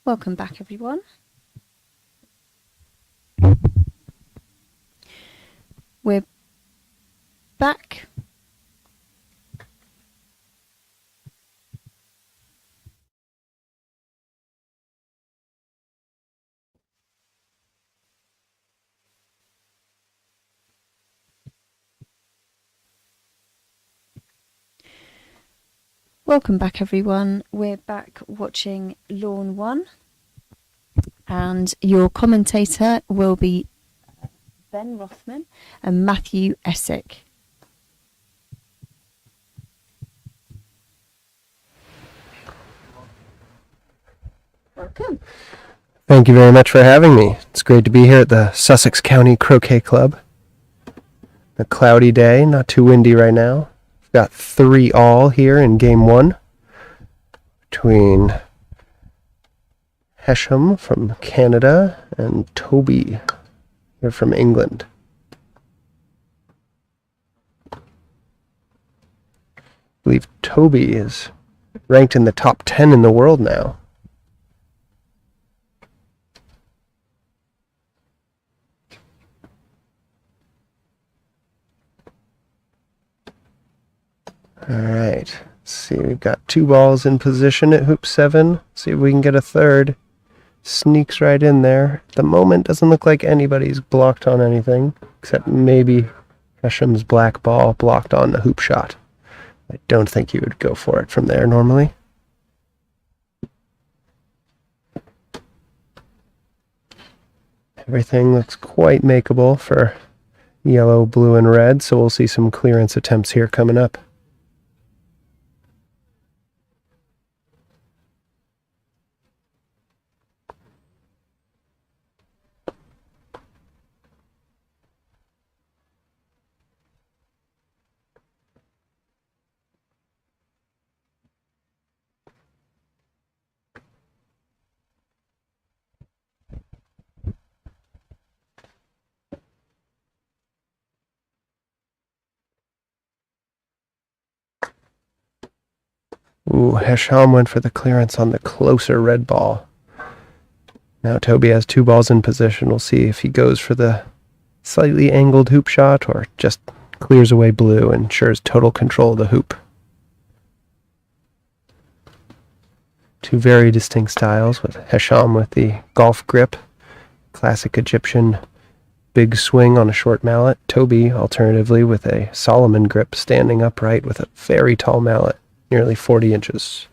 Welcome back, everyone. We're back. Welcome back, everyone. We're back watching Lawn 1, and your commentator will be Ben Rothman and Matthew Essick. Welcome. Thank you very much for having me. It's great to be here at the Sussex County Croquet Club. A cloudy day, not too windy right now. We've got 3-all here in game 1 between Hesham from Canada and Toby here from England. I believe Toby is ranked in the top 10 in the world now. All right, let's see, we've got 2 balls in position at hoop 7. See if we can get a third. Sneaks right in there. At the moment, doesn't look like anybody's blocked on anything, except maybe Hesham's black ball blocked on the hoop shot. I don't think he would go for it from there normally. Everything looks quite makeable for yellow, blue, and red, so we'll see some clearance attempts here coming up. Ooh, Hesham went for the clearance on the closer red ball. Now Toby has 2 balls in position. We'll see if he goes for the slightly angled hoop shot or just clears away blue and ensures total control of the hoop. 2 very distinct styles, with Hesham with the golf grip, classic Egyptian big swing on a short mallet. Toby, alternatively, with a Solomon grip, standing upright with a very tall mallet, nearly 40 inches.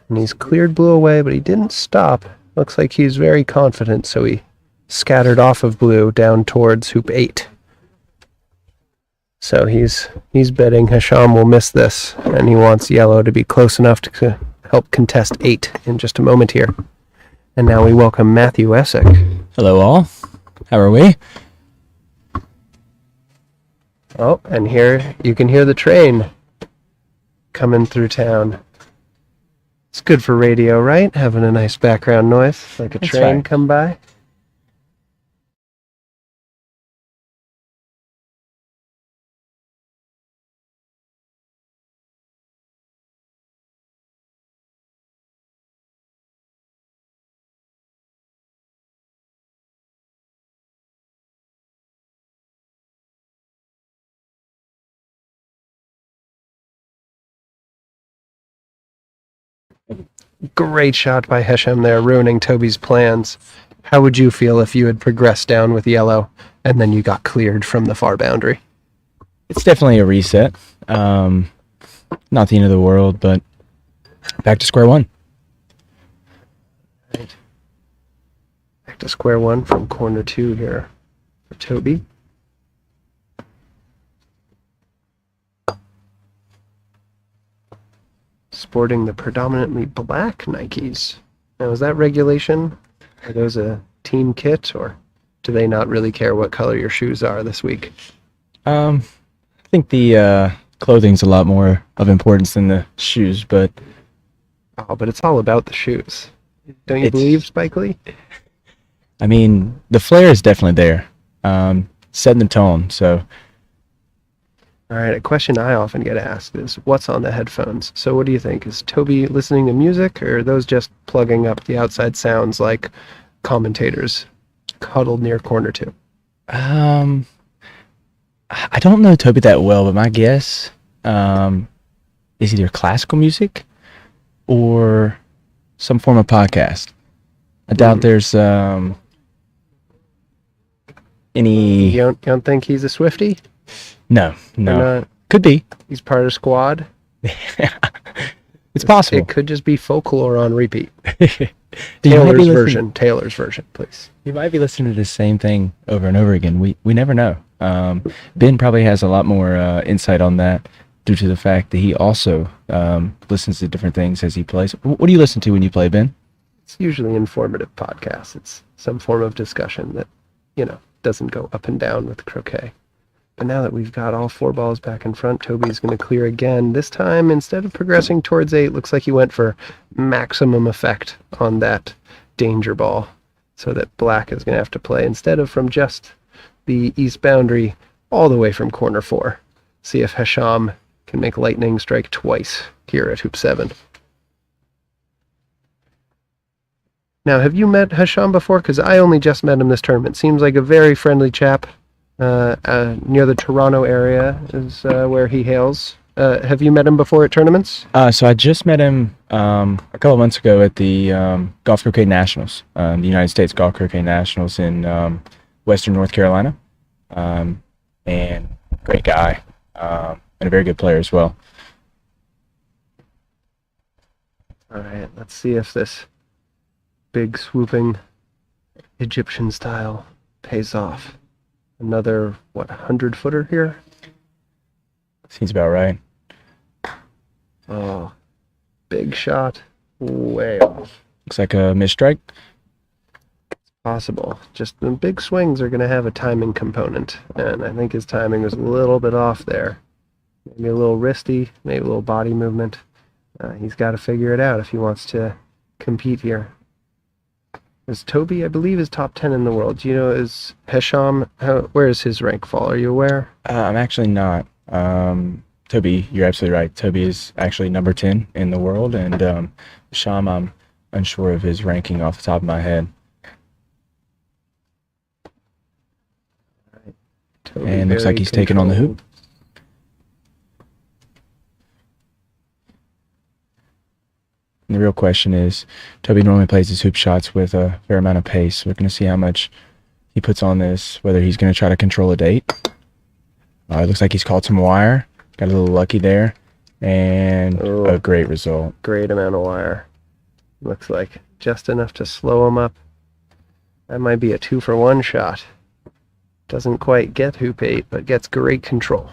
And he's cleared blue away, but he didn't stop. Looks like he's very confident, so he scattered off of blue down towards hoop 8. So he's betting Hesham will miss this, and he wants yellow to be close enough to help contest 8 in just a moment here. And now we welcome Matthew Essick. Hello all. How are we? Oh, and here you can hear the train coming through town. It's good for radio, right? Having a nice background noise, like a That's train right. come by. Great shot by Hesham there, ruining Toby's plans. How would you feel if you had progressed down with yellow and then you got cleared from the far boundary? It's definitely a reset. Not the end of the world, but back to square one. Right. Back to square one from corner 2 here for Toby. Sporting the predominantly black Nikes. Now, is that regulation? Are those a team kit, or do they not really care what color your shoes are this week? I think the clothing's a lot more of importance than the shoes, but Oh, but it's all about the shoes. Don't you believe, Spike Lee? I mean, the flair is definitely there. Setting the tone, so All right, a question I often get asked is, what's on the headphones? So what do you think? Is Toby listening to music, or are those just plugging up the outside sounds like commentators huddled near corner two? I don't know Toby that well, but my guess is either classical music or some form of podcast. I doubt there's any. You don't think he's a Swiftie? No. Or not? Could be. He's part of squad? It's possible. It could just be folklore on repeat. Taylor's Taylor's version, please. You might be listening to the same thing over and over again. We never know. Ben probably has a lot more insight on that due to the fact that he also listens to different things as he plays. What do you listen to when you play, Ben? It's usually informative podcasts. It's some form of discussion that, doesn't go up and down with croquet. But now that we've got all 4 balls back in front, Toby's going to clear again. This time, instead of progressing towards 8, looks like he went for maximum effect on that danger ball. So that black is going to have to play, instead of from just the east boundary, all the way from corner 4. See if Hesham can make lightning strike twice here at hoop 7. Now, have you met Hesham before? Because I only just met him this tournament. Seems like a very friendly chap. Near the Toronto area is where he hails. Have you met him before at tournaments? So I just met him a couple of months ago at the Golf Croquet Nationals, the United States Golf Croquet Nationals in Western North Carolina. And great guy, and a very good player as well. All right, let's see if this big swooping Egyptian style pays off. Another, 100-footer here? Seems about right. Oh, big shot. Way off. Looks like a missed strike. Possible. Just the big swings are going to have a timing component, and I think his timing was a little bit off there. Maybe a little wristy, maybe a little body movement. He's got to figure it out if he wants to compete here. Is Toby, I believe, is top 10 in the world. Do you know, is Hesham, where is his rank fall? Are you aware? I'm actually not. Toby, you're absolutely right. Toby is actually number 10 in the world, and Hesham, I'm unsure of his ranking off the top of my head. Right. Toby, and looks like he's taken on the hoop. And the real question is, Toby normally plays his hoop shots with a fair amount of pace. We're going to see how much he puts on this, whether he's going to try to control a date. It looks like he's caught some wire. Got a little lucky there. And a great result. Great amount of wire. Looks like just enough to slow him up. That might be a 2-for-1 shot. Doesn't quite get hoop 8, but gets great control.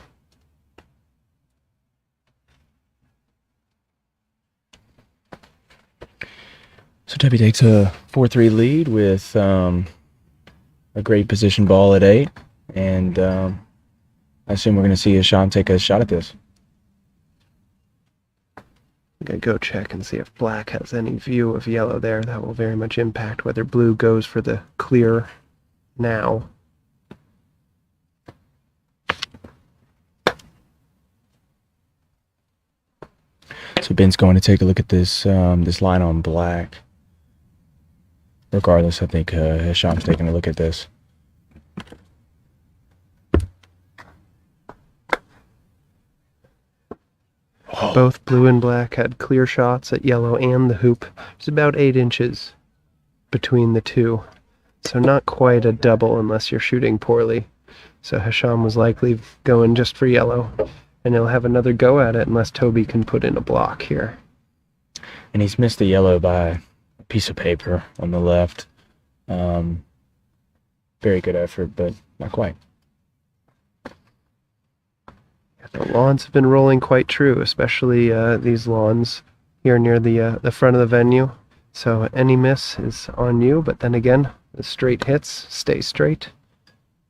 So Toby takes a 4-3 lead with a great position ball at 8. And I assume we're going to see Hesham take a shot at this. I'm going to go check and see if black has any view of yellow there. That will very much impact whether blue goes for the clear now. So Ben's going to take a look at this this line on black. Regardless, I think Hesham's taking a look at this. Both blue and black had clear shots at yellow and the hoop. It's about 8 inches between the two. So not quite a double unless you're shooting poorly. So Hesham was likely going just for yellow. And he'll have another go at it unless Toby can put in a block here. And he's missed the yellow by a piece of paper on the left. Very good effort, but not quite. The lawns have been rolling quite true, especially these lawns here near the front of the venue. So any miss is on you, but then again, the straight hits stay straight.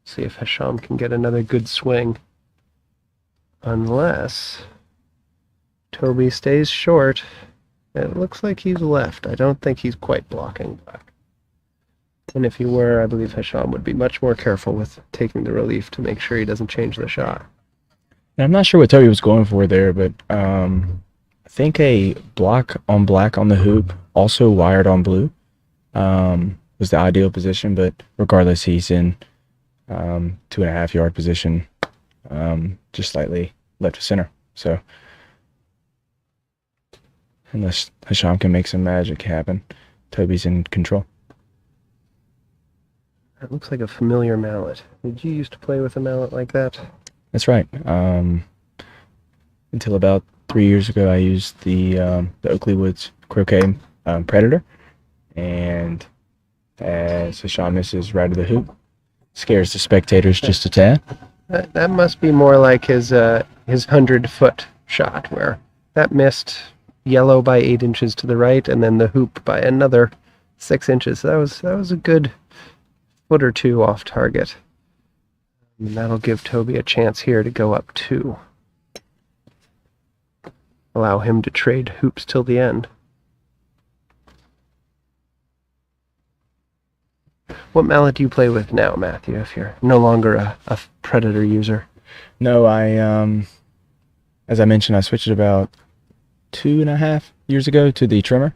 See if Hesham can get another good swing. Unless Toby stays short. It looks like he's left. I don't think he's quite blocking black. And if he were, I believe Hesham would be much more careful with taking the relief to make sure he doesn't change the shot. And I'm not sure what Toby was going for there, but I think a block on black on the hoop, also wired on blue, was the ideal position. But regardless, he's in 2.5 yard position, just slightly left of center. So unless Hesham can make some magic happen, Toby's in control. That looks like a familiar mallet. Did you used to play with a mallet like that? That's right. Until about 3 years ago, I used the Oakley Woods Croquet Predator, and as Hesham misses right of the hoop, scares the spectators just a tad. That must be more like his 100-foot shot, where that missed yellow by 8 inches to the right, and then the hoop by another 6 inches. That was a good foot or two off target. And that'll give Toby a chance here to go up 2. Allow him to trade hoops till the end. What mallet do you play with now, Matthew, if you're no longer a Predator user? No, as I mentioned, I switched it about 2.5 years ago to the trimmer.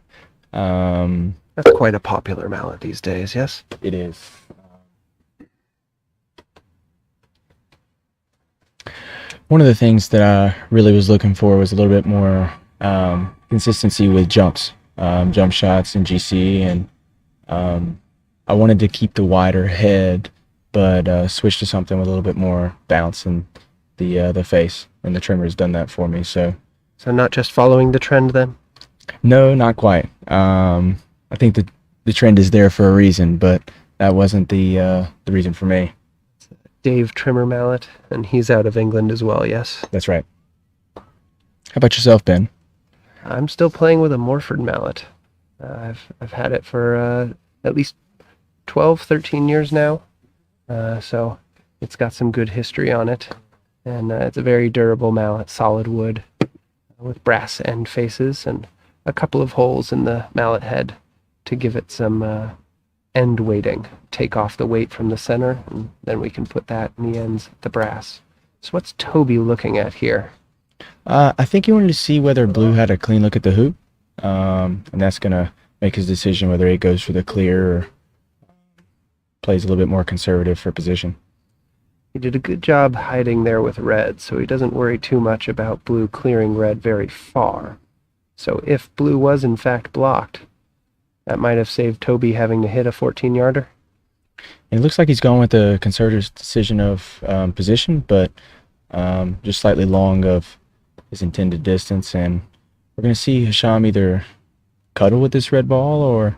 That's quite a popular mallet these days, yes? It is. One of the things that I really was looking for was a little bit more consistency with jumps, jump shots in GC, and I wanted to keep the wider head, but switch to something with a little bit more bounce in the face, and the trimmer's done that for me. So not just following the trend then? no, not quite. I think the trend is there for a reason, but that wasn't the reason for me. Dave Trimmer mallet, and he's out of England as well, yes? That's right. How about yourself, Ben? I'm still playing with a Morford mallet. I've had it for at least 12, 13 years now, so it's got some good history on it, and it's a very durable mallet, solid wood, with brass end faces and a couple of holes in the mallet head to give it some end weighting. Take off the weight from the center, and then we can put that in the ends, the brass. So what's Toby looking at here? I think he wanted to see whether blue had a clean look at the hoop, and that's going to make his decision whether he goes for the clear or plays a little bit more conservative for position. He did a good job hiding there with red, so he doesn't worry too much about blue clearing red very far. So if blue was in fact blocked, that might have saved Toby having to hit a 14-yarder. And it looks like he's going with the conservative decision of position, but just slightly long of his intended distance. And we're going to see Hesham either cuddle with this red ball or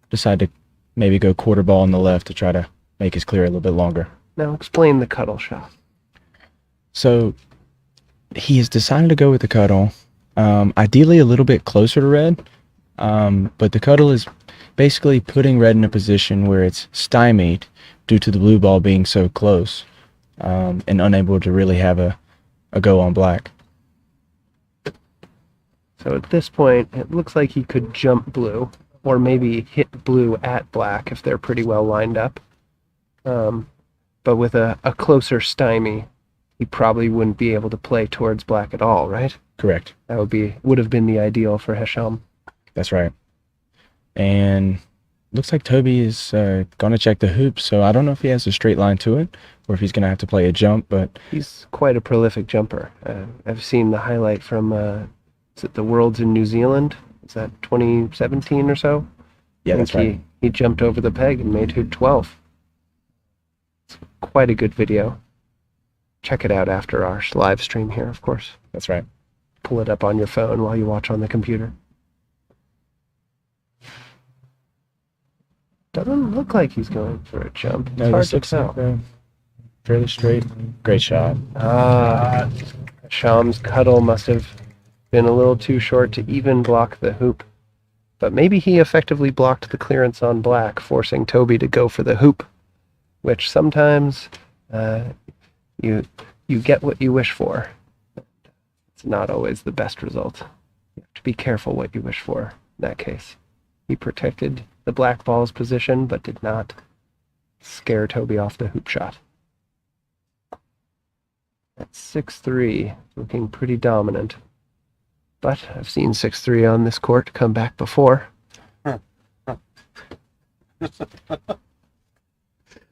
decide to maybe go quarter ball on the left to try to make his clear a little bit longer. Now explain the cuddle shot. So he has decided to go with the cuddle, ideally a little bit closer to red, but the cuddle is basically putting red in a position where it's stymied due to the blue ball being so close, and unable to really have a go on black. So at this point, it looks like he could jump blue, or maybe hit blue at black if they're pretty well lined up. But with a closer stymie, he probably wouldn't be able to play towards black at all, right? Correct. That would have been the ideal for Hesham. That's right. And looks like Toby is going to check the hoop, so I don't know if he has a straight line to it or if he's going to have to play a jump, but he's quite a prolific jumper. I've seen the highlight from, is it the Worlds in New Zealand? Is that 2017 or so? yeah, that's right. He jumped over the peg and made hoop 12. It's quite a good video. Check it out after our live stream here, of course. That's right. Pull it up on your phone while you watch on the computer. Doesn't look like he's going for a jump. It's No, hard this to looks tell. like fairly straight. Great shot. Sham's cuddle must have been a little too short to even block the hoop. But maybe he effectively blocked the clearance on black, forcing Toby to go for the hoop, which sometimes you get what you wish for. It's not always the best result. You have to be careful what you wish for in that case. He protected the black ball's position, but did not scare Toby off the hoop shot. That's 6-3, looking pretty dominant. But I've seen 6-3 on this court come back before.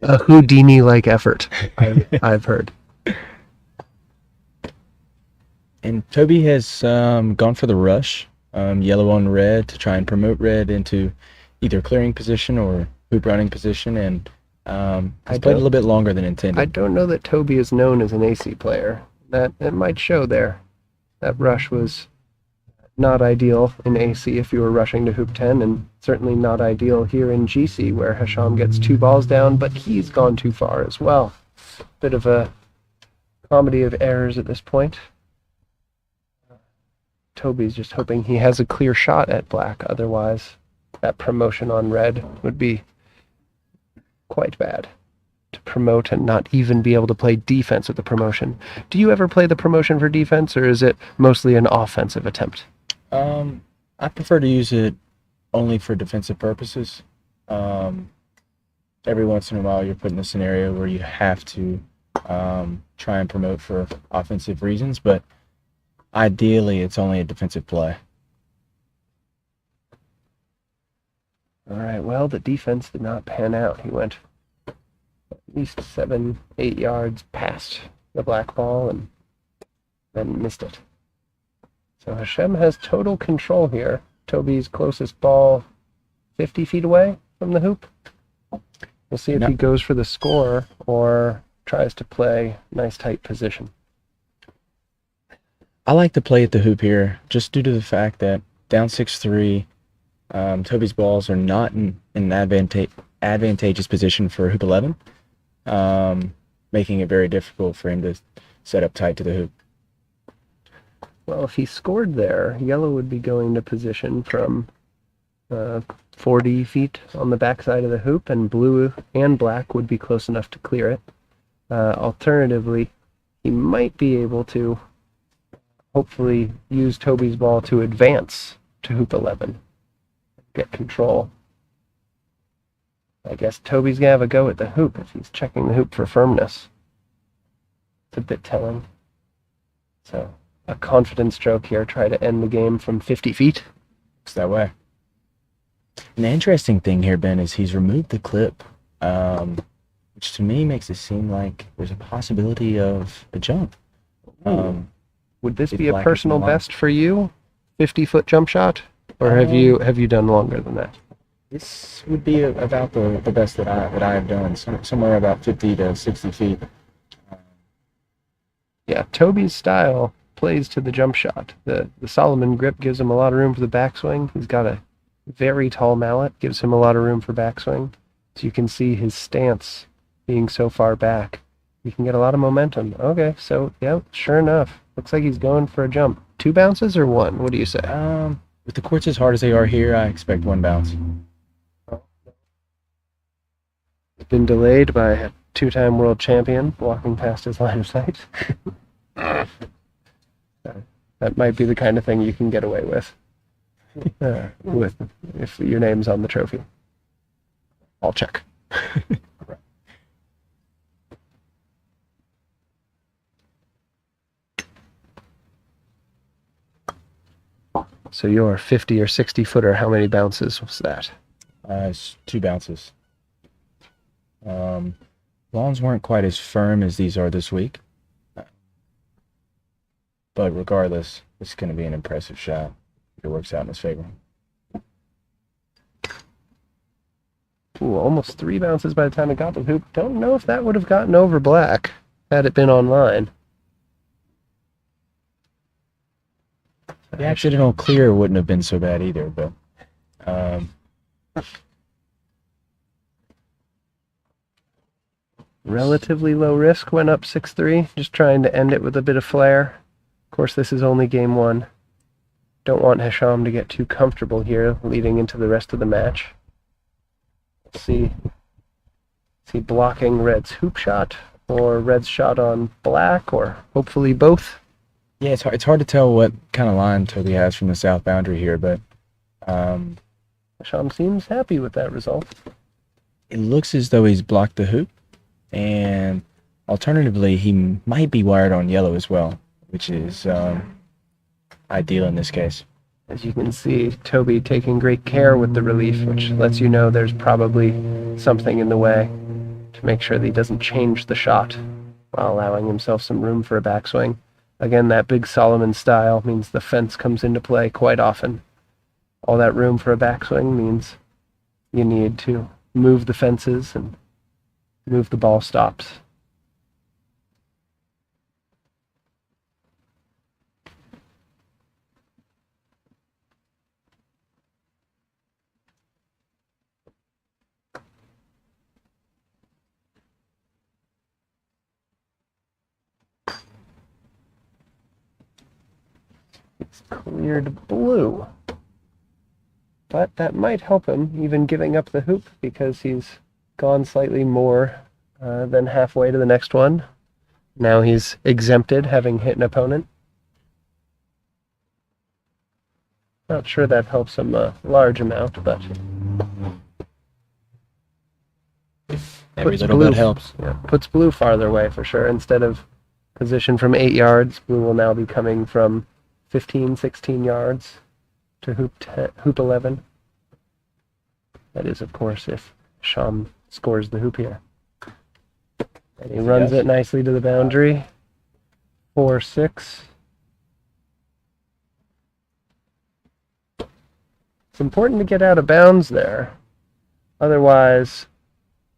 A Houdini-like effort, I've heard. And Toby has gone for the rush, yellow on red, to try and promote red into either clearing position or hoop running position, and he's played a little bit longer than intended. I don't know that Toby is known as an AC player. That might show there. That rush was not ideal in AC if you were rushing to hoop 10, and certainly not ideal here in GC where Hesham gets 2 balls down, but he's gone too far as well. Bit of a comedy of errors at this point. Toby's just hoping he has a clear shot at black, otherwise that promotion on red would be quite bad. To promote and not even be able to play defense with the promotion. Do you ever play the promotion for defense, or is it mostly an offensive attempt? I prefer to use it only for defensive purposes. Every once in a while you're put in a scenario where you have to try and promote for offensive reasons, but ideally it's only a defensive play. All right, well, the defense did not pan out. He went at least 7-8 yards past the black ball and then missed it. So Hesham has total control here. Toby's closest ball 50 feet away from the hoop. We'll see if he goes for the score or tries to play nice tight position. I like to play at the hoop here just due to the fact that down 6-3, Toby's balls are not in an advantageous position for hoop 11, making it very difficult for him to set up tight to the hoop. Well, if he scored there, yellow would be going to position from 40 feet on the backside of the hoop, and blue and black would be close enough to clear it. Alternatively, he might be able to hopefully use Toby's ball to advance to hoop 11, get control. I guess Toby's going to have a go at the hoop if he's checking the hoop for firmness. It's a bit telling. So a confidence stroke here, try to end the game from 50 feet. Looks that way. And the interesting thing here, Ben, is he's removed the clip, which to me makes it seem like there's a possibility of a jump. Would this be a personal best for you? 50-foot jump shot? Or have you done longer than that? This would be about the best that I have done, somewhere about 50 to 60 feet. Yeah, Toby's style plays to the jump shot. The Solomon grip gives him a lot of room for the backswing. He's got a very tall mallet, gives him a lot of room for backswing. So you can see his stance being so far back. You can get a lot of momentum. Okay, so yeah, sure enough. Looks like he's going for a jump. 2 bounces or 1? What do you say? With the courts as hard as they are here, I expect 1 bounce. It's been delayed by a 2-time world champion walking past his line of sight. That might be the kind of thing you can get away with if your name's on the trophy. I'll check. So your 50 or 60 footer, how many bounces was that? It's 2 bounces. Lawns weren't quite as firm as these are this week. But regardless, it's going to be an impressive shot if it works out in his favor. Ooh, almost 3 bounces by the time it got to the hoop. Don't know if that would have gotten over black had it been online. The accidental clear wouldn't have been so bad either, but relatively low risk, went up 6-3, just trying to end it with a bit of flair. Of course, this is only game 1. Don't want Hesham to get too comfortable here leading into the rest of the match. Let's see. Is he blocking red's hoop shot or red's shot on black, or hopefully both? yeah, it's hard to tell what kind of line Toby has from the south boundary here, but Hesham seems happy with that result. it looks as though he's blocked the hoop, and Alternatively, he might be wired on yellow as well, which is ideal in this case. As you can see, Toby taking great care with the relief, which lets you know there's probably something in the way to make sure that he doesn't change the shot while allowing himself some room for a backswing. Again, that big Solomon style means the fence comes into play quite often. All that room for a backswing means you need to move the fences and move the ball stops. It's cleared blue. But that might help him, even giving up the hoop, because he's gone slightly more than halfway to the next one. Now he's exempted, having hit an opponent. Not sure that helps him a large amount, but Every little bit helps. Yeah, puts blue farther away for sure. Instead of position from 8 yards, blue will now be coming from 15, 16 yards to hoop 11. That is, of course, if Hesham scores the hoop here. And he runs it nicely to the boundary. 4-6. It's important to get out of bounds there. Otherwise,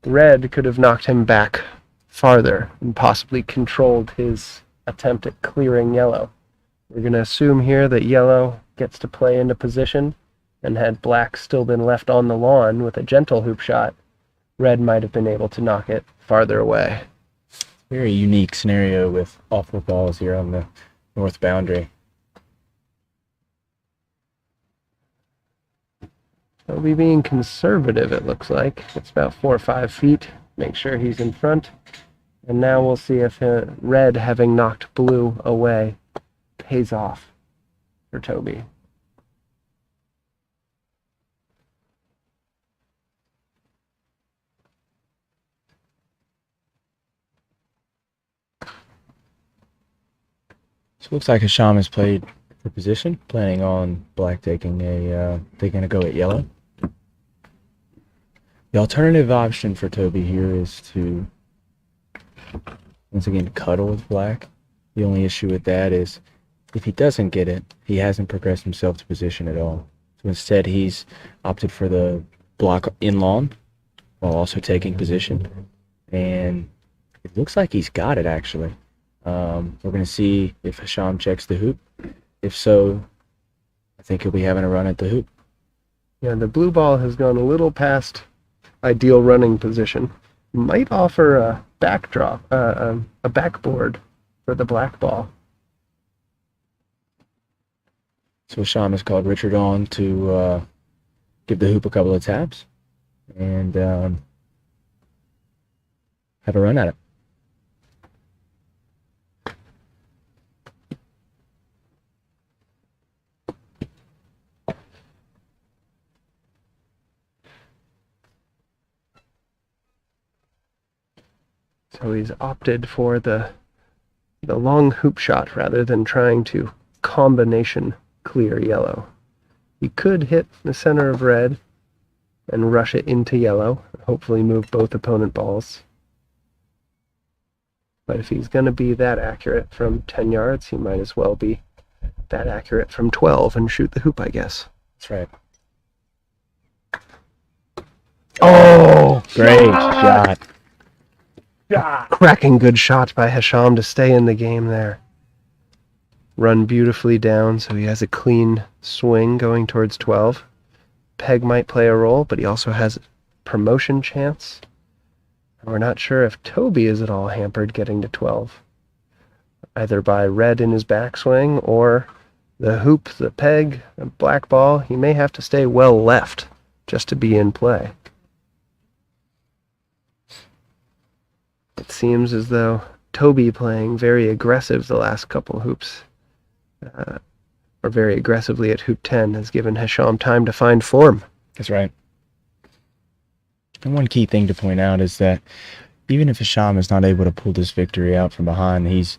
red could have knocked him back farther and possibly controlled his attempt at clearing yellow. We're going to assume here that yellow gets to play into position, and had black still been left on the lawn with a gentle hoop shot, red might have been able to knock it farther away. Very unique scenario with awful balls here on the north boundary. Toby being conservative, it looks like. It's about 4 or 5 feet. Make sure he's in front. And now we'll see if red, having knocked blue away, pays off for Toby. So it looks like Hesham has played for position, planning on black taking a go at yellow. The alternative option for Toby here is to once again cuddle with black. The only issue with that is if he doesn't get it, he hasn't progressed himself to position at all. So instead he's opted for the block in lawn while also taking position. And it looks like he's got it actually. We're going to see if Hesham checks the hoop. If so, I think he'll be having a run at the hoop. Yeah, the blue ball has gone a little past ideal running position. Might offer a backdrop, a backboard for the black ball. So Hesham has called Richard on to give the hoop a couple of taps and have a run at it. So he's opted for the long hoop shot rather than trying to combination clear yellow. He could hit the center of red and rush it into yellow, hopefully move both opponent balls. But if he's going to be that accurate from 10 yards, he might as well be that accurate from 12 and shoot the hoop, I guess. That's right. Oh, great shot. Cracking good shot by Hesham to stay in the game there. Run beautifully down, so he has a clean swing going towards 12. Peg might play a role, but he also has a promotion chance. And we're not sure if Toby is at all hampered getting to 12. Either by red in his backswing or the hoop, the peg, the black ball. He may have to stay well left just to be in play. It seems as though Toby playing very aggressive the last couple hoops, or very aggressively at hoop 10, has given Hesham time to find form. That's right. And one key thing to point out is that even if Hesham is not able to pull this victory out from behind, he's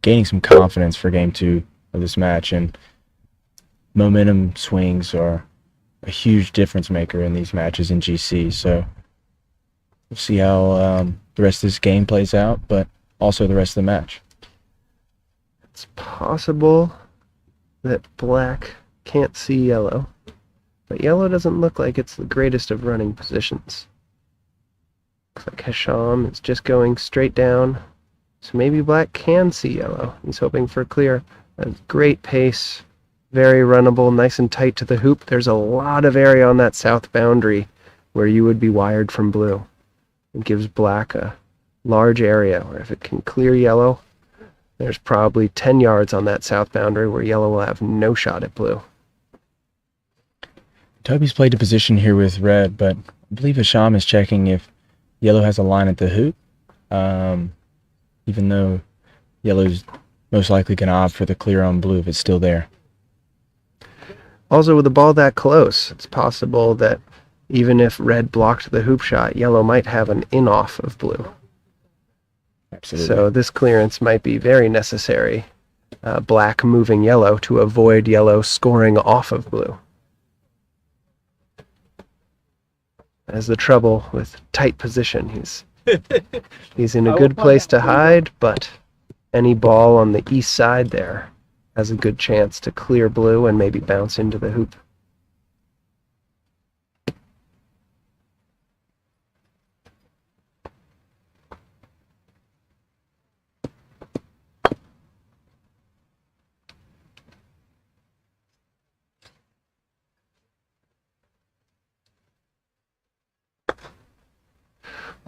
gaining some confidence for game 2 of this match, and momentum swings are a huge difference maker in these matches in GC. So we'll see how the rest of this game plays out, but also the rest of the match. It's possible that black can't see yellow, but yellow doesn't look like it's the greatest of running positions. Looks like Hesham is just going straight down, so maybe black can see yellow. He's hoping for clear. A great pace, very runnable, nice and tight to the hoop. There's a lot of area on that south boundary where you would be wired from blue. It gives black a large area where if it can clear yellow, there's probably 10 yards on that south boundary where yellow will have no shot at blue. Toby's played a position here with red, but I believe Hesham is checking if yellow has a line at the hoop, even though yellow's most likely going to opt for the clear on blue if it's still there. Also, with a ball that close, it's possible that even if red blocked the hoop shot, yellow might have an in-off of blue. Absolutely. So this clearance might be very necessary. Black moving yellow to avoid yellow scoring off of blue. That's the trouble with tight position. He's in a good place to hide, but any ball on the east side there has a good chance to clear blue and maybe bounce into the hoop.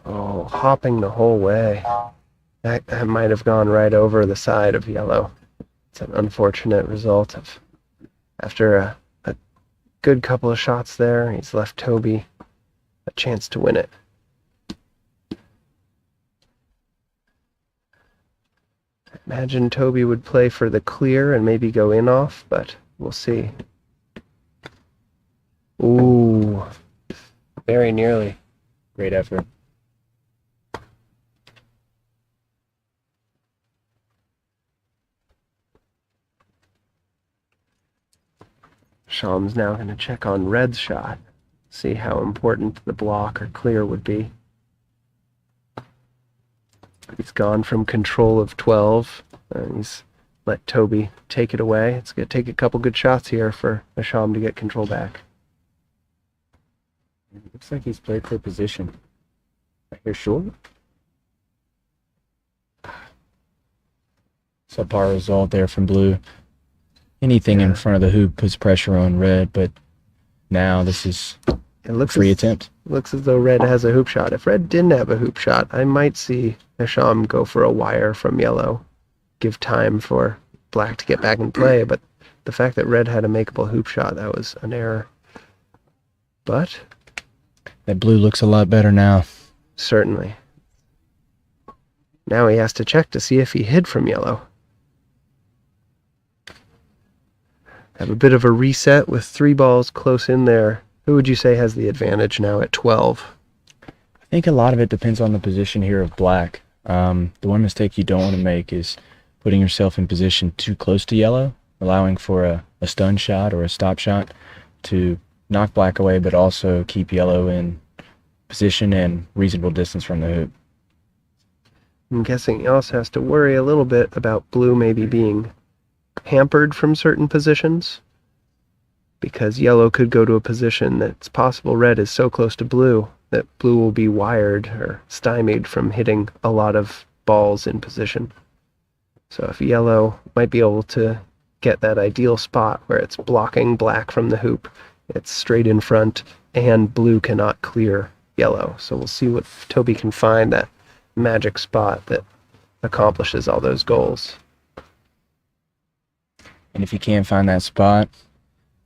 Oh, hopping the whole way. That might have gone right over the side of yellow. It's an unfortunate result of after a good couple of shots there, he's left Toby a chance to win it. I imagine Toby would play for the clear and maybe go in off, but we'll see. Ooh, very nearly. Great effort. Sham's now going to check on red's shot, see how important the block or clear would be. He's gone from control of 12, and he's let Toby take it away. It's going to take a couple good shots here for Hesham to get control back. It looks like he's played for position. Right here short. Subpar result there from blue. Anything in front of the hoop puts pressure on red, but now this is a free attempt. Looks as though red has a hoop shot. If red didn't have a hoop shot, I might see Hesham go for a wire from yellow, give time for black to get back in play, but the fact that red had a makeable hoop shot, that was an error. But that blue looks a lot better now. Certainly. Now he has to check to see if he hid from yellow. Have a bit of a reset with 3 balls close in there. Who would you say has the advantage now at 12? I think a lot of it depends on the position here of black. The one mistake you don't want to make is putting yourself in position too close to yellow, allowing for a stun shot or a stop shot to knock black away, but also keep yellow in position and reasonable distance from the hoop. I'm guessing he also has to worry a little bit about blue maybe being hampered from certain positions, because yellow could go to a position that's possible red is so close to blue that blue will be wired or stymied from hitting a lot of balls in position. So if yellow might be able to get that ideal spot where it's blocking black from the hoop, it's straight in front, and blue cannot clear yellow. So we'll see what Toby can find, that magic spot that accomplishes all those goals. And if he can't find that spot,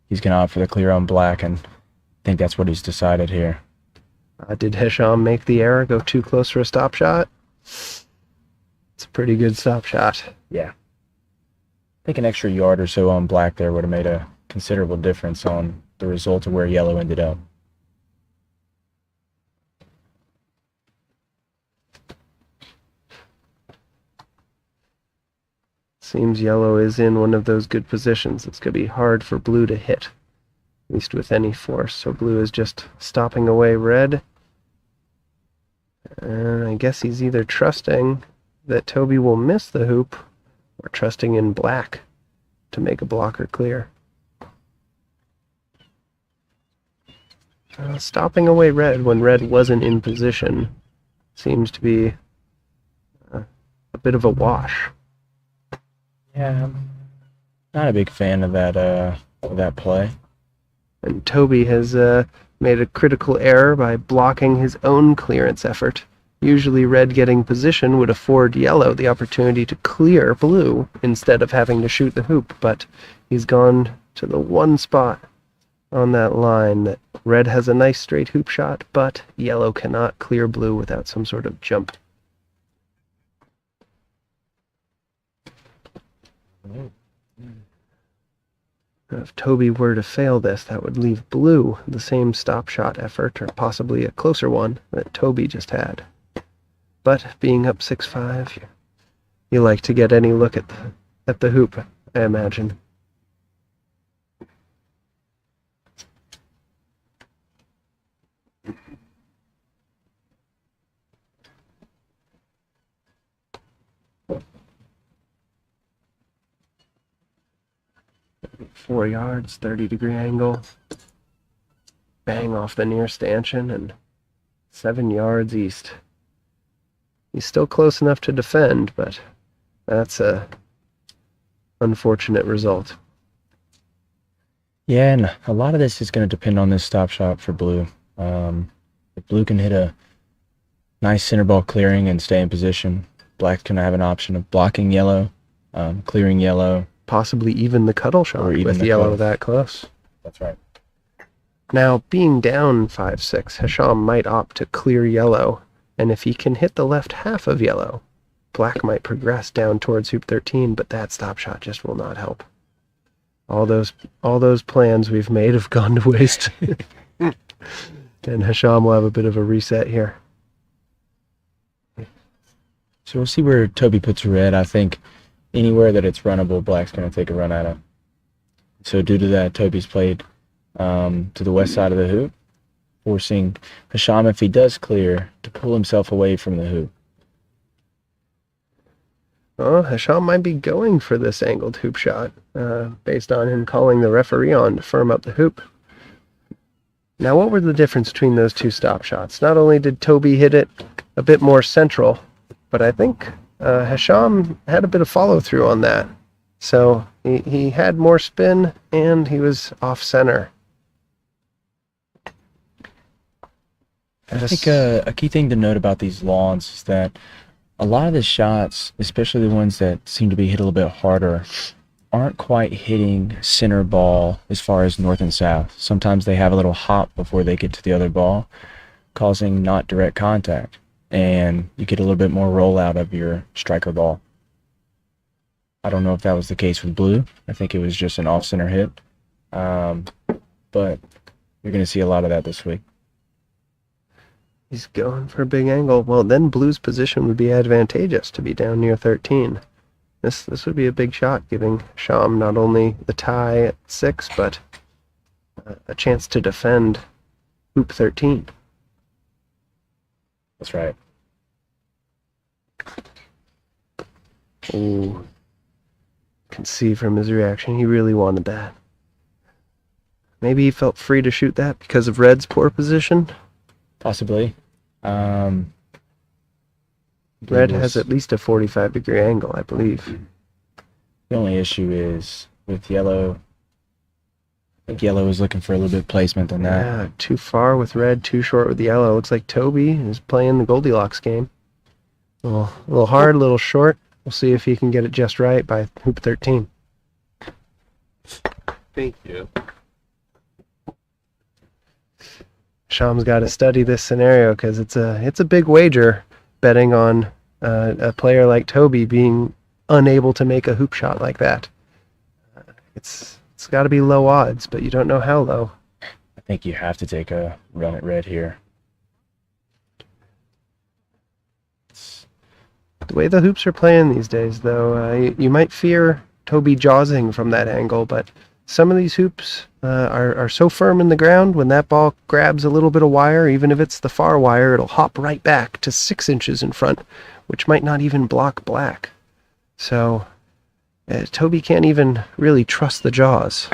he's going to opt for the clear on black, and I think that's what he's decided here. Did Hesham make the error, go too close for a stop shot? It's a pretty good stop shot. Yeah. I think an extra yard or so on black there would have made a considerable difference on the result of where yellow ended up. Seems yellow is in one of those good positions. It's going to be hard for blue to hit, at least with any force. So blue is just stopping away red. And I guess he's either trusting that Toby will miss the hoop or trusting in black to make a blocker clear. Stopping away red when red wasn't in position seems to be a bit of a wash. Yeah, I'm not a big fan of that play. And Toby has made a critical error by blocking his own clearance effort. Usually red getting position would afford yellow the opportunity to clear blue instead of having to shoot the hoop, but he's gone to the one spot on that line that red has a nice straight hoop shot, but yellow cannot clear blue without some sort of jump. If Toby were to fail this, that would leave blue the same stop shot effort, or possibly a closer one, that Toby just had. But being up 6-5, you like to get any look at the hoop, I imagine. Four yards, 30-degree angle. Bang off the near stanchion and 7 yards east. He's still close enough to defend, but that's a unfortunate result. Yeah, and a lot of this is going to depend on this stop shot for blue. If blue can hit a nice center ball clearing and stay in position, black's going to have an option of blocking yellow, clearing yellow. Possibly even the cuddle shot with yellow cuddle. That close. That's right. Now, being down 5-6, Hesham might opt to clear yellow, and if he can hit the left half of yellow, black might progress down towards hoop 13, but that stop shot just will not help. All those plans we've made have gone to waste. And Hesham will have a bit of a reset here. So we'll see where Toby puts red. I think anywhere that it's runnable, black's going to take a run at it. So due to that, Toby's played to the west side of the hoop, forcing Hesham, if he does clear, to pull himself away from the hoop. Oh, Hesham might be going for this angled hoop shot, based on him calling the referee on to firm up the hoop. Now, what were the difference between those two stop shots? Not only did Toby hit it a bit more central, but I think Hesham had a bit of follow-through on that. So he had more spin, and he was off-center. I think a key thing to note about these lawns is that a lot of the shots, especially the ones that seem to be hit a little bit harder, aren't quite hitting center ball as far as north and south. Sometimes they have a little hop before they get to the other ball, causing not direct contact, and you get a little bit more rollout of your striker ball. I don't know if that was the case with blue. I think it was just an off-center hit, but you're going to see a lot of that this week. He's going for a big angle. Well, then blue's position would be advantageous to be down near 13. This would be a big shot, giving Hesham not only the tie at 6, but a chance to defend hoop 13. That's right. Ooh. Can see from his reaction he really wanted that. Maybe he felt free to shoot that because of red's poor position? Possibly. Red has at least a 45-degree angle, I believe. The only issue is with yellow. I think yellow is looking for a little bit of placement than that. Yeah, too far with red, too short with yellow. Looks like Toby is playing the Goldilocks game. A little hard, a little short. We'll see if he can get it just right by hoop 13. Thank you. Sham's got to study this scenario because it's a big wager betting on a player like Toby being unable to make a hoop shot like that. It's got to be low odds, but you don't know how low. I think you have to take a run at red here. The way the hoops are playing these days, though, you might fear Toby jawsing from that angle, but some of these hoops are so firm in the ground, when that ball grabs a little bit of wire, even if it's the far wire, it'll hop right back to 6 inches in front, which might not even block black. So Toby can't even really trust the jaws.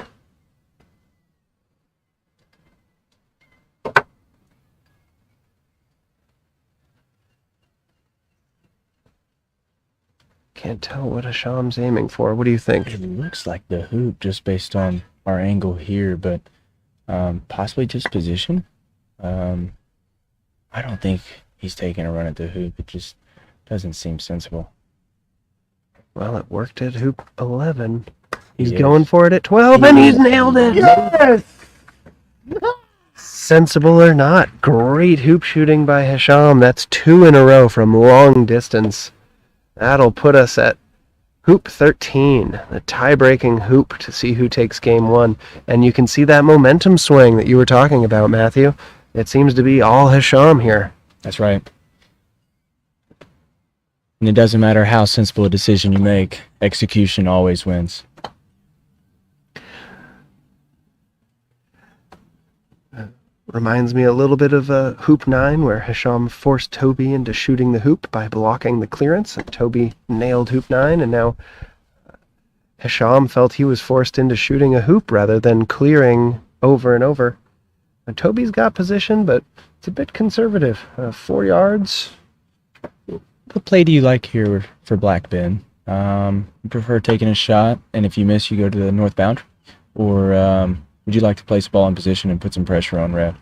Can't tell what Hesham's aiming for. What do you think? It looks like the hoop just based on our angle here, but possibly just position. I don't think he's taking a run at the hoop. It just doesn't seem sensible. Well, it worked at hoop 11. He's Yes. going for it at 12, and he's nailed it! Yes! Sensible or not, great hoop shooting by Hesham. That's 2 in a row from long distance. That'll put us at hoop 13, the tie-breaking hoop to see who takes game 1. And you can see that momentum swing that you were talking about, Matthew. It seems to be all Hesham here. That's right. And it doesn't matter how sensible a decision you make, execution always wins. Reminds me a little bit of hoop 9, where Hesham forced Toby into shooting the hoop by blocking the clearance, and Toby nailed hoop 9, and now Hesham felt he was forced into shooting a hoop rather than clearing over and over. And Toby's got position, but it's a bit conservative. 4 yards. What play do you like here for black, Ben? You prefer taking a shot, and if you miss, you go to the north boundary? Or would you like to place the ball in position and put some pressure on red?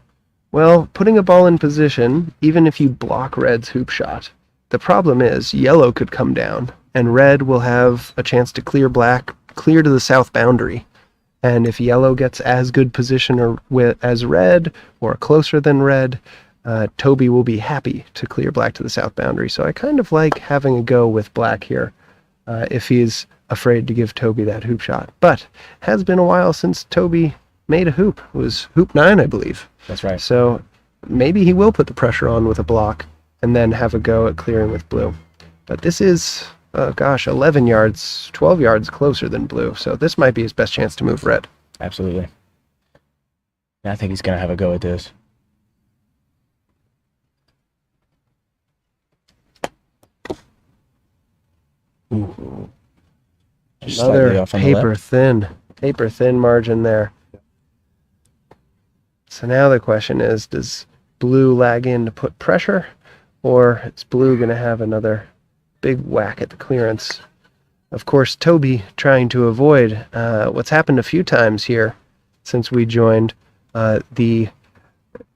Well, putting a ball in position, even if you block red's hoop shot, the problem is yellow could come down, and red will have a chance to clear black, clear to the south boundary. And if yellow gets as good position as red, or closer than red, Toby will be happy to clear black to the south boundary. So I kind of like having a go with black here, if he's afraid to give Toby that hoop shot. But it has been a while since Toby made a hoop. It was hoop 9, I believe. That's right. So maybe he will put the pressure on with a block and then have a go at clearing with blue. But this is, 11 yards, 12 yards closer than blue. So this might be his best chance to move red. Absolutely. I think he's going to have a go at this. Ooh. Just slightly Another off on the left. paper thin margin there. So now the question is, does blue lag in to put pressure, or is blue going to have another big whack at the clearance? Of course, Toby trying to avoid what's happened a few times here since we joined,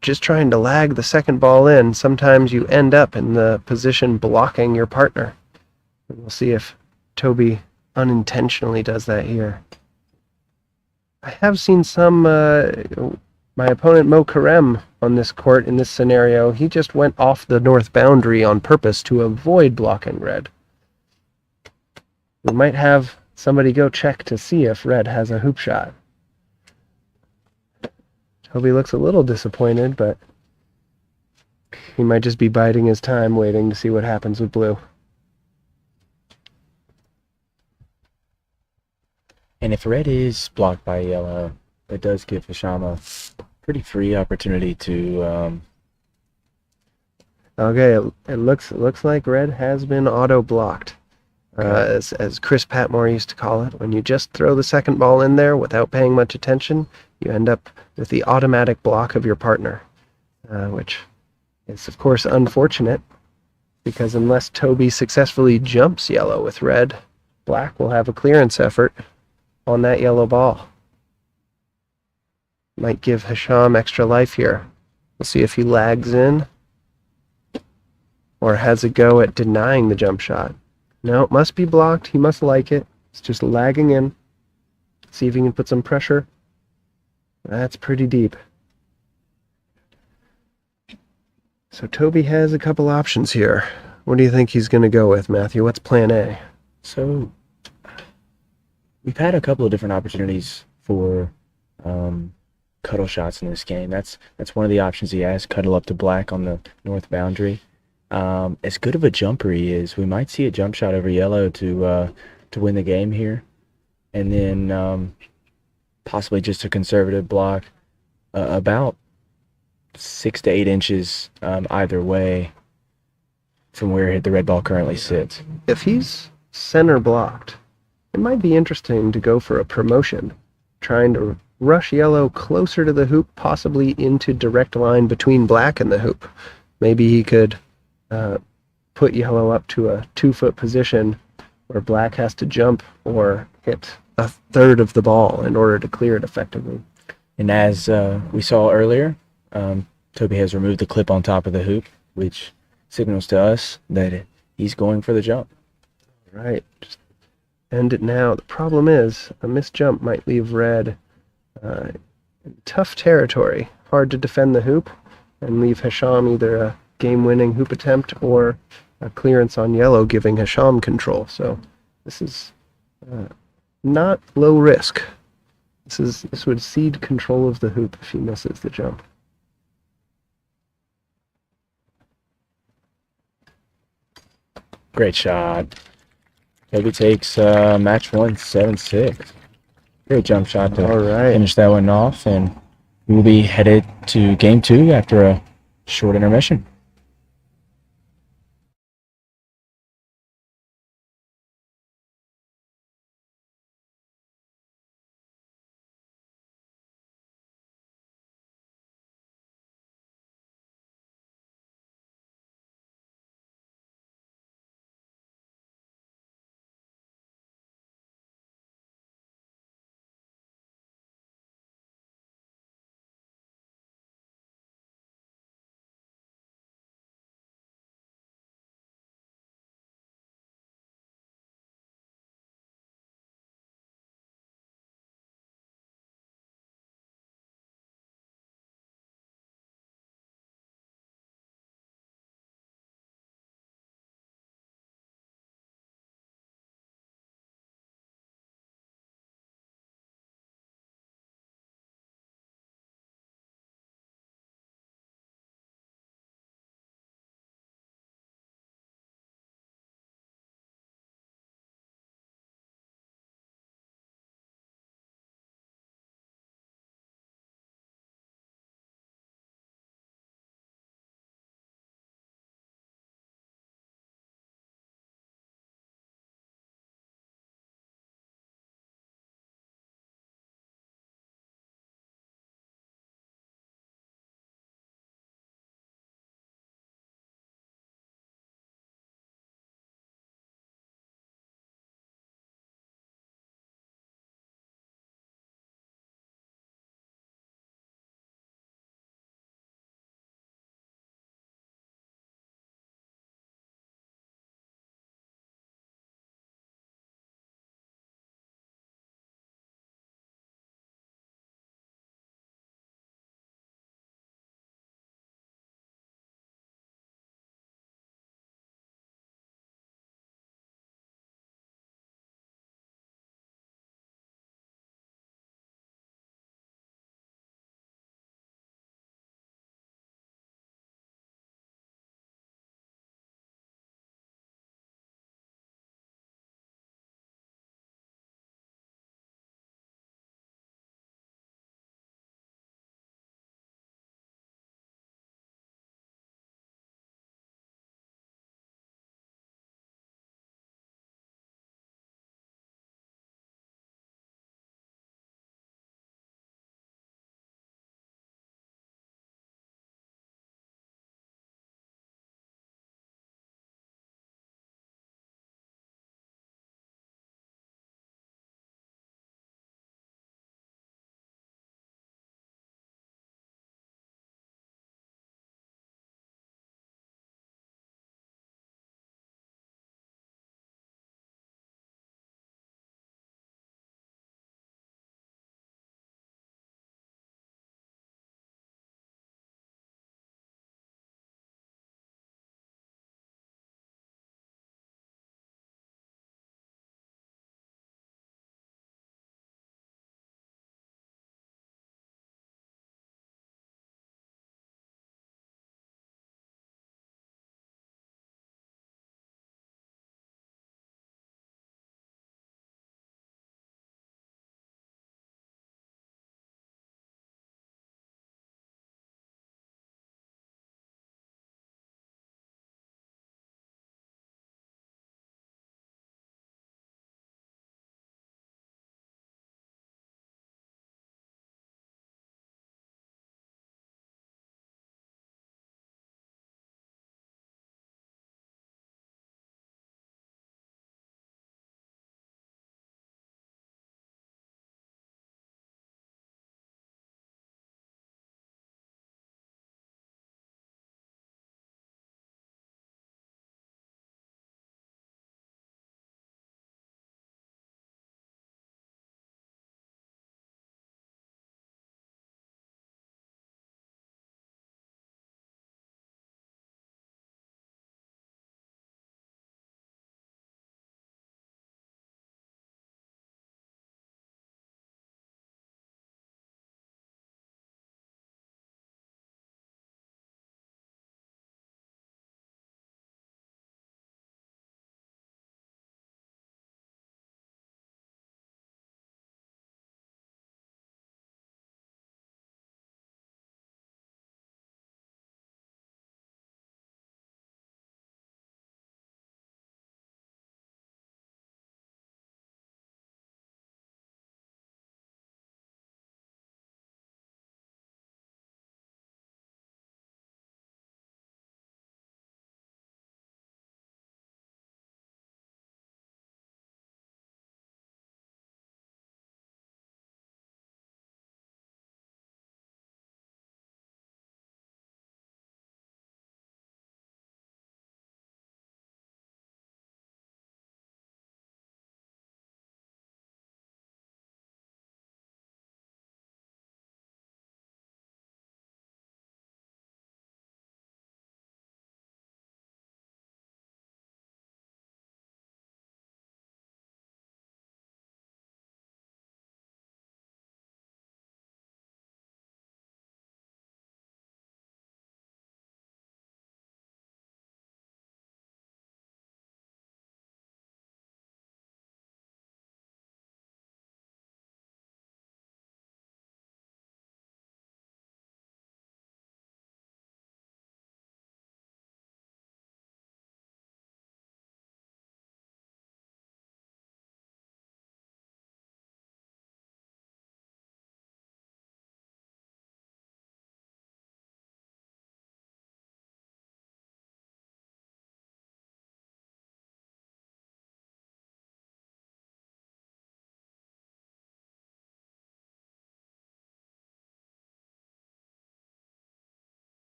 just trying to lag the second ball in. Sometimes you end up in the position blocking your partner. And we'll see if Toby unintentionally does that here. I have seen some, my opponent Mo Karem on this court in this scenario, he just went off the north boundary on purpose to avoid blocking red. We might have somebody go check to see if red has a hoop shot. Toby looks a little disappointed, but he might just be biding his time waiting to see what happens with blue. And if red is blocked by yellow, it does give Hesham a pretty free opportunity to... Okay, it looks like red has been auto-blocked. As Chris Patmore used to call it, when you just throw the second ball in there without paying much attention, you end up with the automatic block of your partner, which is, of course, unfortunate, because unless Toby successfully jumps yellow with red, black will have a clearance effort on that yellow ball. Might give Hesham extra life here. We'll see if he lags in or has a go at denying the jump shot. No, it must be blocked. He must like it. It's just lagging in. See if he can put some pressure. That's pretty deep. So Toby has a couple options here. What do you think he's going to go with, Matthew? What's plan A? So, we've had a couple of different opportunities for cuddle shots in this game. That's one of the options he has, cuddle up to black on the north boundary. As good of a jumper he is, we might see a jump shot over yellow to win the game here, and then possibly just a conservative block, about 6 to 8 inches either way from where the red ball currently sits. If he's center blocked, it might be interesting to go for a promotion, trying to rush yellow closer to the hoop, possibly into direct line between black and the hoop. Maybe he could put yellow up to a 2-foot position where black has to jump or hit a third of the ball in order to clear it effectively. And as we saw earlier, Toby has removed the clip on top of the hoop, which signals to us that he's going for the jump. Right, just end it now. The problem is a missed jump might leave red in tough territory, hard to defend the hoop, and leave Hesham either a game-winning hoop attempt or a clearance on yellow, giving Hesham control. So this is not low risk. This would cede control of the hoop if he misses the jump. Great shot. Toby takes match 1, 7-6. Great jump shot to finish that one off, and we will be headed to game 2 after a short intermission.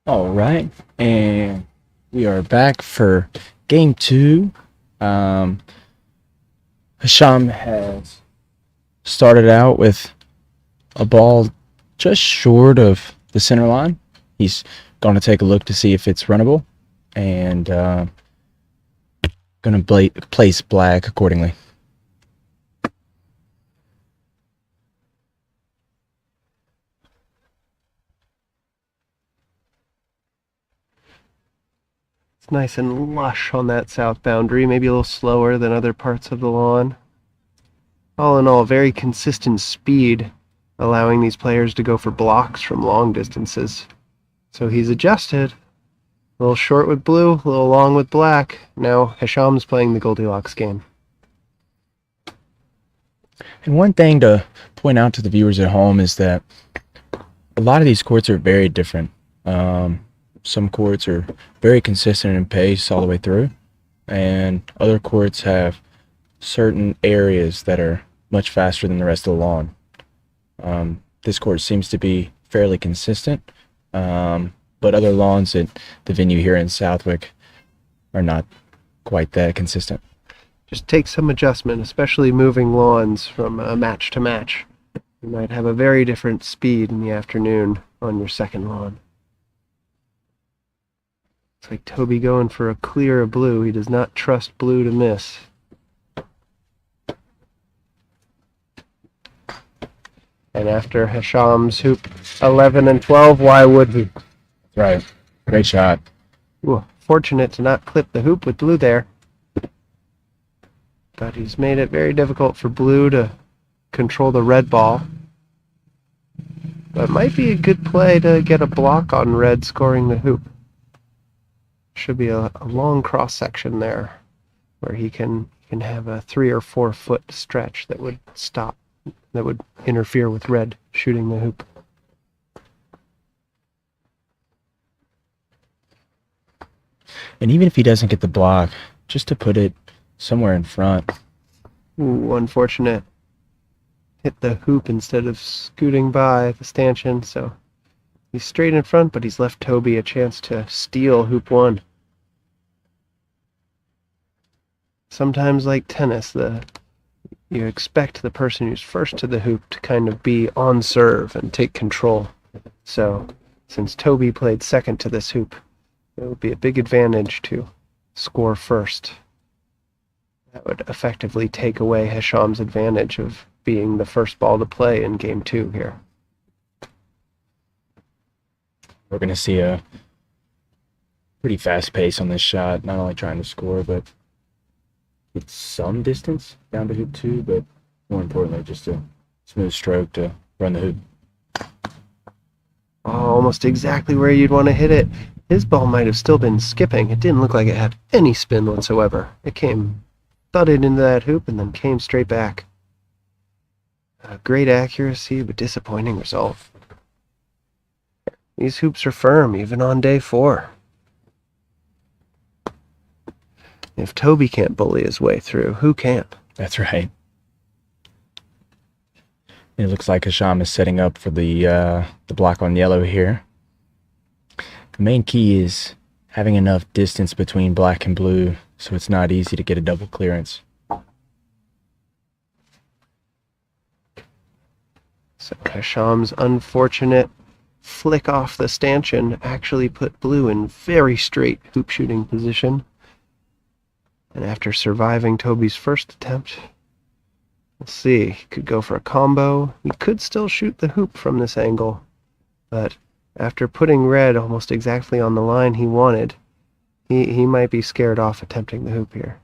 All right, and we are back for game two. Hesham has started out with a ball just short of the center line. He's going to take a look to see if it's runnable, and going to place black accordingly. It's nice and lush on that south boundary, maybe a little slower than other parts of the lawn. All in all, very consistent speed, allowing these players to go for blocks from long distances. So he's adjusted. A little short with blue, a little long with black. Now Hesham's playing the Goldilocks game. And one thing to point out to the viewers at home is that a lot of these courts are very different. Some courts are very consistent in pace all the way through, and other courts have certain areas that are much faster than the rest of the lawn. This court seems to be fairly consistent, but other lawns at the venue here in Southwick are not quite that consistent. Just take some adjustment, especially moving lawns from match to match. You might have a very different speed in the afternoon on your second lawn. It's like Toby going for a clear blue. He does not trust blue to miss. And after Hesham's hoop 11 and 12, why would he? That's right. Great shot. Ooh, fortunate to not clip the hoop with blue there. But he's made it very difficult for blue to control the red ball. But it might be a good play to get a block on red scoring the hoop. Should be a long cross section there where he can have a 3 or 4 foot stretch that would stop, that would interfere with red shooting the hoop. And even if he doesn't get the block, just to put it somewhere in front. Ooh, unfortunate. Hit the hoop instead of scooting by the stanchion, so he's straight in front, but he's left Toby a chance to steal hoop 1. Sometimes, like tennis, you expect the person who's first to the hoop to kind of be on serve and take control. So, since Toby played second to this hoop, it would be a big advantage to score first. That would effectively take away Hesham's advantage of being the first ball to play in game 2 here. We're going to see a pretty fast pace on this shot, not only trying to score, but get some distance down to hoop 2, but more importantly, just a smooth stroke to run the hoop. Oh, almost exactly where you'd want to hit it. His ball might have still been skipping. It didn't look like it had any spin whatsoever. It came thudded into that hoop and then came straight back. Great accuracy, but disappointing result. These hoops are firm, even on day 4. If Toby can't bully his way through, who can? That's right. It looks like Hesham is setting up for the block on yellow here. The main key is having enough distance between black and blue so it's not easy to get a double clearance. So Hesham's unfortunate flick off the stanchion actually put blue in very straight hoop shooting position. And after surviving Toby's first attempt, we'll see. He could go for a combo. He could still shoot the hoop from this angle. But after putting red almost exactly on the line he wanted, he might be scared off attempting the hoop here.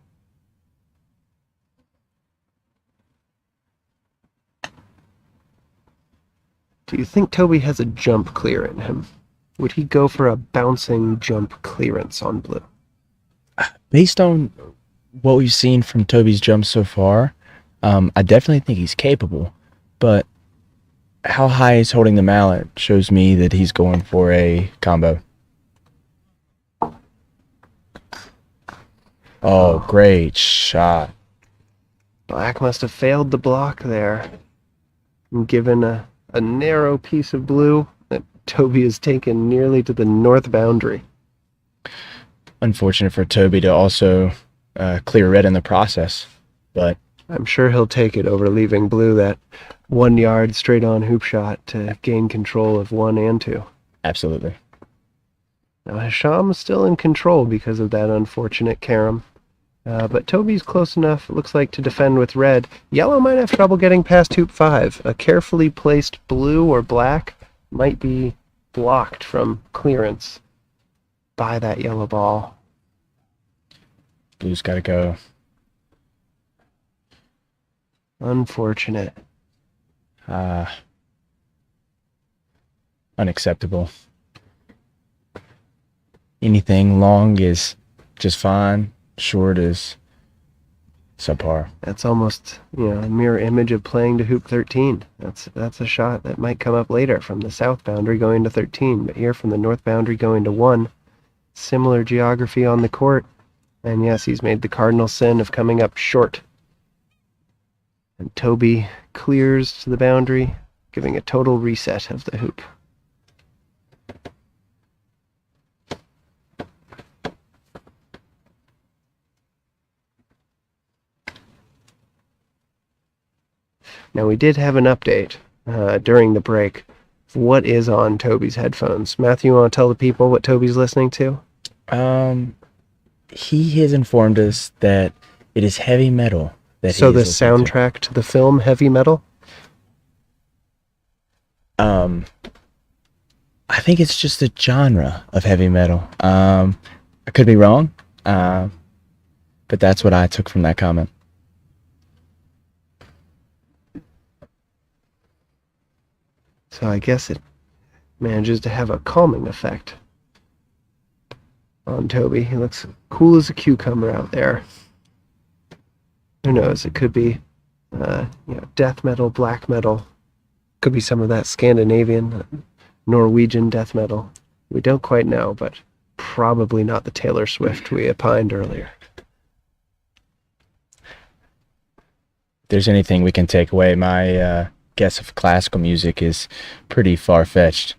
Do you think Toby has a jump clear in him? Would he go for a bouncing jump clearance on blue? Based on what we've seen from Toby's jumps so far, I definitely think he's capable, but how high he's holding the mallet shows me that he's going for a combo. Oh, great shot. Black must have failed the block there and given a narrow piece of blue that Toby is taken nearly to the north boundary. Unfortunate for Toby to also clear red in the process, but I'm sure he'll take it over leaving blue that 1 yard straight on hoop shot to gain control of 1 and 2. absolutely. Now Hesham's still in control because of that unfortunate carom. But Toby's close enough, it looks like, to defend with red. Yellow might have trouble getting past hoop 5. A carefully placed blue or black might be blocked from clearance by that yellow ball. Blue's got to go. Unfortunate. Unacceptable. Anything long is just fine. Short is subpar. That's almost, a mirror image of playing to hoop 13. That's a shot that might come up later from the south boundary going to 13, but here from the north boundary going to 1. Similar geography on the court. And yes, he's made the cardinal sin of coming up short. And Toby clears to the boundary, giving a total reset of the hoop. Now, we did have an update during the break. What is on Toby's headphones? Matthew, you want to tell the people what Toby's listening to? He has informed us that it is heavy metal. So the soundtrack to the film Heavy Metal? I think it's just a genre of heavy metal. I could be wrong, but that's what I took from that comment. So I guess it manages to have a calming effect on Toby. He looks cool as a cucumber out there. Who knows? It could be, death metal, black metal. Could be some of that Scandinavian, Norwegian death metal. We don't quite know, but probably not the Taylor Swift we opined earlier. If there's anything we can take away, my guess of classical music is pretty far-fetched.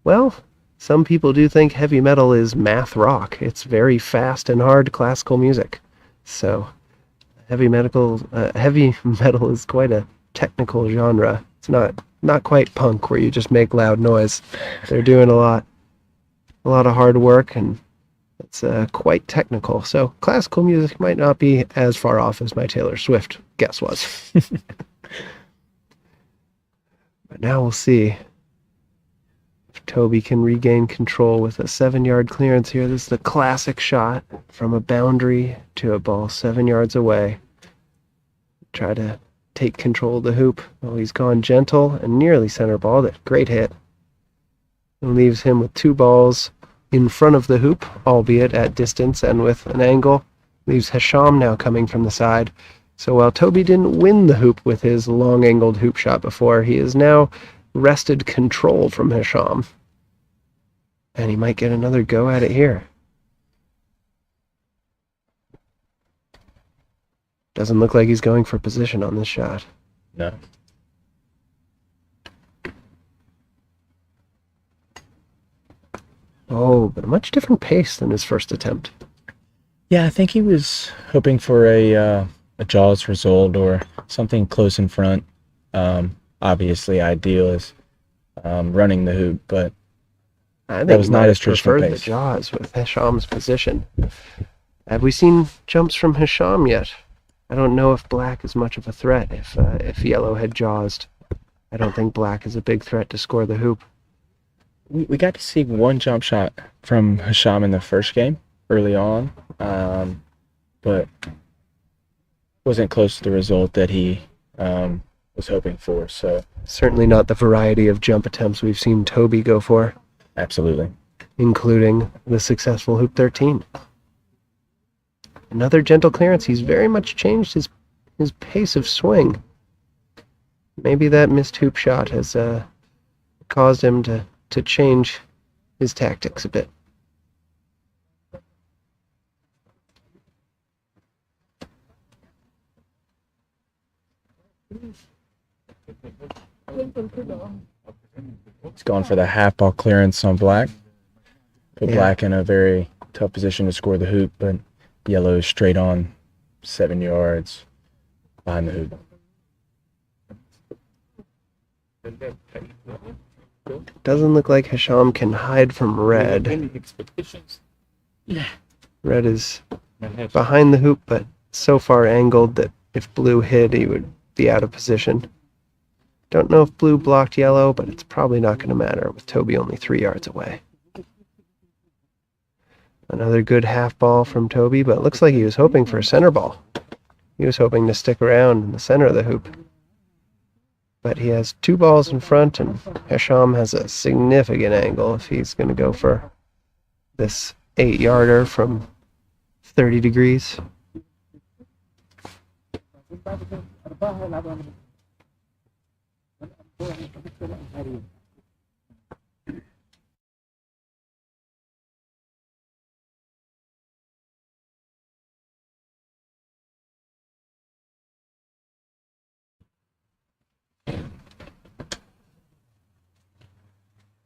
Well, some people do think heavy metal is math rock. It's very fast and hard classical music. So heavy metal is quite a technical genre. It's not quite punk where you just make loud noise. They're doing a lot of hard work, and it's quite technical. So classical music might not be as far off as my Taylor Swift guess was. But now we'll see if Toby can regain control with a 7-yard clearance here. This is the classic shot from a boundary to a ball 7 yards away. Try to take control of the hoop. Oh, he's gone gentle and nearly center ball. That great hit. And leaves him with 2 balls in front of the hoop, albeit at distance and with an angle. Leaves Hesham now coming from the side. So while Toby didn't win the hoop with his long-angled hoop shot before, he has now wrested control from Hesham. And he might get another go at it here. Doesn't look like he's going for position on this shot. No. Oh, but a much different pace than his first attempt. Yeah, I think he was hoping for a Jaws result or something close in front. Obviously, ideal is running the hoop, but I think that was not his traditional traditional the pace. Jaws with Hesham's position. Have we seen jumps from Hesham yet? I don't know if black is much of a threat if yellow had jawsed. I don't think black is a big threat to score the hoop. We got to see one jump shot from Hesham in the first game early on, but wasn't close to the result that he was hoping for. So Certainly not the variety of jump attempts we've seen Toby go for, absolutely. including the successful hoop 13. Another gentle clearance. He's very much changed his pace of swing. Maybe that missed hoop shot has caused him to change his tactics a bit. He's going for the half ball clearance on black. Put Yeah. black in a very tough position to score the hoop, but yellow is straight on 7 yards behind the hoop. Doesn't look like Hesham can hide from red. Red is behind the hoop, but so far angled that if blue hit, he would be out of position. Don't know if blue blocked yellow, but it's probably not going to matter with Toby only 3 yards away. Another good half ball from Toby, but it looks like he was hoping for a center ball. He was hoping to stick around in the center of the hoop. But he has 2 balls in front, and Hesham has a significant angle if he's going to go for this 8-yarder from 30 degrees.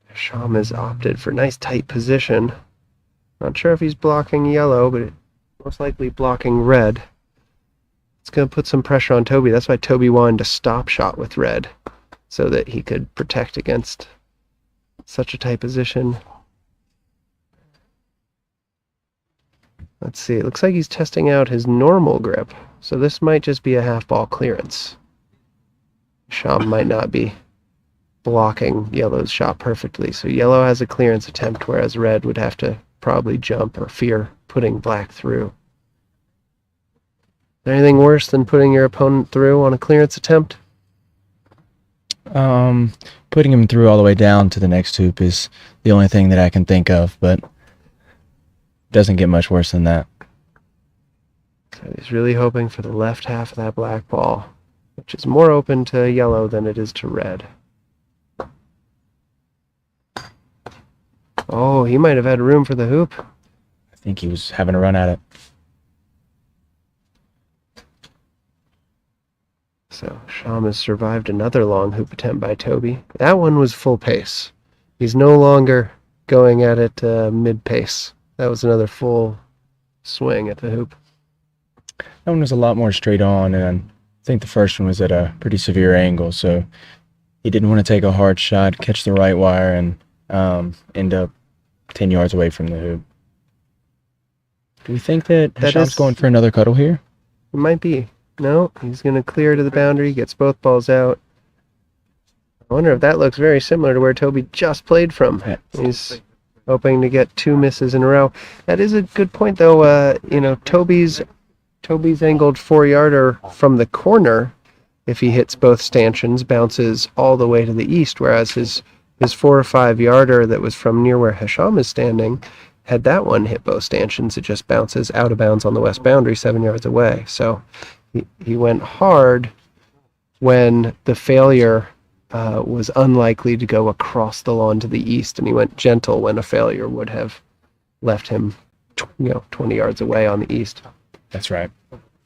Hesham has opted for nice tight position. Not sure if he's blocking yellow, but most likely blocking red. It's going to put some pressure on Toby. That's why Toby wanted to stop shot with red, so that he could protect against such a tight position. Let's see, it looks like he's testing out his normal grip, so this might just be a half ball clearance. Hesham might not be blocking yellow's shot perfectly, so yellow has a clearance attempt, whereas red would have to probably jump or fear putting black through. Is there anything worse than putting your opponent through on a clearance attempt? Putting him through all the way down to the next hoop is the only thing that I can think of, but doesn't get much worse than that. So he's really hoping for the left half of that black ball, which is more open to yellow than it is to red. Oh, he might have had room for the hoop. I think he was having a run at it. So Hesham has survived another long hoop attempt by Toby. That one was full pace. He's no longer going at it mid-pace. That was another full swing at the hoop. That one was a lot more straight on, and I think the first one was at a pretty severe angle, so he didn't want to take a hard shot, catch the right wire, and end up 10 yards away from the hoop. Do we think that Hesham's going for another cuddle here? It might be. No, he's going to clear to the boundary, gets both balls out. I wonder if that looks very similar to where Toby just played from. Yeah. He's hoping to get 2 misses in a row. That is a good point, though. Toby's angled 4-yarder from the corner, if he hits both stanchions, bounces all the way to the east, whereas his 4 or 5-yarder that was from near where Hesham is standing, had that one hit both stanchions, it just bounces out of bounds on the west boundary 7 yards away. So he went hard when the failure was unlikely to go across the lawn to the east, and he went gentle when a failure would have left him 20 yards away on the east. That's right.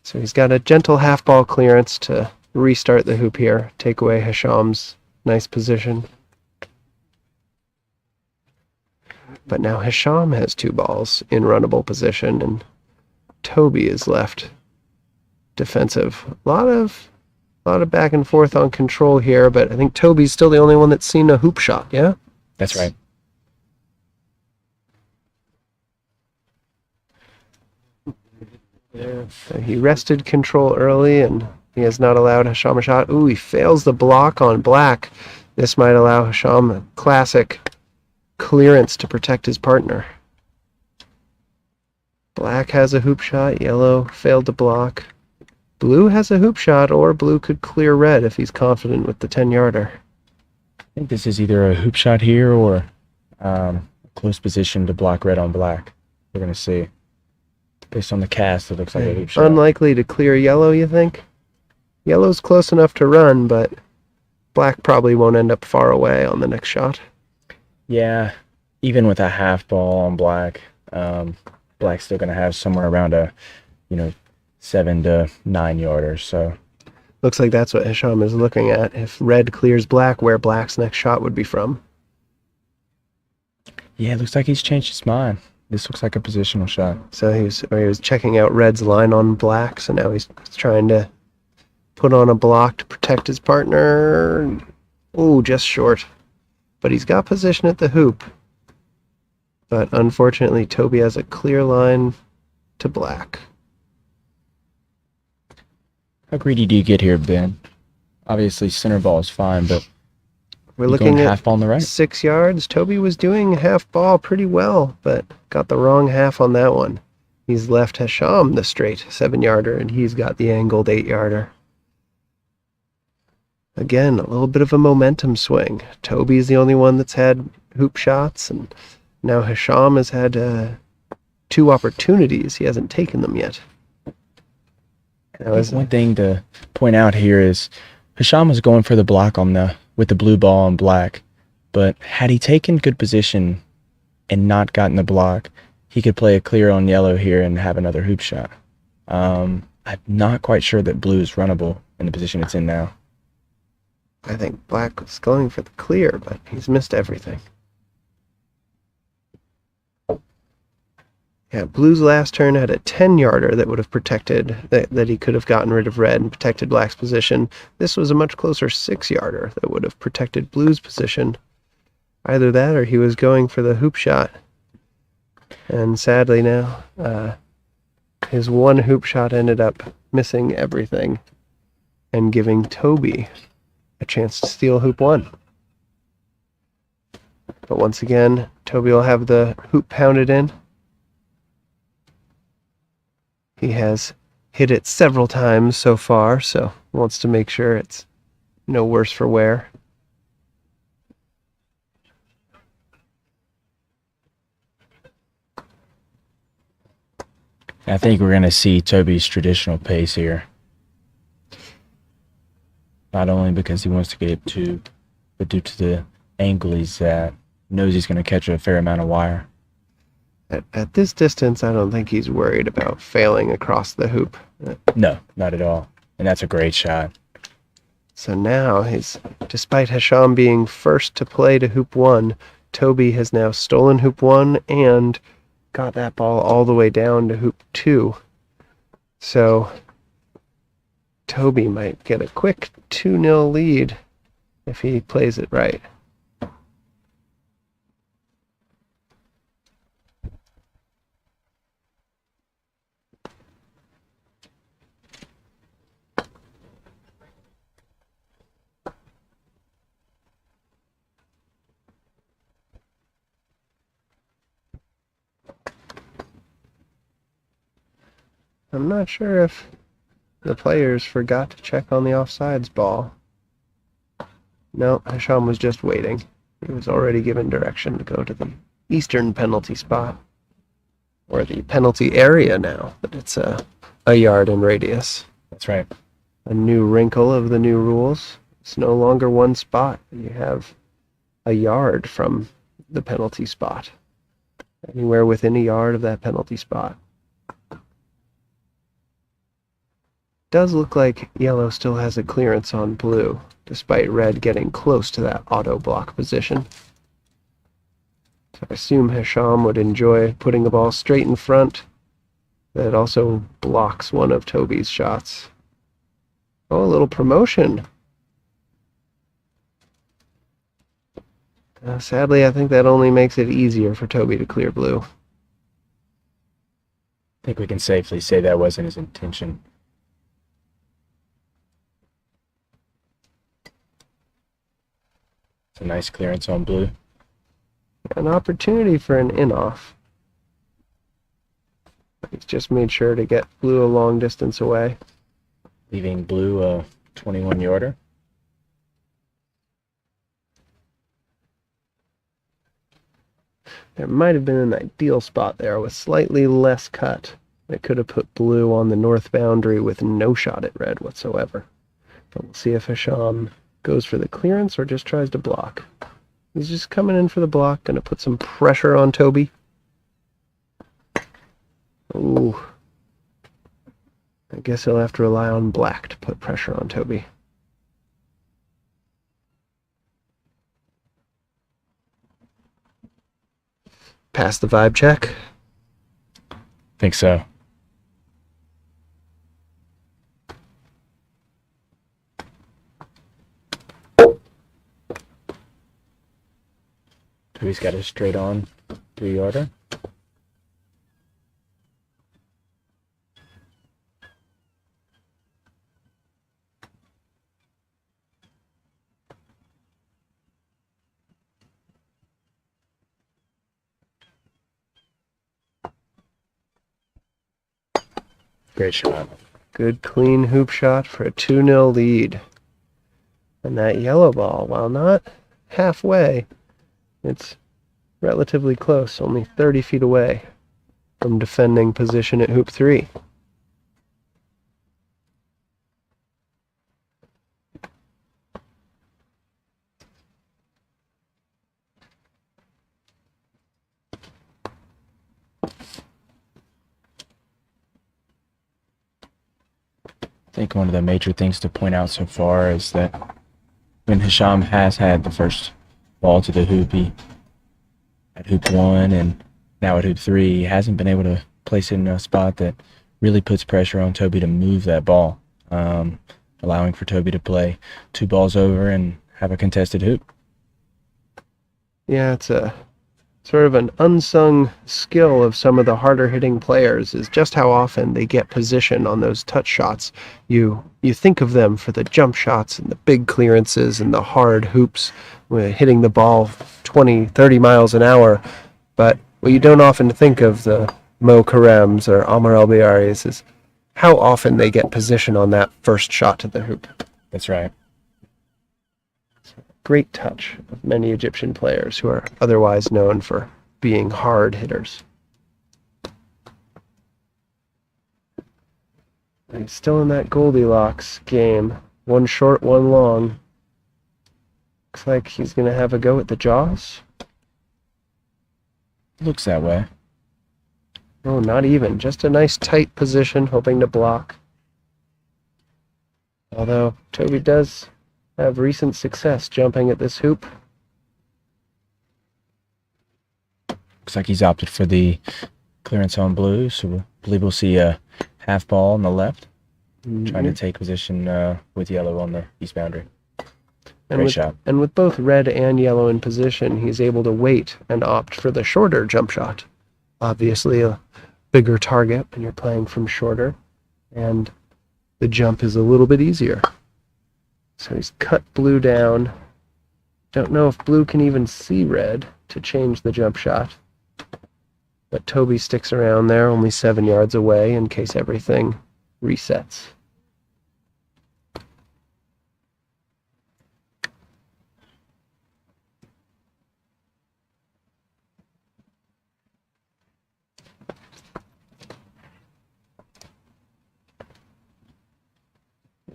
So he's got a gentle half ball clearance to restart the hoop here, take away Hesham's nice position. But now Hesham has 2 balls in runnable position, and Toby is left defensive. A lot of back and forth on control here, but I think Toby's still the only one that's seen a hoop shot, yeah? That's right. So he wrested control early, and he has not allowed Hesham a shot. Ooh, he fails the block on black. This might allow Hesham a classic clearance to protect his partner. Black has a hoop shot, yellow failed to block. Blue has a hoop shot, or blue could clear red if he's confident with the 10-yarder. I think this is either a hoop shot here or a close position to block red on black. We're going to see. Based on the cast, it looks like a hoop shot. Unlikely to clear yellow, you think? Yellow's close enough to run, but black probably won't end up far away on the next shot. Yeah, even with a half ball on black, black's still going to have somewhere around a, 7 to 9 yarder. So Looks like that's what Hesham is looking at. If red clears black, where black's next shot would be from. Yeah, it looks like he's changed his mind. This looks like a positional shot. So he was checking out red's line on black, so now he's trying to put on a block to protect his partner. Ooh, just short. But he's got position at the hoop. But unfortunately, Toby has a clear line to black. How greedy do you get here, Ben? Obviously, center ball is fine, but We're you looking going at half ball on the right. 6 yards. Toby was doing half ball pretty well, but got the wrong half on that one. He's left Hesham the straight 7-yarder, and he's got the angled 8-yarder. Again, a little bit of a momentum swing. Toby's the only one that's had hoop shots, and now Hesham has had 2 opportunities. He hasn't taken them yet. One thing to point out here is Hesham was going for the block with the blue ball on black, but had he taken good position and not gotten the block, he could play a clear on yellow here and have another hoop shot. I'm not quite sure that blue is runnable in the position it's in now. I think black was going for the clear, but he's missed everything. Yeah, blue's last turn had a 10-yarder that would have protected, that he could have gotten rid of red and protected black's position. This was a much closer 6-yarder that would have protected blue's position. Either that or he was going for the hoop shot. And sadly now, his one hoop shot ended up missing everything and giving Toby a chance to steal hoop 1. But once again, Toby will have the hoop pounded in. He has hit it several times so far, so wants to make sure it's no worse for wear. I think we're going to see Toby's traditional pace here. Not only because he wants to get to, but due to the angle he's at, knows he's going to catch a fair amount of wire. At this distance, I don't think he's worried about failing across the hoop. No, not at all. And that's a great shot. So now, despite Hesham being first to play to hoop 1, Toby has now stolen hoop 1 and got that ball all the way down to hoop 2. So Toby might get a quick 2-0 lead if he plays it right. I'm not sure if the players forgot to check on the offsides ball. No, Hesham was just waiting. He was already given direction to go to the eastern penalty spot. Or the penalty area now, that it's a yard in radius. That's right. A new wrinkle of the new rules. It's no longer one spot. You have a yard from the penalty spot. Anywhere within a yard of that penalty spot. Does look like yellow still has a clearance on blue, despite red getting close to that auto block position. So I assume Hesham would enjoy putting the ball straight in front. That also blocks one of Toby's shots. Oh, a little promotion. Sadly, I think that only makes it easier for Toby to clear blue. I think we can safely say that wasn't his intention. It's a nice clearance on blue. An opportunity for an in-off. He's just made sure to get blue a long distance away. Leaving blue a 21-yarder. There might have been an ideal spot there with slightly less cut. It could have put blue on the north boundary with no shot at red whatsoever. But we'll see if Hesham goes for the clearance or just tries to block. He's just coming in for the block, going to put some pressure on Toby. Ooh. I guess he'll have to rely on black to put pressure on Toby. Pass the vibe check. Think so. Toby's got a straight on 3-yarder. Great shot. Good clean hoop shot for a 2-0 lead. And that yellow ball, while not halfway, it's relatively close, only 30 feet away from defending position at hoop 3. I think one of the major things to point out so far is that when Hesham has had the first ball to the hoop, he at hoop 1 and now at hoop 3, he hasn't been able to place it in a spot that really puts pressure on Toby to move that ball, allowing for Toby to play 2 balls over and have a contested hoop. Yeah, it's a sort of an unsung skill of some of the harder hitting players is just how often they get position on those touch shots. You think of them for the jump shots and the big clearances and the hard hoops, hitting the ball 20, 30 miles an hour. But what you don't often think of the Mo Karems or Amar El Biaris is how often they get position on that first shot to the hoop. That's right. Great touch of many Egyptian players who are otherwise known for being hard hitters. And he's still in that Goldilocks game. 1 short, 1 long. Looks like he's going to have a go at the jaws. Looks that way. Oh, not even. Just a nice tight position, hoping to block. Although Toby does have recent success jumping at this hoop. Looks like he's opted for the clearance on blue, so I believe we'll see a half ball on the left, trying to take position with yellow on the east boundary. Great shot. And with both red and yellow in position, he's able to wait and opt for the shorter jump shot. Obviously a bigger target when you're playing from shorter, and the jump is a little bit easier. So he's cut blue down. Don't know if blue can even see red to change the jump shot. But Toby sticks around there, only 7 yards away, in case everything resets.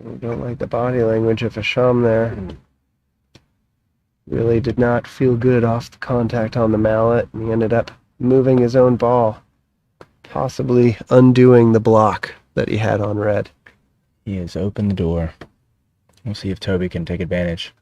I don't like the body language of Hesham there. Really did not feel good off the contact on the mallet, and he ended up moving his own ball, possibly undoing the block that he had on red. He has opened the door. We'll see if Toby can take advantage.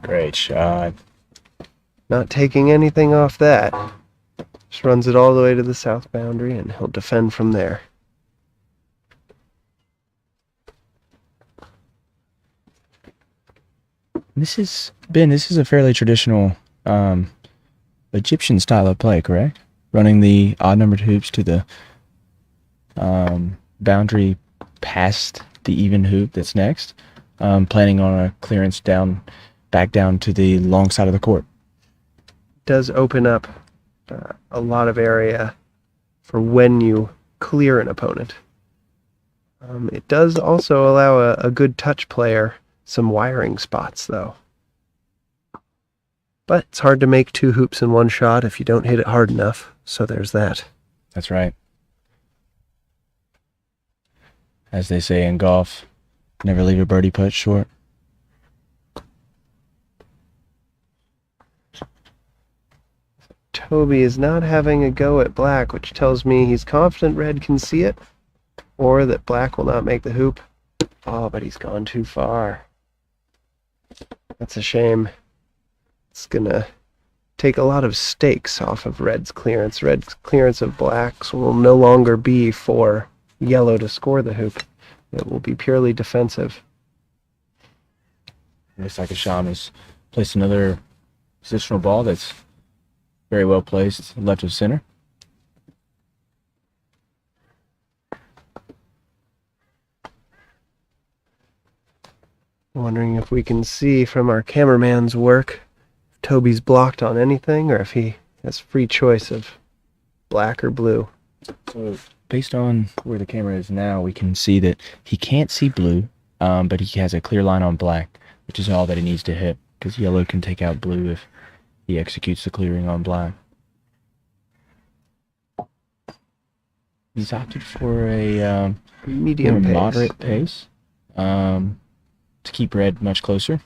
Great shot. Not taking anything off that. Just runs it all the way to the south boundary, and he'll defend from there. This is a fairly traditional Egyptian style of play, correct? Running the odd-numbered hoops to the boundary past the even hoop that's next, planning on a clearance back down to the long side of the court. Does open up a lot of area for when you clear an opponent. It does also allow a good touch player some wiring spots, though. But it's hard to make 2 hoops in one shot if you don't hit it hard enough, so there's that. That's right. As they say in golf, never leave a birdie putt short. Toby is not having a go at black, which tells me he's confident red can see it, or that black will not make the hoop. Oh, but he's gone too far. That's a shame. It's gonna take a lot of stakes off of red's clearance. Red's clearance of blacks will no longer be for yellow to score the hoop. It will be purely defensive. Looks like Hesham has placed another positional ball that's very well placed left of center. Wondering if we can see from our cameraman's work if Toby's blocked on anything or if he has free choice of black or blue. So based on where the camera is now, we can see that he can't see blue, but he has a clear line on black, which is all that he needs to hit, because yellow can take out blue if he executes the clearing on black. He's opted for a Medium pace. moderate pace to keep red much closer.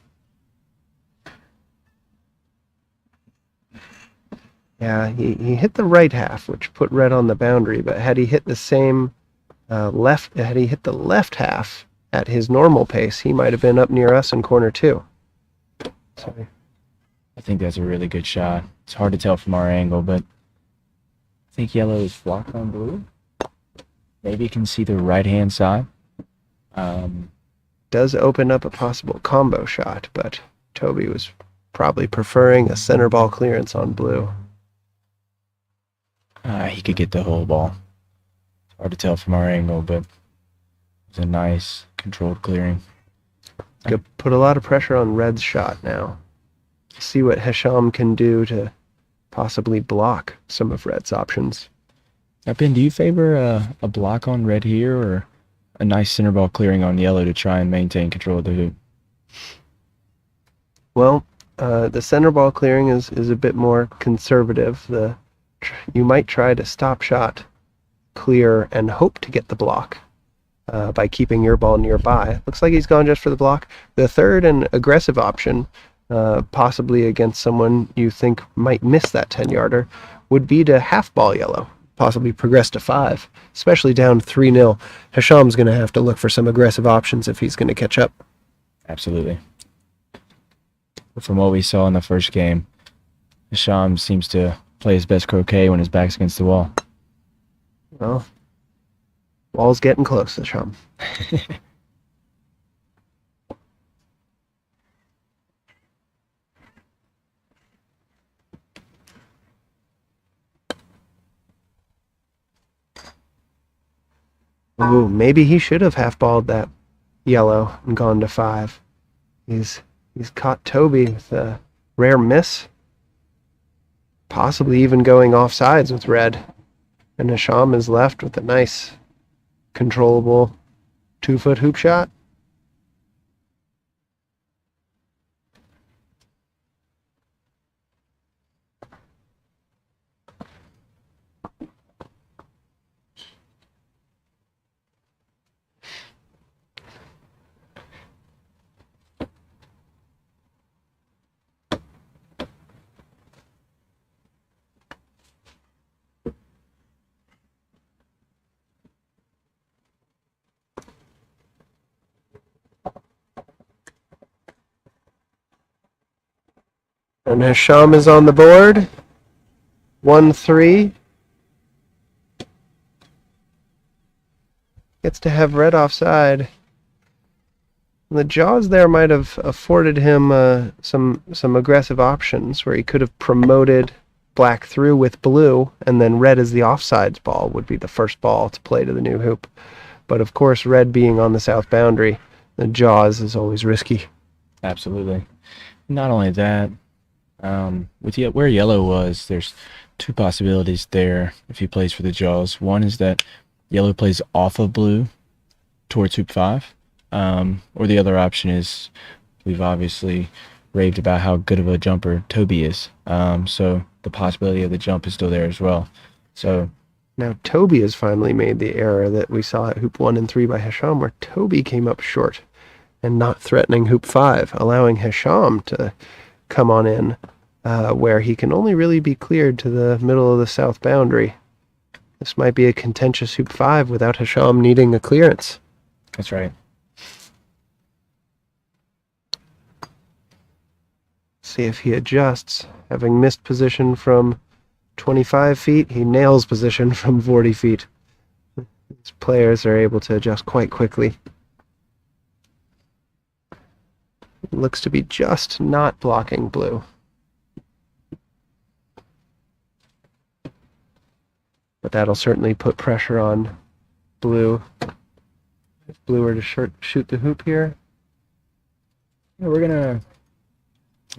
Yeah, he hit the right half, which put red on the boundary, but had he hit the same had he hit the left half at his normal pace, he might have been up near us in corner 2. So, I think that's a really good shot. It's hard to tell from our angle, but I think yellow is blocked on blue. Maybe you can see the right-hand side. does open up a possible combo shot, but Toby was probably preferring a center ball clearance on blue. He could get the whole ball. It's hard to tell from our angle, but it's a nice controlled clearing. Could put a lot of pressure on red's shot now. See what Hesham can do to possibly block some of red's options. Now, Ben, do you favor a block on red here or a nice center ball clearing on yellow to try and maintain control of the hoop? Well, the center ball clearing is a bit more conservative. You might try to stop shot, clear, and hope to get the block by keeping your ball nearby. Looks like he's gone just for the block. The third and aggressive option, possibly against someone you think might miss that 10-yarder, would be to half ball yellow, possibly progress to 5, especially down 3-0. Hesham's going to have to look for some aggressive options if he's going to catch up. Absolutely. From what we saw in the first game, Hesham seems to play his best croquet when his back's against the wall. Well, wall's getting close, Hesham. Ooh, maybe he should have half-balled that yellow and gone to 5. He's caught Toby with a rare miss, possibly even going off sides with red. And Hesham is left with a nice, controllable 2-foot hoop shot. And Hesham is on the board. 1-3. Gets to have red offside. The jaws there might have afforded him some aggressive options where he could have promoted black through with blue, and then red as the offsides ball would be the first ball to play to the new hoop. But of course, red being on the south boundary, the jaws is always risky. Absolutely. Not only that, with where yellow was, there's 2 possibilities there if he plays for the jaws. One is that yellow plays off of blue towards hoop 5. Or the other option is, we've obviously raved about how good of a jumper Toby is. So the possibility of the jump is still there as well. So now Toby has finally made the error that we saw at hoop 1 and 3 by Hesham, where Toby came up short and not threatening hoop 5, allowing Hesham to come on in, where he can only really be cleared to the middle of the south boundary. This might be a contentious hoop 5 without Hesham needing a clearance. that's right. See if he adjusts. Having missed position from 25 feet, he nails position from 40 feet. These players are able to adjust quite quickly. Looks to be just not blocking blue. But that'll certainly put pressure on blue. If blue were to shoot the hoop here. Yeah,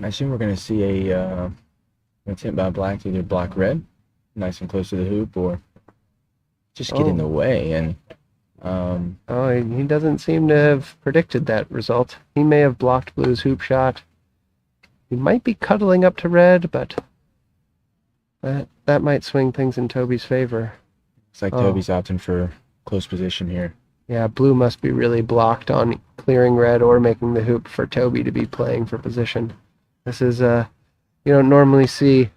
I assume we're gonna see a attempt by black to either block red, nice and close to the hoop, or just get in the way. And he doesn't seem to have predicted that result. He may have blocked blue's hoop shot. He might be cuddling up to red, but that might swing things in Toby's favor. it's like Toby's opting for close position here. Yeah, blue must be really blocked on clearing red or making the hoop for Toby to be playing for position. This is, you don't normally see,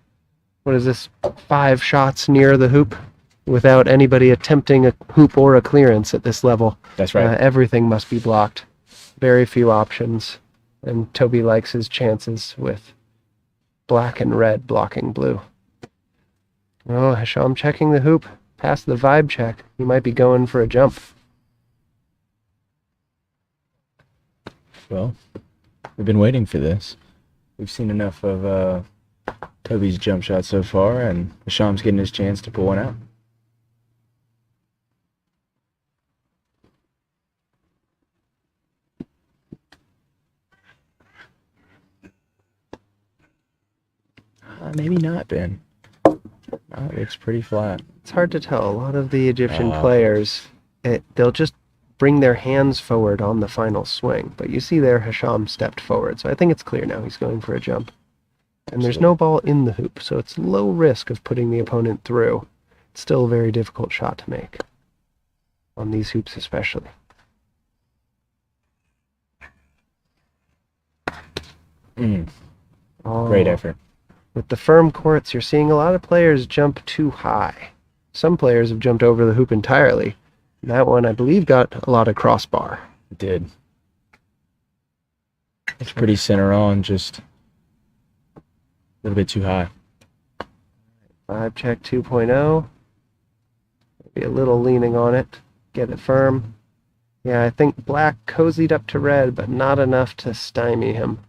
5 shots near the hoop without anybody attempting a hoop or a clearance at this level. That's right. Everything must be blocked. Very few options. And Toby likes his chances with black and red blocking blue. Oh, Hesham checking the hoop. Past the vibe check. He might be going for a jump. Well, we've been waiting for this. We've seen enough of Toby's jump shot so far, and Hesham's getting his chance to pull one out. Maybe not, Ben. It looks pretty flat. It's hard to tell. A lot of the Egyptian players, they'll just bring their hands forward on the final swing. But you see there, Hesham stepped forward. So I think it's clear now he's going for a jump. And there's no ball in the hoop, so it's low risk of putting the opponent through. It's still a very difficult shot to make. On these hoops especially. Great effort. With the firm courts, you're seeing a lot of players jump too high. Some players have jumped over the hoop entirely. And that one, I believe, got a lot of crossbar. It did. It's pretty center on, just a little bit too high. Vibe check 2.0. Maybe a little leaning on it. Get it firm. Yeah, I think black cozied up to red, but not enough to stymie him.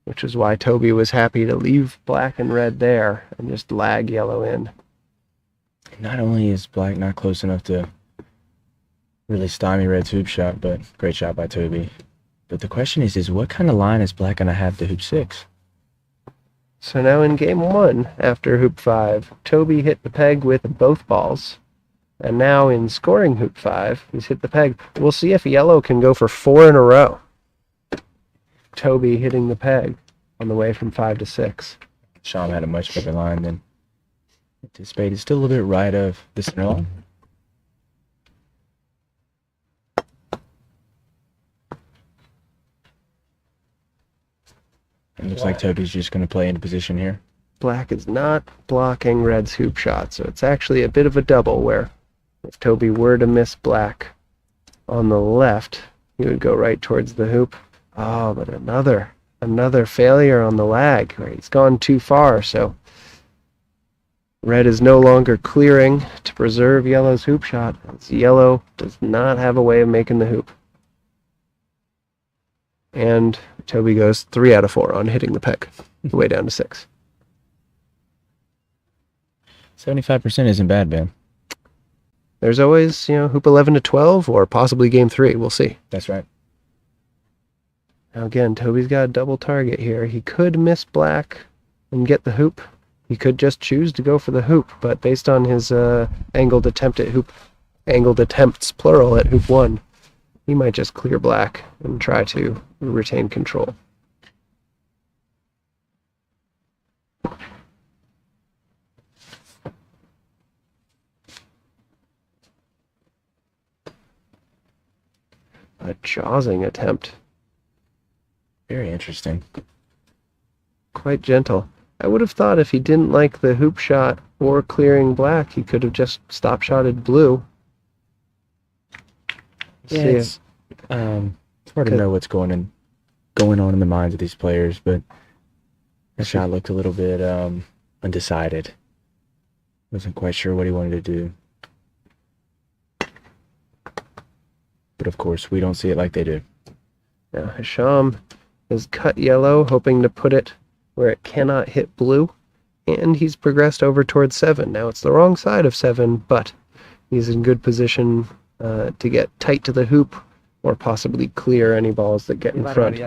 Which is why Toby was happy to leave black and red there and just lag yellow in. Not only is black not close enough to really stymie red's hoop shot, but great shot by Toby. But the question is what kind of line is black going to have to hoop 6? So now in game 1, after hoop 5, Toby hit the peg with both balls. And now in scoring hoop 5, he's hit the peg. We'll see if yellow can go for 4 in a row. Toby hitting the peg on the way from 5 to 6. Hesham had a much better line than anticipated. Still a little bit right of the center line. It looks like Toby's just going to play into position here. Black is not blocking red's hoop shot, so it's actually a bit of a double where if Toby were to miss black on the left, he would go right towards the hoop. Oh, but another failure on the lag. Right, he's gone too far, so red is no longer clearing to preserve yellow's hoop shot. As yellow does not have a way of making the hoop. And Toby goes 3 out of 4 on hitting the peg, way down to 6. 75% isn't bad, Ben. There's always, hoop 11 to 12 or possibly game 3. We'll see. That's right. Now again, Toby's got a double target here. He could miss black and get the hoop. He could just choose to go for the hoop, but based on his angled attempts plural at hoop 1, he might just clear black and try to retain control. A jawsing attempt. Very interesting. Quite gentle. I would have thought if he didn't like the hoop shot or clearing black, he could have just stop shotted blue. Yeah, it's hard to know what's going on in the minds of these players, but the shot looked a little bit undecided. Wasn't quite sure what he wanted to do. But of course, we don't see it like they do. Now Hesham has cut yellow, hoping to put it where it cannot hit blue, and he's progressed over towards 7. Now it's the wrong side of 7, but he's in good position to get tight to the hoop or possibly clear any balls that get in front.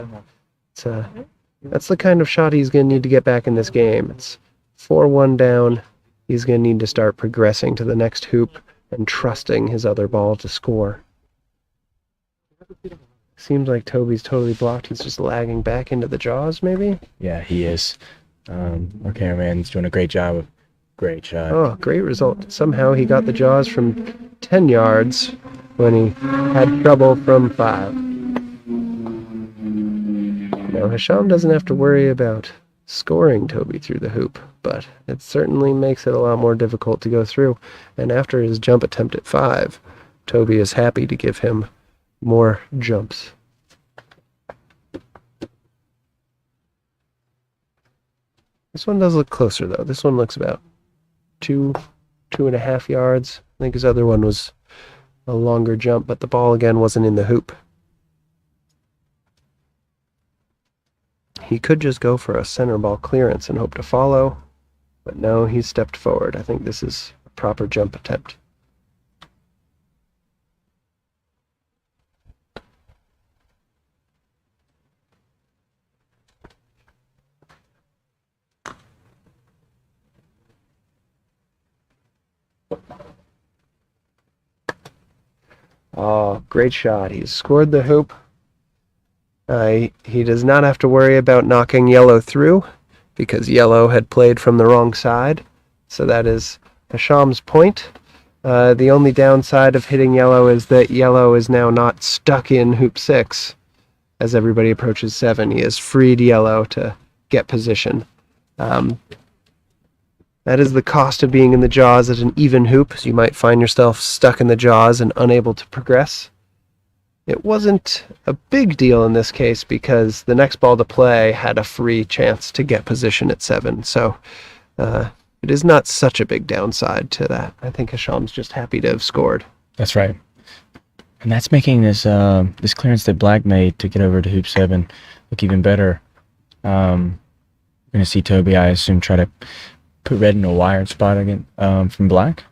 That's the kind of shot he's going to need to get back in this game. It's 4-1 down. He's going to need to start progressing to the next hoop and trusting his other ball to score. Seems like Toby's totally blocked. He's just lagging back into the jaws, maybe? Yeah, he is. Our cameraman's doing a great job. Great shot. Oh, great result. Somehow he got the jaws from 10 yards when he had trouble from 5. Now, Hesham doesn't have to worry about scoring Toby through the hoop, but it certainly makes it a lot more difficult to go through. And after his jump attempt at 5, Toby is happy to give him more jumps. This one does look closer, though. This one looks about 2.5 yards. I think his other one was a longer jump, but the ball again wasn't in the hoop. He could just go for a center ball clearance and hope to follow, but no, he stepped forward. I think this is a proper jump attempt. Oh, great shot. He's scored the hoop. He does not have to worry about knocking yellow through because yellow had played from the wrong side. So that is Hesham's point. The only downside of hitting yellow is that yellow is now not stuck in hoop 6 as everybody approaches 7. He has freed yellow to get position. That is the cost of being in the jaws at an even hoop, so you might find yourself stuck in the jaws and unable to progress. It wasn't a big deal in this case because the next ball to play had a free chance to get position at 7, so it is not such a big downside to that. I think Hesham's just happy to have scored. That's right. And that's making this this clearance that Black made to get over to hoop 7 look even better. We're going to see Toby, I assume, try to put red in a wired spot again from Black.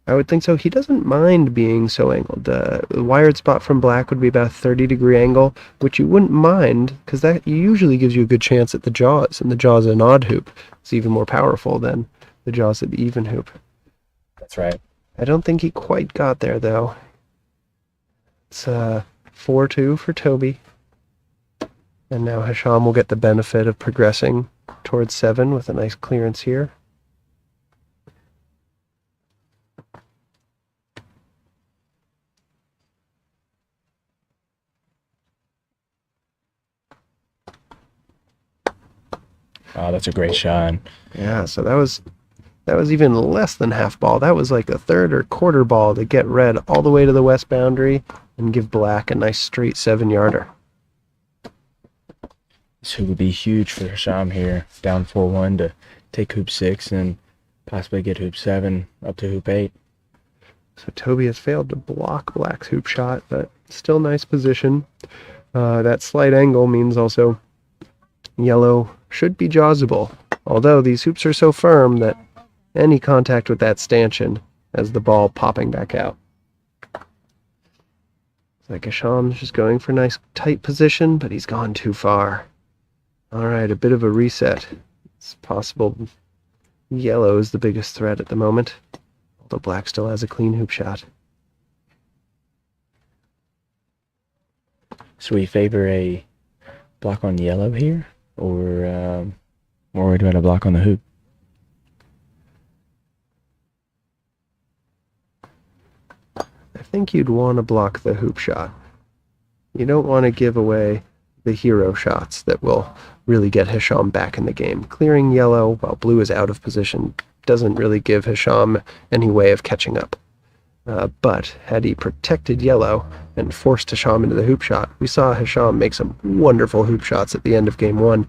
I would think so. He doesn't mind being so angled. The wired spot from Black would be about a 30-degree angle, which you wouldn't mind because that usually gives you a good chance at the jaws, and the jaws at an odd hoop is even more powerful than the jaws at the even hoop. That's right. I don't think he quite got there, though. It's 4-2 for Toby. And now Hesham will get the benefit of progressing towards 7 with a nice clearance here. Oh, that's a great shot. Yeah, so that was even less than half ball. That was like a third or quarter ball to get red all the way to the west boundary and give Black a nice straight 7-yarder. This hoop would be huge for Hesham here, down 4-1 to take hoop 6 and possibly get hoop 7 up to hoop 8. So Toby has failed to block Black's hoop shot, but still nice position. That slight angle means also yellow should be jawsable, although these hoops are so firm that any contact with that stanchion has the ball popping back out. It's like Hesham's just going for a nice tight position, but he's gone too far. Alright, a bit of a reset. It's possible yellow is the biggest threat at the moment, although Black still has a clean hoop shot. So we favor a block on yellow here, or more worried about a block on the hoop? I think you'd want to block the hoop shot. You don't want to give away the hero shots that will really get Hesham back in the game. Clearing yellow while blue is out of position doesn't really give Hesham any way of catching up. But had he protected yellow and forced Hesham into the hoop shot, we saw Hesham make some wonderful hoop shots at the end of game 1.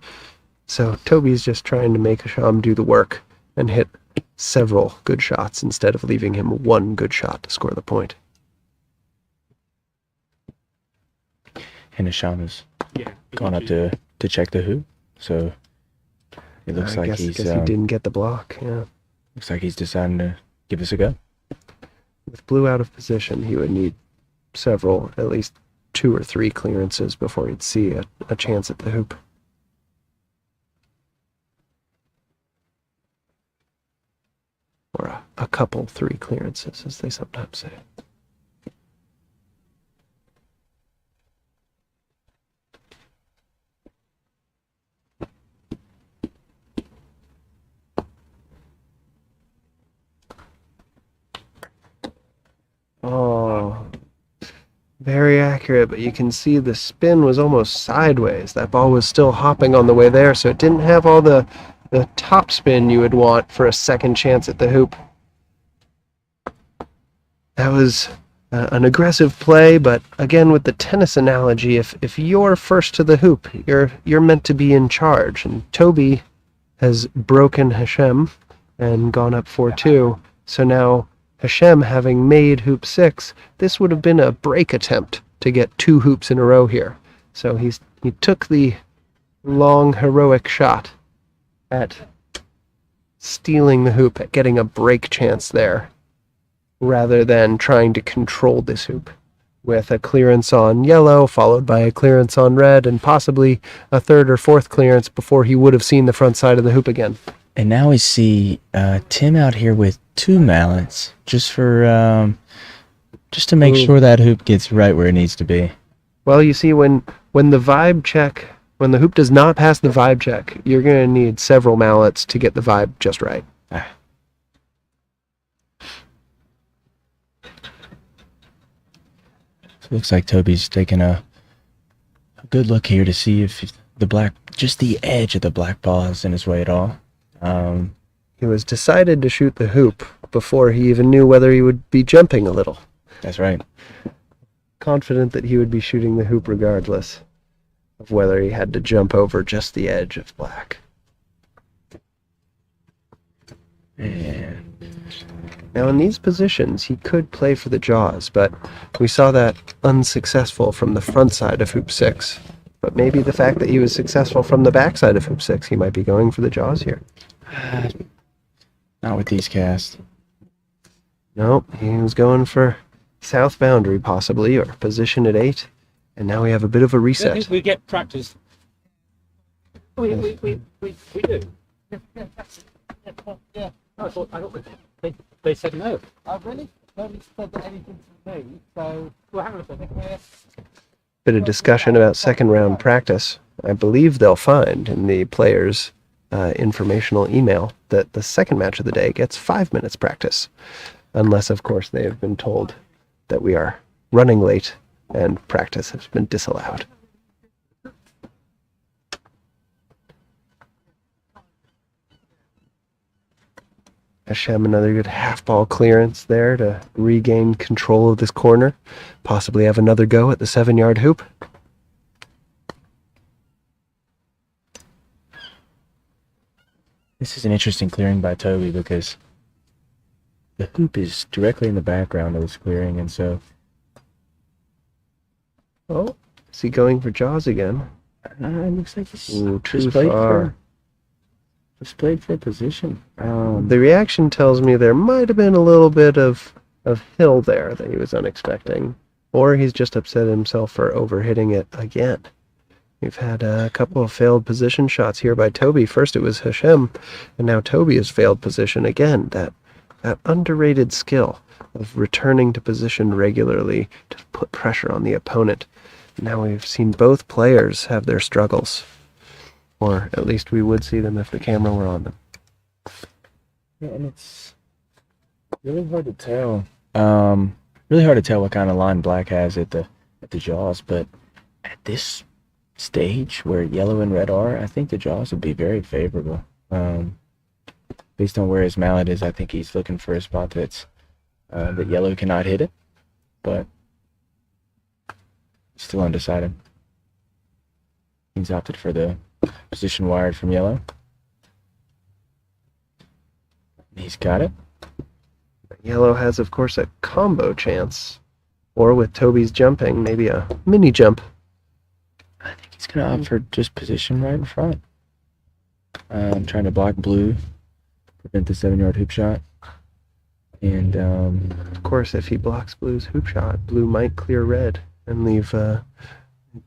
So Toby's just trying to make Hesham do the work and hit several good shots instead of leaving him one good shot to score the point. And Hesham has gone up to check the hoop, so it looks like he didn't get the block. Yeah, looks like he's deciding to give this a go. With blue out of position, he would need several, at least 2 or 3 clearances before he'd see a chance at the hoop. Or a couple 3 clearances, as they sometimes say. Oh, very accurate, but you can see the spin was almost sideways. That ball was still hopping on the way there, so it didn't have all the top spin you would want for a second chance at the hoop. That was an aggressive play, but again, with the tennis analogy, if you're first to the hoop, you're meant to be in charge. And Toby has broken Hesham and gone up 4-2, so now Hesham having made hoop 6, this would have been a break attempt to get 2 hoops in a row here. So he took the long heroic shot at stealing the hoop, at getting a break chance there, rather than trying to control this hoop with a clearance on yellow, followed by a clearance on red, and possibly a 3rd or 4th clearance before he would have seen the front side of the hoop again. And now we see Tim out here with 2 mallets, just for just to make sure that hoop gets right where it needs to be. Well, you see, when the vibe check, when the hoop does not pass the vibe check, you're going to need several mallets to get the vibe just right. Ah. So it looks like Toby's taking a good look here to see if just the edge of the black ball is in his way at all. He was decided to shoot the hoop before he even knew whether he would be jumping a little. That's right. Confident that he would be shooting the hoop regardless of whether he had to jump over just the edge of black. And now in these positions, he could play for the jaws, but we saw that unsuccessful from the front side of hoop 6. But maybe the fact that he was successful from the back side of hoop 6, he might be going for the jaws here. Not with these casts. Nope, he was going for south boundary possibly, or position at 8. And now we have a bit of a reset. We get practice. We do. Yeah. I thought they said no. Oh, really? Nobody said anything to me, so we'll hang on a second. Bit of discussion about second round practice. I believe they'll find in the players' informational email that the second match of the day gets 5 minutes practice. Unless, of course, they have been told that we are running late and practice has been disallowed. Hesham, another good half-ball clearance there to regain control of this corner. Possibly have another go at the 7-yard hoop. This is an interesting clearing by Toby because the hoop is directly in the background of this clearing, and so... Oh, is he going for jaws again? It looks like he's too far. Just played for position. The reaction tells me there might have been a little bit of hill there that he was unexpecting. Or he's just upset himself for overhitting it again. We've had a couple of failed position shots here by Toby. First it was Hesham, and now Toby has failed position again. That underrated skill of returning to position regularly to put pressure on the opponent. Now we've seen both players have their struggles. Or at least we would see them if the camera were on them. Yeah, and it's really hard to tell. Really hard to tell what kind of line black has at the jaws, but at this stage where yellow and red are, I think the jaws would be very favorable. Based on where his mallet is, I think he's looking for a spot that yellow cannot hit it, but still undecided. He's opted for the position wired from yellow. He's got it. Yellow has, of course, a combo chance. Or with Toby's jumping, maybe a mini jump. I think he's going to opt for just position right in front. Trying to block blue, prevent the 7-yard hoop shot. And, of course, if he blocks blue's hoop shot, blue might clear red and leave,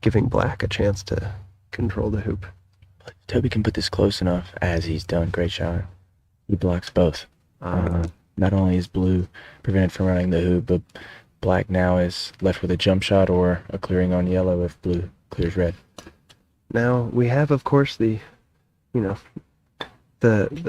giving black a chance to control the hoop. Toby can put this close enough, as he's done. Great shot. He blocks both. Not only is blue prevented from running the hoop, but black now is left with a jump shot or a clearing on yellow if blue clears red. Now, we have, of course, the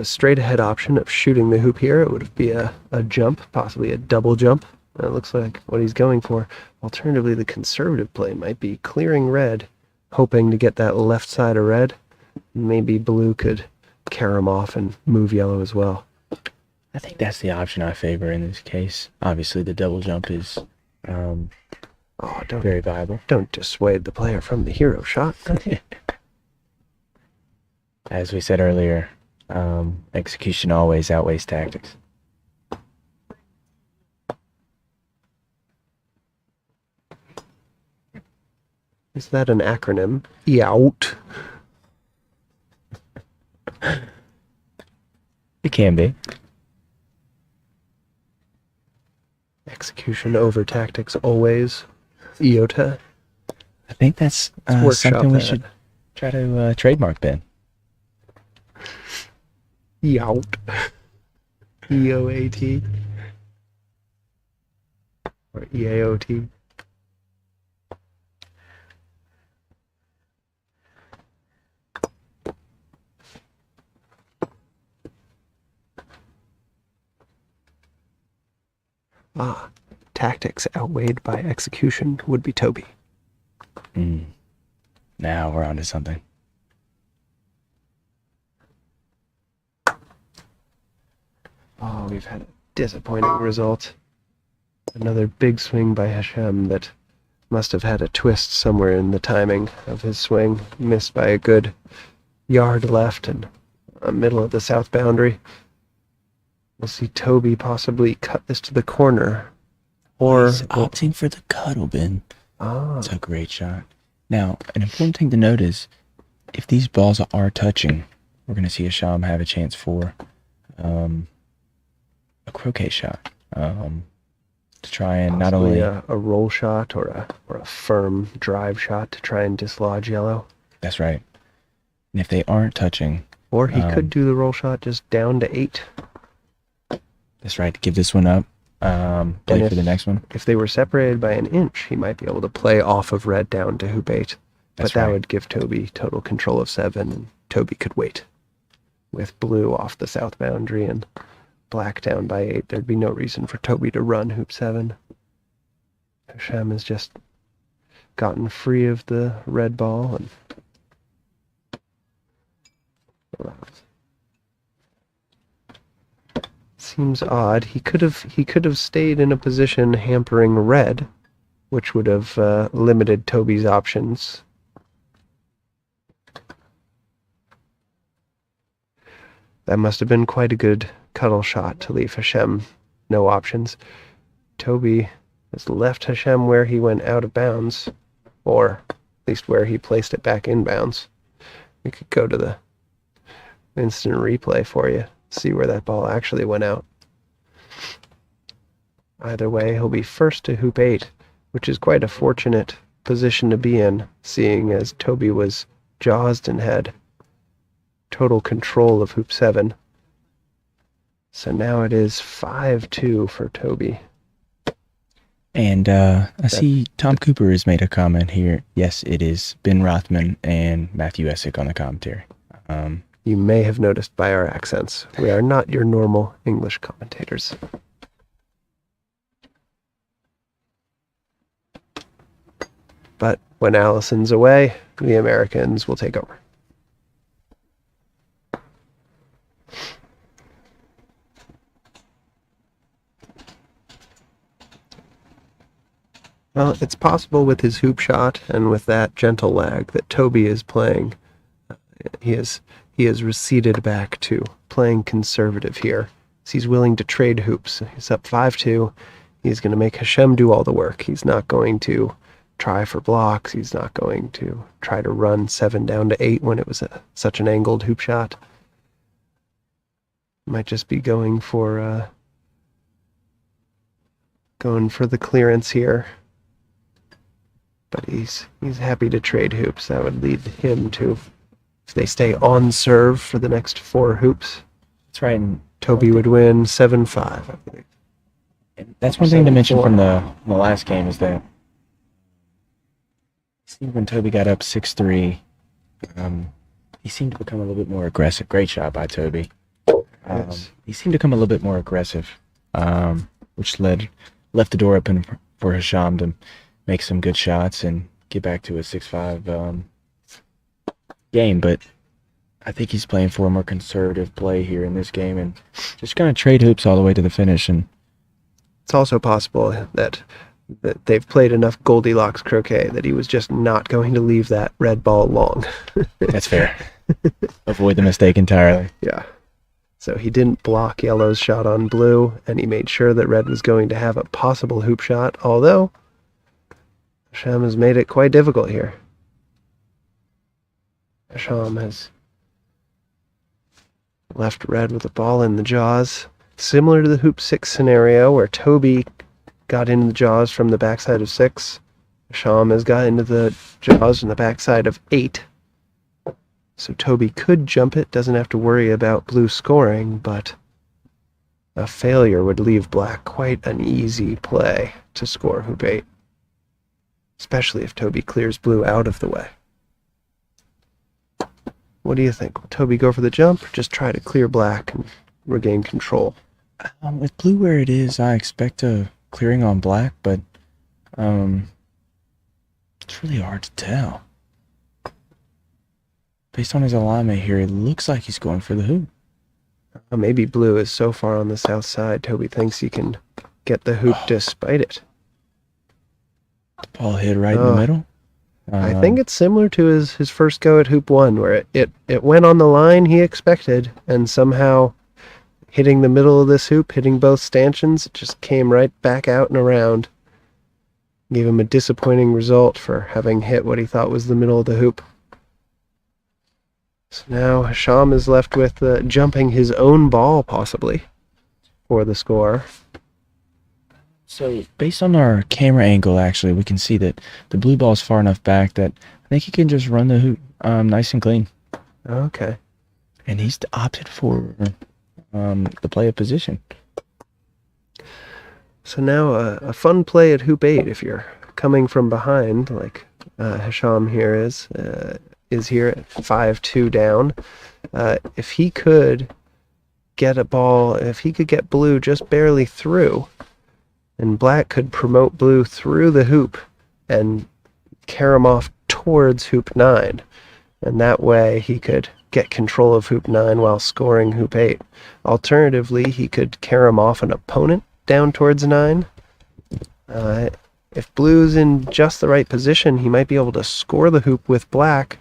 straight ahead option of shooting the hoop here. It would be a jump, possibly a double jump. That looks like what he's going for. Alternatively, the conservative play might be clearing red, hoping to get that left side of red. Maybe blue could carry him off and move yellow as well. I think that's the option I favor in this case. Obviously, the double jump is very viable. Don't dissuade the player from the hero shot. As we said earlier, execution always outweighs tactics. Is that an acronym? EOUT. It can be. Execution over tactics always. EOTA. I think that's something we should try to trademark, Ben. EOUT. EOAT. Or EAOT. Tactics outweighed by execution would be Toby. Now we're on to something. Oh, we've had a disappointing result. Another big swing by Hesham that must have had a twist somewhere in the timing of his swing. Missed by a good yard left and middle of the south boundary. We'll see Toby possibly cut this to the corner. Or he's opting for the cuddle, Ben. It's a great shot. Now, an important thing to note is, if these balls are touching, we're going to see Hesham have a chance for a croquet shot. To try and not only a roll shot or a firm drive shot to try and dislodge yellow. That's right. And if they aren't touching, or he could do the roll shot just down to 8. That's right. Give this one up. Play for the next one. If they were separated by an inch, he might be able to play off of red down to hoop 8. But that would give Toby total control of 7, and Toby could wait. With blue off the south boundary and black down by 8, there'd be no reason for Toby to run hoop 7. Hesham has just gotten free of the red ball and seems odd. He could have stayed in a position hampering red, which would have limited Toby's options. That must have been quite a good cuddle shot to leave Hesham no options. Toby has left Hesham where he went out of bounds, or at least where he placed it back in bounds. We could go to the instant replay for you, see where that ball actually went out. Either way, he'll be first to hoop 8, which is quite a fortunate position to be in, seeing as Toby was jawsed and had total control of hoop 7. So now it is 5-2 for Toby. And I see Tom Cooper has made a comment here. Yes, it is Ben Rothman and Matthew Essick on the commentary. You may have noticed by our accents, we are not your normal English commentators. But when Allison's away, the Americans will take over. Well, it's possible with his hoop shot and with that gentle lag that Toby is playing. He has receded back to playing conservative here. He's willing to trade hoops. He's up 5-2. He's going to make Hesham do all the work. He's not going to try for blocks. He's not going to try to run 7 down to 8 when it was such an angled hoop shot. Might just be going for the clearance here. But he's happy to trade hoops. That would lead him to, if they stay on serve for the next 4 hoops, That's right. And Toby would win 7-5, I believe. that's one thing to mention from the last game is that when Toby got up 6-3, he seemed to become a little bit more aggressive. Great shot by Toby. Yes. He seemed to become a little bit more aggressive, which left the door open for Hesham to make some good shots and get back to a 6-5 game. But I think he's playing for a more conservative play here in this game and just going to trade hoops all the way to the finish. And It's also possible that they've played enough Goldilocks croquet that he was just not going to leave that red ball long. that's fair. Avoid the mistake entirely. Yeah. So he didn't block yellow's shot on blue, and he made sure that red was going to have a possible hoop shot, although Hesham has made it quite difficult here. Hesham has left red with a ball in the jaws, similar to the hoop 6 scenario where Toby got into the jaws from the backside of 6. Hesham has got into the jaws from the backside of 8. So Toby could jump it, doesn't have to worry about blue scoring, but a failure would leave black quite an easy play to score hoop 8, especially if Toby clears blue out of the way. What do you think? Will Toby go for the jump or just try to clear black and regain control? With blue where it is, I expect a clearing on black, but it's really hard to tell. Based on his alignment here, it looks like he's going for the hoop. Maybe blue is so far on the south side, Toby thinks he can get the hoop despite it. The ball hit right in the middle. I think it's similar to his first go at hoop 1, where it went on the line he expected, and somehow hitting the middle of this hoop, hitting both stanchions, it just came right back out and around. Gave him a disappointing result for having hit what he thought was the middle of the hoop. So now Hesham is left with jumping his own ball, possibly, for the score. So based on our camera angle, actually, we can see that the blue ball's far enough back that I think he can just run the hoop nice and clean. Okay. And he's opted for the play of position. So now a fun play at hoop 8 if you're coming from behind, like Hesham here is here at 5-2 down. If he could get a ball, if he could get blue just barely through, and black could promote blue through the hoop and carry him off towards hoop 9. And that way he could get control of hoop 9 while scoring hoop 8. Alternatively, he could carry him off an opponent down towards 9. If blue's in just the right position, he might be able to score the hoop with black